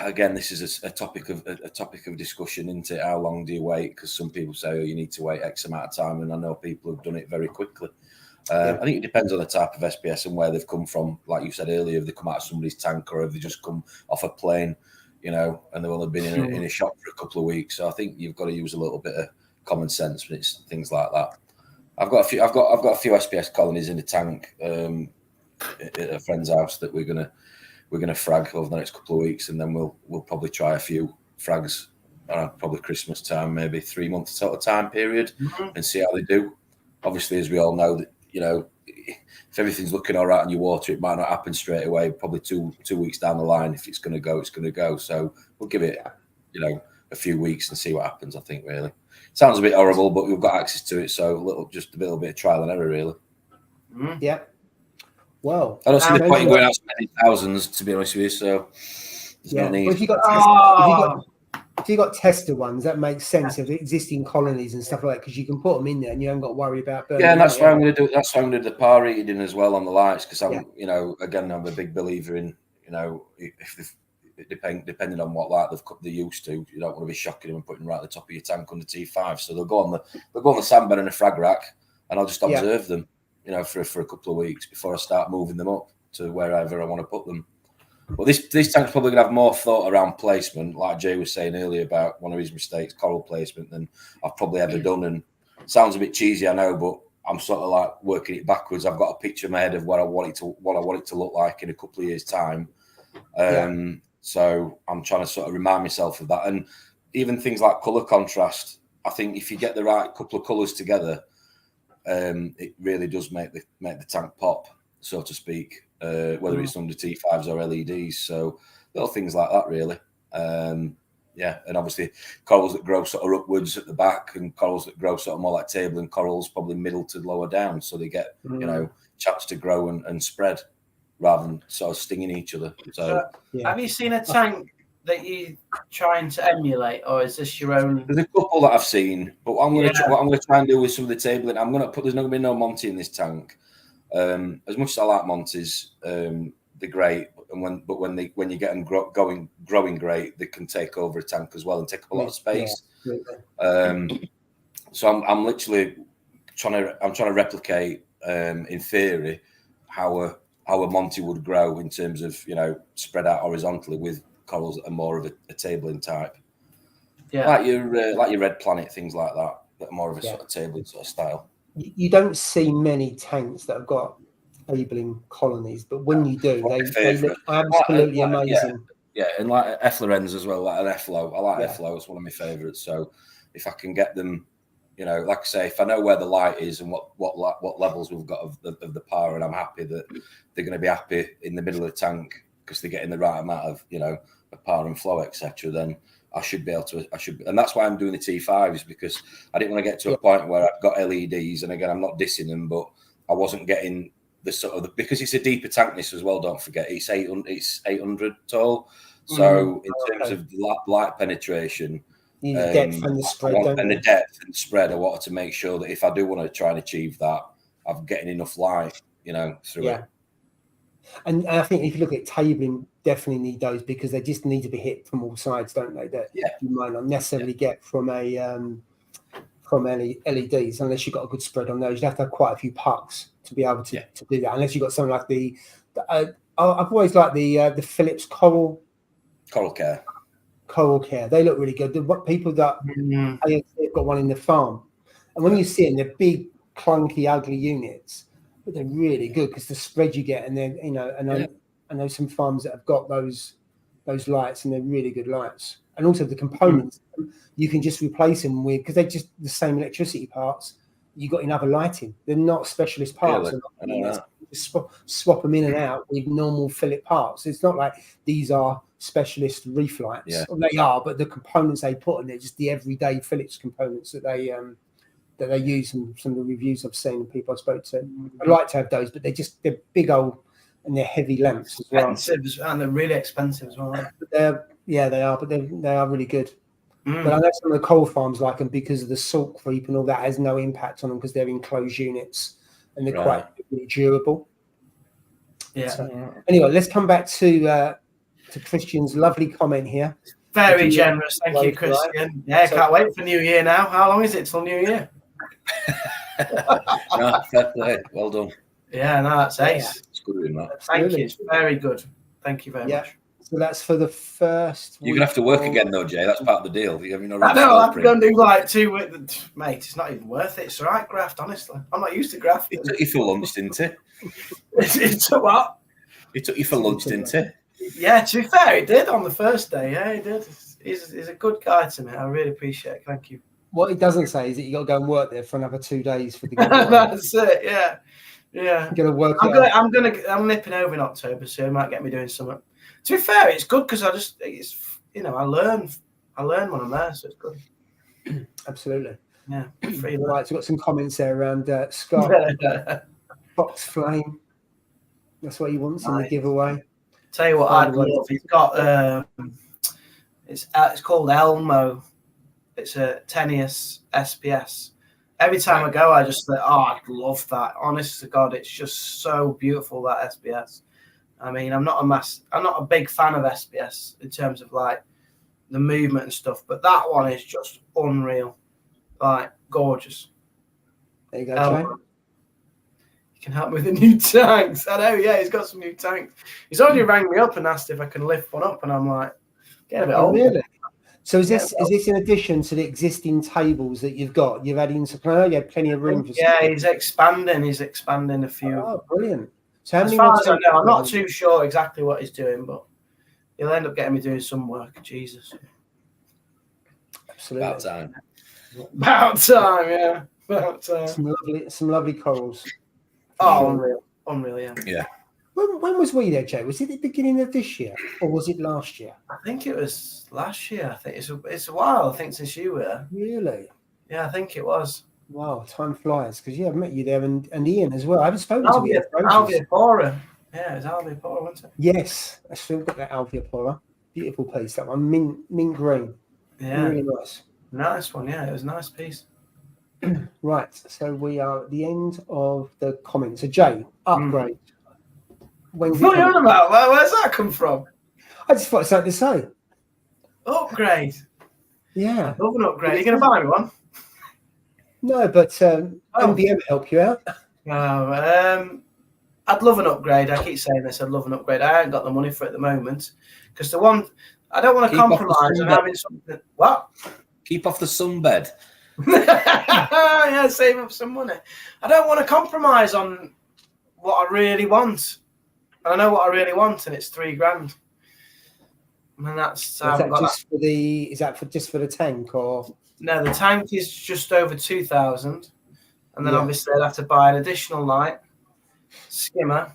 Speaker 1: again, this is a topic of discussion, isn't it? How long do you wait? Because some people say, you need to wait X amount of time, and I know people have done it very quickly. I think it depends on the type of SPS and where they've come from. Like you said earlier, if they come out of somebody's tank, or if they just come off a plane, and they've only been in a shop for a couple of weeks. So I think you've got to use a little bit of common sense when it's things like that. I've got a few SPS colonies in the tank at a friend's house that we're gonna frag over the next couple of weeks, and then we'll probably try a few frags around probably Christmas time, maybe 3 months sort of time period, and see how they do. Obviously, as we all know, that if everything's looking all right in your water, it might not happen straight away. Probably two weeks down the line, if it's going to go, it's going to go. So we'll give it a few weeks and see what happens. I think really sounds a bit horrible, but we've got access to it, so just a little bit of trial and error, really.
Speaker 2: Yeah. Well,
Speaker 1: I don't see the point in going out spending thousands, to be honest with you. So
Speaker 2: yeah,
Speaker 1: no need.
Speaker 2: Well, if you got tester ones, that makes sense of existing colonies and stuff like that, because you can put them in there and you haven't got to worry about burning.
Speaker 1: Yeah, and that's why I'm going to do. That's why I'm going to do the power reading as well on the lights, because I'm, again, I'm a big believer in, depending on what light they're used to, you don't want to be shocking them and putting them right at the top of your tank under T5. So they'll go on the sandbed and a frag rack, and I'll just observe them, for a couple of weeks before I start moving them up to wherever I want to put them. Well, this tank's probably going to have more thought around placement, like Jay was saying earlier about one of his mistakes, coral placement, than I've probably ever done. And it sounds a bit cheesy, I know, but I'm sort of like working it backwards. I've got a picture in my head of what I want it to look like in a couple of years' time. So I'm trying to sort of remind myself of that. And even things like colour contrast, I think if you get the right couple of colours together, it really does make the tank pop, so to speak. Whether it's under T5s or LEDs, so little things like that, really. And obviously corals that grow sort of upwards at the back, and corals that grow sort of more like tabling corals, probably middle to lower down, so they get chance to grow and spread rather than sort of stinging each other. So,
Speaker 3: have you seen a tank that you're trying to emulate, or is this your own?
Speaker 1: There's a couple that I've seen, but what I'm going to try and do with some of the tabling, there's not going to be no Monty in this tank. As much as I like Montes, they're great, and when you get them growing great, they can take over a tank as well and take up a lot of space. So I'm literally trying to replicate, in theory, how a Monty would grow in terms of spread out horizontally with corals that are more of a tabling type, like your red planet, things like that are more of a sort of tabling sort of style.
Speaker 2: You don't see many tanks that have got tabling colonies, but when you do, they look absolutely amazing.
Speaker 1: Yeah, and like effluents as well, like an efflo. I like efflo; it's one of my favourites. So if I can get them, like I say, if I know where the light is and what levels we've got of the power, and I'm happy that they're going to be happy in the middle of the tank because they're getting the right amount of of power and flow, etc. Then I should be able to. And that's why I'm doing the T5s, because I didn't want to get to a point where I've got LEDs. And again, I'm not dissing them, but I wasn't getting the sort of because it's a deeper tank this as well. Don't forget, it's 800 tall. So in terms of light penetration,
Speaker 2: you need the depth and the spread,
Speaker 1: the depth and spread, I wanted to make sure that if I do want to try and achieve that, I'm getting enough light, through it.
Speaker 2: And I think if you look at tabling, definitely need those because they just need to be hit from all sides, don't they? That you might not necessarily get from a from LEDs unless you've got a good spread on those. You have to have quite a few pucks to be able to do that. Unless you've got something like I've always liked the Philips Coral Care. They look really good. The people that they've got one in the farm, and when you see them, they're big, clunky, ugly units, but they're really good because the spread you get, and then I know some farms that have got those lights, and they're really good lights. And also the components, you can just replace them with, because they're just the same electricity parts. You got in other lighting. They're not specialist parts.
Speaker 1: Really?
Speaker 2: Just swap them in and out with normal Philip parts. It's not like these are specialist reef lights.
Speaker 1: Yeah.
Speaker 2: Well, they are, but the components they put in, they're just the everyday Philips components that they use. And some of the reviews I've seen and people I spoke to, I like to have those, but they're big old and they're heavy lamps as well.
Speaker 3: And they're really expensive as well.
Speaker 2: But they are, but they are really good. But I know some of the coal farms like them because of the salt creep and all that has no impact on them because they're enclosed units and they're quite really durable.
Speaker 3: Yeah.
Speaker 2: So, anyway, let's come back to Christian's lovely comment here.
Speaker 3: Very generous, thank you, Christian. Right? Yeah, can't wait for New Year now. How long is it till New Year?
Speaker 1: No, fair play. Well done.
Speaker 3: Yeah, no, that's ace.
Speaker 1: It's good doing that.
Speaker 3: Thank you. It's very good. Thank you very much.
Speaker 2: So that's for the first.
Speaker 1: You're gonna have to work again, though, Jay. That's part of the deal. I
Speaker 3: know. I'm going to do like 2 weeks, mate. It's not even worth it. It's all right, graft. Honestly, I'm not used to graft.
Speaker 1: It took you for lunch, didn't it?
Speaker 3: It took what?
Speaker 1: It took you for lunch, didn't it?
Speaker 3: Yeah. To be fair, it did on the first day. Yeah, he did. He's a good guy to me. I really appreciate it. Thank you.
Speaker 2: What he doesn't say is that you got to go and work there for another 2 days for the.
Speaker 3: That's it. Yeah. Yeah.
Speaker 2: You're gonna work.
Speaker 3: I'm nipping over in October, so it might get me doing something. To be fair, it's good because I learn when I'm there, so it's good.
Speaker 2: Absolutely.
Speaker 3: Yeah.
Speaker 2: Right, so we've got some comments there around Scott. Fox Flame. That's what he wants in the giveaway.
Speaker 3: Tell you what, I'd love. He's got it's called Elmo. It's a Tenuous SPS. Every time I go, I just think, I'd love that. Honest to God, it's just so beautiful, that SPS. I mean, I'm not a big fan of SPS in terms of like the movement and stuff, but that one is just unreal, like gorgeous.
Speaker 2: There you go, Jay.
Speaker 3: You can help me with the new tanks. I know, yeah, he's got some new tanks. He's only rang me up and asked if I can lift one up, and I'm like, get a bit older.
Speaker 2: Really? So is this in addition to the existing tables that you've got? You've added you had plenty of room for.
Speaker 3: Yeah, he's expanding a few.
Speaker 2: Oh, brilliant! So
Speaker 3: as far as I know, I'm not too sure exactly what he's doing, but he'll end up getting me doing some work. Jesus.
Speaker 2: Absolutely.
Speaker 3: About time, yeah. About time.
Speaker 2: Some lovely corals.
Speaker 3: Oh, unreal, yeah.
Speaker 1: Yeah.
Speaker 2: When was we there, Joe? Was it the beginning of this year or was it last year?
Speaker 3: I think it was last year. I think it's a while. I think since you were.
Speaker 2: Really?
Speaker 3: Yeah, I think it was.
Speaker 2: Wow, time flies because I've met you there and Ian as well. I haven't spoken to you.
Speaker 3: Alveopora. Yeah, it was Alveopora, wasn't it?
Speaker 2: Yes, I still got that Alveopora. Beautiful piece. That one, mint green.
Speaker 3: Yeah,
Speaker 2: really nice.
Speaker 3: Nice one. Yeah, it was a nice piece.
Speaker 2: Right, so we are at the end of the comments. So Jay, upgrade.
Speaker 3: What are you on about? Where's that come from?
Speaker 2: I just thought something to say.
Speaker 3: Upgrade.
Speaker 2: Yeah.
Speaker 3: I love an upgrade. Are you going to buy me one?
Speaker 2: No, but MBM help you out.
Speaker 3: No, I'd love an upgrade. I keep saying this. I'd love an upgrade. I ain't got the money for it at the moment because I don't want to compromise on having something. What?
Speaker 1: Keep off the sunbed.
Speaker 3: Yeah, save up some money. I don't want to compromise on what I really want. I know what I really want, and it's $3,000. And that's
Speaker 2: is that just for the tank or?
Speaker 3: No, the tank is just over 2,000, and then obviously I'd have to buy an additional light, skimmer,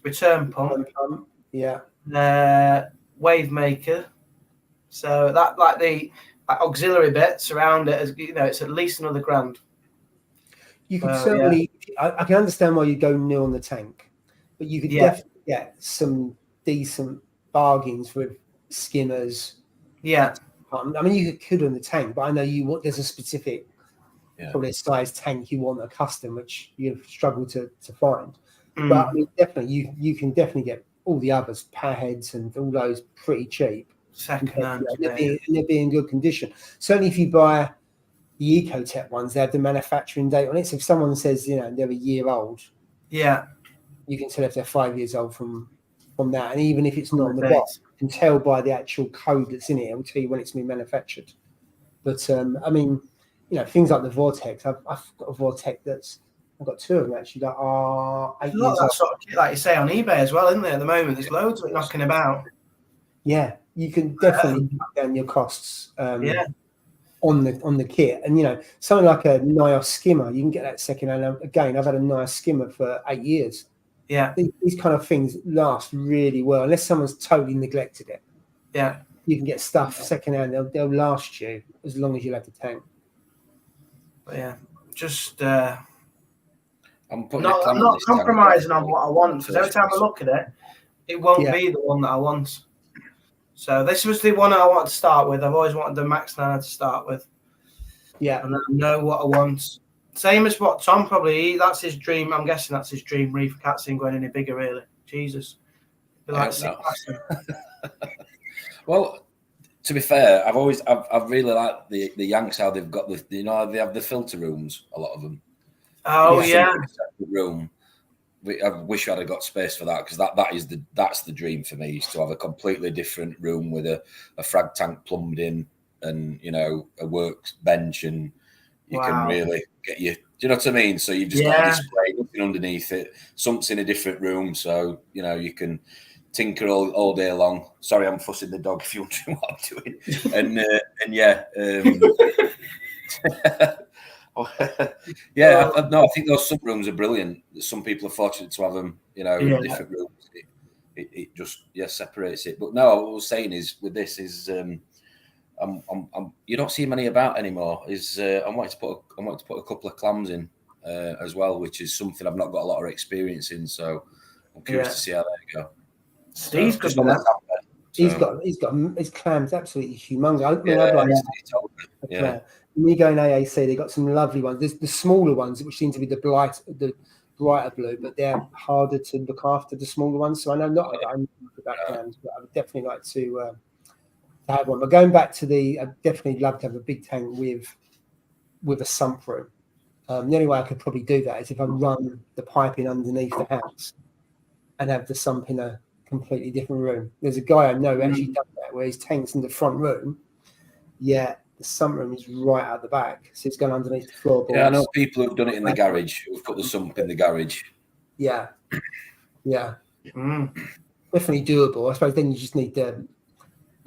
Speaker 3: return pump, wave maker. So that like the auxiliary bits around it, it's at least another $1,000.
Speaker 2: You can certainly. Yeah. I can understand why you go new on the tank, but you could definitely get some decent bargains with skimmers.
Speaker 3: Yeah.
Speaker 2: I mean, you could on the tank, but I know there's a specific, probably a size tank you want a custom, which you've struggled to find. But I mean, definitely, you can definitely get all the others, power heads and all those pretty cheap.
Speaker 3: Second hand.
Speaker 2: They'll be in good condition. Certainly, if you buy the Ecotech ones, they have the manufacturing date on it. So if someone says, you know, they're a year old,
Speaker 3: Yeah.
Speaker 2: you can tell if they're 5 years old from that. And even if it's not on the
Speaker 3: date.
Speaker 2: box, you can tell by the actual code that's in it. It will tell you when it's been manufactured. But I mean, you know, things like the Vortex. I've got a Vortex I've got two of them actually that are 8
Speaker 3: There's a lot
Speaker 2: years
Speaker 3: of that
Speaker 2: old.
Speaker 3: sort of kit, like you say, on eBay as well, isn't there? At the moment, there's loads of it knocking about.
Speaker 2: Yeah, you can definitely cut down your costs.
Speaker 3: Yeah.
Speaker 2: On the kit, and you know, something like a Nios skimmer, you can get that second hand. Again, I've had a Nios skimmer for 8 years.
Speaker 3: Yeah.
Speaker 2: These kind of things last really well, unless someone's totally neglected it.
Speaker 3: Yeah.
Speaker 2: You can get stuff second hand; they'll last you as long as you have the tank.
Speaker 3: But yeah, just
Speaker 1: I'm
Speaker 3: not compromising on what I want, because every time I look at it, it won't be the one that I want. So this was the one I wanted to start with. I've always wanted the Max 9 to start with.
Speaker 2: Yeah.
Speaker 3: And I know what I want. Same as what Tom probably, that's his dream. I'm guessing that's his dream reef. I can't see him going any bigger, really. Jesus. Like
Speaker 1: well, to be fair, I've really liked the Yanks, how they've got the, you know, they have the filter rooms, a lot of them.
Speaker 3: Oh, yeah.
Speaker 1: Room. I wish I'd have got space for that, because that's the dream for me, is to have a completely different room with a frag tank plumbed in, and you know, a workbench, and you can really get you. Do you know what I mean? So you've just got a display, nothing underneath it. Something's in a different room, so you know you can tinker all day long. Sorry, I'm fussing the dog if you're wondering what I'm doing. And yeah. Yeah, I think those sub rooms are brilliant. Some people are fortunate to have them, you know, in different rooms. It just separates it. But no, what I was saying is with this is you don't see many about anymore. I wanted to put a couple of clams in as well, which is something I've not got a lot of experience in. So I'm curious to see how they go.
Speaker 3: Steve's good for that.
Speaker 2: He's got his clams absolutely humongous. I mean, I'd like
Speaker 1: yeah.
Speaker 2: When you go in AAC, they've got some lovely ones. There's the smaller ones, which seem to be the brighter blue, but they're harder to look after, the smaller ones. So I know not about clams, but I would definitely like to have one. But going back to I'd definitely love to have a big tank with a sump room. The only way I could probably do that is if I run the piping underneath the house and have the sump in a completely different room. There's a guy I know who actually done that, where his tank's in the front room. Yeah, the sump room is right out the back, so it's going underneath the floorboards.
Speaker 1: Yeah, I know people who've done it in the garage, who've put the sump in the garage.
Speaker 2: Yeah. Definitely doable. I suppose then you just need the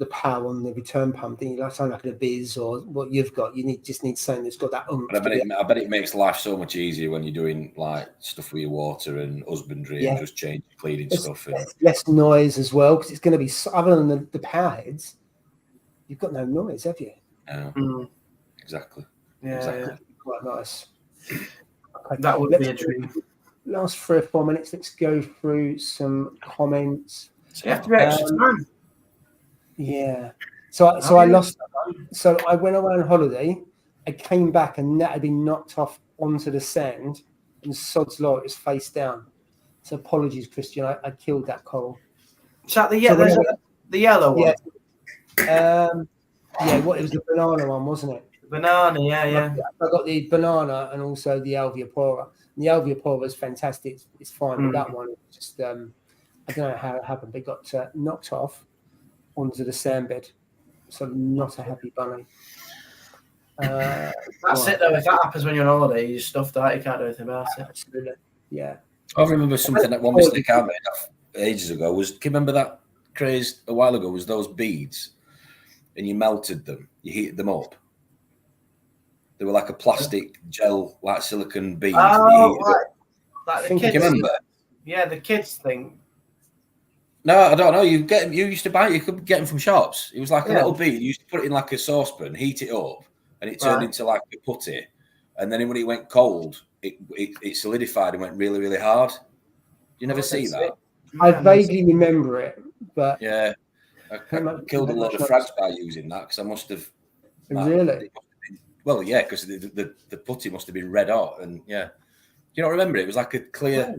Speaker 2: power on the return pump. Then you like something like a Biz or what you've got. Just need something that's got that oomph.
Speaker 1: But I bet it makes life so much easier when you're doing like stuff with your water and husbandry and just cleaning stuff.
Speaker 2: Less noise as well, because it's going to be, other than the power heads, you've got no noise, have you?
Speaker 1: No. Exactly.
Speaker 3: Yeah,
Speaker 1: exactly.
Speaker 2: Quite nice. Okay.
Speaker 3: That would be a dream.
Speaker 2: Last 3 or 4 minutes, let's go through some comments.
Speaker 3: So you have to be extra time.
Speaker 2: Yeah. So I lost that one. So I went away on holiday. I came back and that had been knocked off onto the sand, and sod's law, it was face down. So apologies, Christian. I killed that coral.
Speaker 3: Is that the yellow one?
Speaker 2: It was the banana one, wasn't it?
Speaker 3: Banana, yeah.
Speaker 2: I got the banana and also the alveopora. And the alveopora is fantastic. It's fine, but that one, just I don't know how it happened. They got knocked off onto the sandbed. So not a happy bunny.
Speaker 3: That's it though. If that happens when you're on holiday, you're stuffed out. You can't do anything about it.
Speaker 2: Absolutely. Yeah.
Speaker 1: I remember something that one mistake I made ages ago was, can you remember that craze a while ago, was those beads and you melted them, you heated them up. They were like a plastic gel, like silicone bead.
Speaker 3: Oh, right. Like the kids.
Speaker 1: Do you remember?
Speaker 3: Yeah, the kids thing.
Speaker 1: No, I don't know. You used to buy it. You could get them from shops. It was like a little bead. You used to put it in like a saucepan, heat it up, and it turned into like a putty. And then when it went cold, it solidified and went really, really hard. You never see that?
Speaker 2: I vaguely remember it, but
Speaker 1: yeah, I killed a lot of frags by using that, because I must have.
Speaker 2: Really?
Speaker 1: Well, yeah, because the putty must have been red hot, and yeah, you don't remember it? It was like a clear.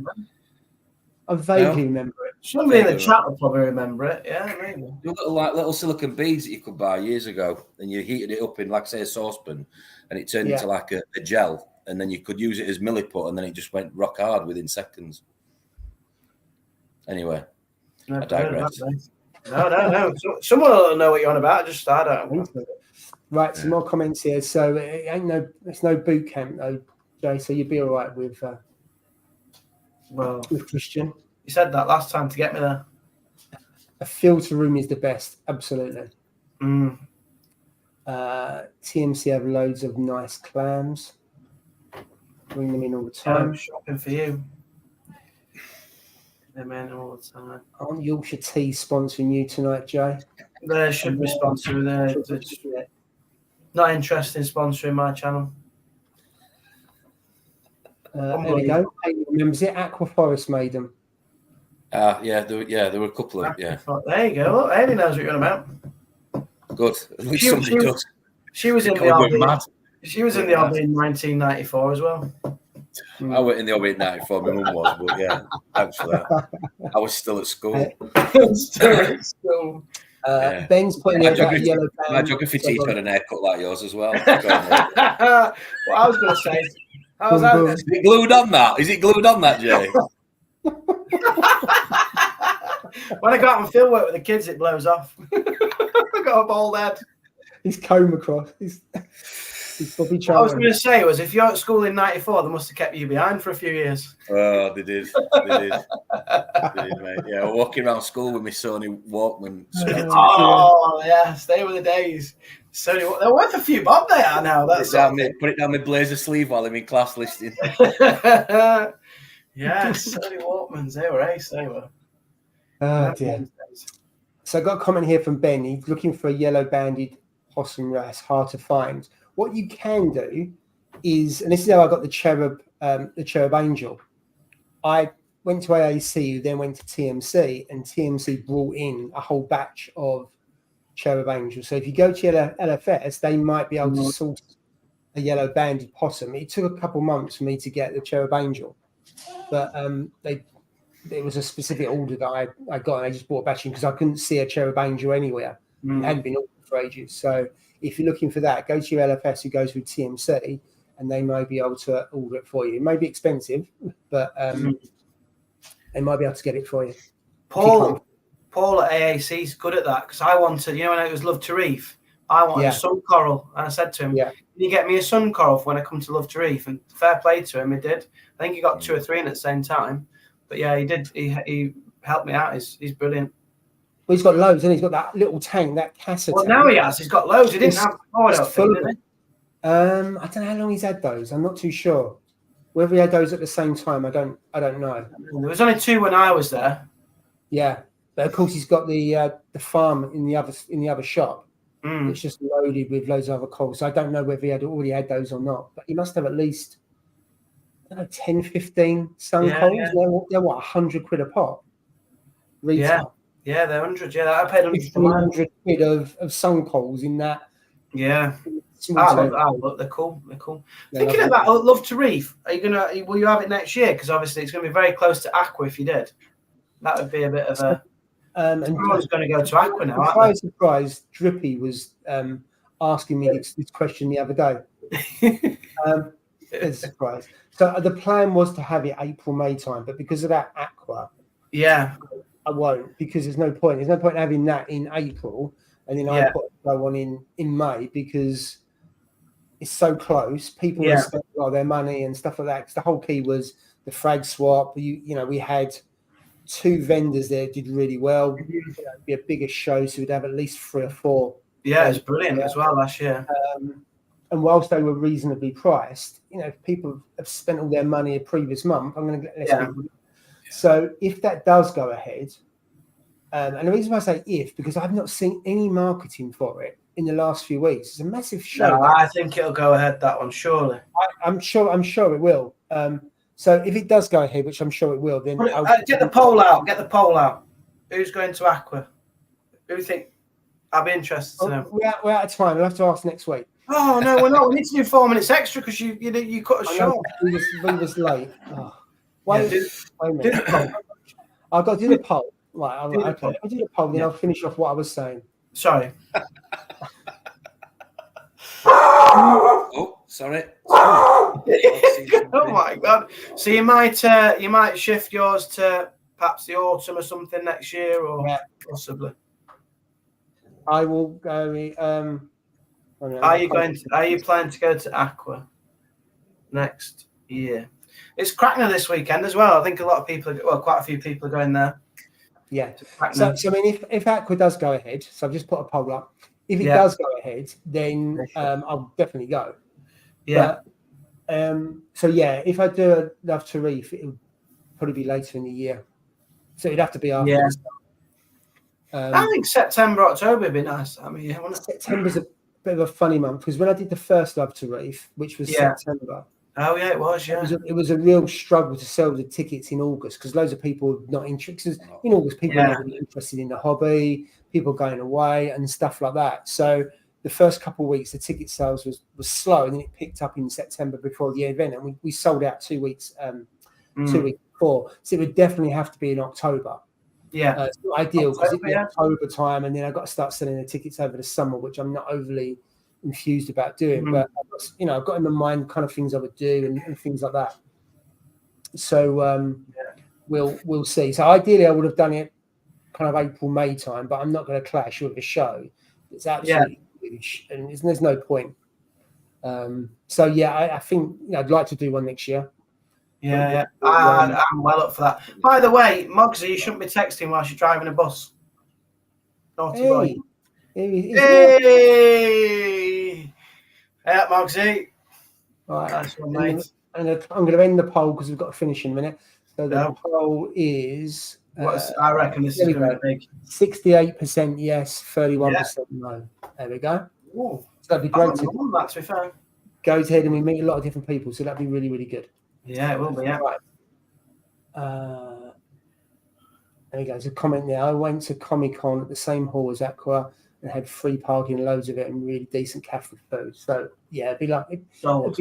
Speaker 2: I vaguely remember it.
Speaker 3: Somebody in the chat will probably remember it. Yeah, maybe.
Speaker 1: Little silicon beads that you could buy years ago, and you heated it up in, like, say, a saucepan, and it turned into like a gel, and then you could use it as milliput, and then it just went rock hard within seconds. Anyway, I digress.
Speaker 3: No. Someone will know what you're on about. Just I don't.
Speaker 2: Right, some more comments here. So it's no boot camp though, Jay. So you'd be all right with Christian.
Speaker 3: You said that last time to get me there.
Speaker 2: A filter room is the best, absolutely. TMC have loads of nice clams. Bring them in all the time.
Speaker 3: I'm shopping for you. Them in all the time.
Speaker 2: Aren't Yorkshire Tea sponsoring you tonight, Jay?
Speaker 3: They should be sponsoring. Not interested in sponsoring my channel.
Speaker 2: There we go. Remembers it? Aqua Forest made them.
Speaker 1: There were a couple of
Speaker 3: There you go. Look, Amy knows what you're on about.
Speaker 1: Good. At least somebody does.
Speaker 3: She was in the RB. She was in the RB in 1994 as well.
Speaker 1: I went in the RB in 94. My mum was, but yeah, thanks for that. I was still at school.
Speaker 2: Ben's putting
Speaker 1: my geography teacher had an haircut like yours as well.
Speaker 3: What I was going to say. How's that?
Speaker 1: Is it glued on that? Is it glued on that, Jay?
Speaker 3: When I go out on field work with the kids, it blows off. I got a bald head.
Speaker 2: He's comb across. He's probably trying.
Speaker 3: I was going to say was if you're at school in 94, they must have kept you behind for a few years.
Speaker 1: Oh, they did. They did, mate. Yeah, walking around school with my Sony Walkman.
Speaker 3: Oh, yeah. Stay with the days. Sony, they're worth a few bob they are now. Put
Speaker 1: it down my blazer sleeve while I'm in class listening.
Speaker 3: Yeah, Sony Walkmans. They were ace. They were.
Speaker 2: Oh, dear. So I got a comment here from Ben. He's looking for a yellow-banded possum wrasse, hard to find. What you can do is, and this is how I got the cherub angel. I went to AAC, then went to TMC, and TMC brought in a whole batch of cherub angels. So if you go to LFS, they might be able to source a yellow-banded possum. It took a couple months for me to get the cherub angel, but it was a specific order that I got, and I just bought a batch in because I couldn't see a cherub angel anywhere. It hadn't been ordered for ages. So if you're looking for that, go to your LFS who goes through TMC, and they may be able to order it for you. It may be expensive, but they might be able to get it for you.
Speaker 3: Paul at AAC is good at that because I wanted, when it was Love to Reef, I wanted a sun coral, and I said to him, "Can you get me a sun coral for when I come to Love to Reef?" And fair play to him, he did. I think he got 2 or 3 in at the same time. But yeah, he did. He helped me out. He's brilliant.
Speaker 2: Well, he's got loads, and he's got that little tank, that Casa tank.
Speaker 3: Now he has. He's got loads. He didn't have before, I don't think, did he?
Speaker 2: I don't know how long he's had those. I'm not too sure. Whether he had those at the same time, I don't know.
Speaker 3: There was only 2 when I was there.
Speaker 2: Yeah, but of course he's got the farm in the other shop. It's just loaded with loads of other corals. So I don't know whether he had already had those or not. But he must have at least 10, 15 sun corals. Yeah. They're what, £100 a pop? Retail.
Speaker 3: Yeah, they're 100. Yeah, I paid
Speaker 2: 100 quid of sun corals in that.
Speaker 3: Yeah. Look, they're cool. They're cool. Thinking of that, Love to Reef. Will you have it next year? Because obviously it's going to be very close to Aqua if you did. That would be a bit of a. And everyone's going to go to Aqua now.
Speaker 2: Surprise! Drippy was asking me this question the other day. It's a surprise. So the plan was to have it April, May time, but because of that Aqua, I won't, because there's no point. There's no point having that in April and then I put it on in May because it's so close. People will spend a lot of their money and stuff like that. Because the whole key was the frag swap. We had 2 vendors there did really well. It'd be a bigger show, so we'd have at least 3 or 4. Yeah,
Speaker 3: it's brilliant as well last year.
Speaker 2: And whilst they were reasonably priced, if people have spent all their money a previous month, I'm going to get less people. So if that does go ahead, and the reason why I say if, because I've not seen any marketing for it in the last few weeks. It's a massive show.
Speaker 3: No, I think it'll go ahead, that one, surely.
Speaker 2: I'm sure it will. So if it does go ahead, which I'm sure it will, then
Speaker 3: get the poll out. Get the poll out. Who's going to Aqua? Who do you think? I'll be interested to know.
Speaker 2: We're out of time. We'll have to ask next week.
Speaker 3: Oh no, we're not. We need to do 4 minutes extra because you cut us short.
Speaker 2: We was late. Oh. Wait a minute. I've got to do the poll. Right, I'll do the poll, then I'll finish off what I was saying.
Speaker 3: Sorry.
Speaker 1: Oh, sorry.
Speaker 3: Oh my God! So you might shift yours to perhaps the autumn or something next year, or possibly.
Speaker 2: I will go.
Speaker 3: Are you planning to go to Aqua next year? It's Crackner this weekend as well. I think a lot of people, quite a few people are going there.
Speaker 2: Yeah. So I mean, if Aqua does go ahead, so I've just put a poll up. If it does go ahead, then I'll definitely go.
Speaker 3: Yeah.
Speaker 2: But, so yeah, if I do a Love to Reef, it would probably be later in the year. So it'd have to be after.
Speaker 3: Yeah. I think September, October would be nice. I mean,
Speaker 2: September's a bit of a funny month because when I did the first Love to Reef, which was September.
Speaker 3: Oh yeah, it was. Yeah,
Speaker 2: it was a real struggle to sell the tickets in August because loads of people were not interested. In August, people are not really interested in the hobby. People going away and stuff like that. So the first couple of weeks, the ticket sales was slow, and then it picked up in September before the event, and we sold out 2 weeks 2 weeks before. So it would definitely have to be in October. Yeah, it's not ideal because it's October time, and then I've got to start selling the tickets over the summer, which I'm not overly enthused about doing. But I've got in my mind kind of things I would do and things like that. So we'll see. So ideally, I would have done it kind of April, May time, but I'm not going to clash with a show. It's absolutely huge, and there's no point. So yeah, I think I'd like to do one next year.
Speaker 3: Yeah, I'm well up for that. By the way, Mogsy, you shouldn't be texting whilst you're driving a bus. Naughty boy. Hey, up, Mogsy.
Speaker 2: Right,
Speaker 3: nice one, mate.
Speaker 2: I'm going to end the poll because we've got to finish in a minute. So the poll is.
Speaker 3: I reckon this is going to be big.
Speaker 2: 68% yes, 31% no. There we go.
Speaker 3: Ooh,
Speaker 2: so that'd be great.
Speaker 3: To be fair.
Speaker 2: Goes ahead and we meet a lot of different people, so that'd be really, really good.
Speaker 3: Yeah, it will be. Yeah.
Speaker 2: Right. There you go. There's a comment there. I went to Comic-Con at the same hall as Aqua and had free parking, loads of it, and really decent cafe food. So yeah, it'd be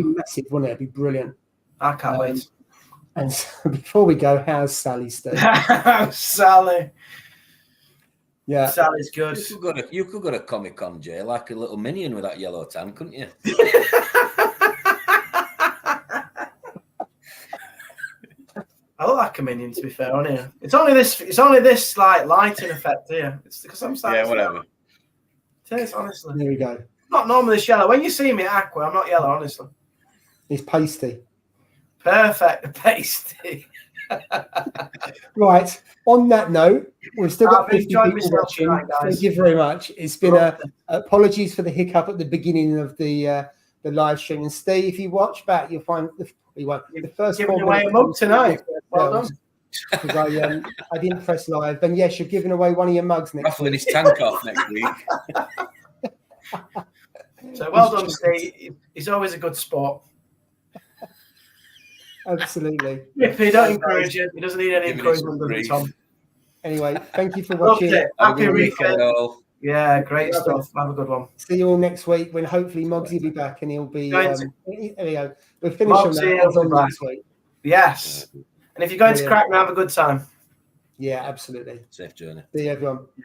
Speaker 2: massive, wouldn't it? It'd be brilliant.
Speaker 3: I can't wait.
Speaker 2: And so before we go, how's Sally, Steve?
Speaker 3: Sally.
Speaker 2: Yeah,
Speaker 3: Sally's good.
Speaker 1: You could go to Comic-Con, Jay, like a little minion with that yellow tan, couldn't you?
Speaker 3: I look like a minion, to be fair, on here. It's only this like lighting effect here. It's because I'm starting.
Speaker 1: Yeah, whatever.
Speaker 3: It is, honestly.
Speaker 2: There we go.
Speaker 3: Not normally this yellow. When you see me at Aqua, I'm not yellow, honestly.
Speaker 2: It's pasty.
Speaker 3: Perfect, pasty.
Speaker 2: Right. On that note, we've still got 50 people watching. Thank you very much. It's been apologies for the hiccup at the beginning of the live stream. And Steve, if you watch back, you'll find the first
Speaker 3: giving away a mug tonight. Well done.
Speaker 2: Because I didn't press live. And yes, you're giving away one of your mugs next
Speaker 1: week. Ruffling his tank off next week.
Speaker 3: So well done, Steve. He's always a good sport.
Speaker 2: Absolutely.
Speaker 3: If he don't encourage you, he doesn't need any encouragement from Tom.
Speaker 2: Anyway, thank you for watching.
Speaker 3: Happy weekend. Yeah, great stuff. Have a good one.
Speaker 2: See you all next week when hopefully Mogsy will be back and he'll be. There we go. We'll finish
Speaker 3: Mogsy
Speaker 2: on that next week.
Speaker 3: Yes. And if you're going to Crackner, have a good time.
Speaker 2: Yeah, absolutely.
Speaker 1: Safe journey.
Speaker 2: See you, everyone.
Speaker 3: Yeah.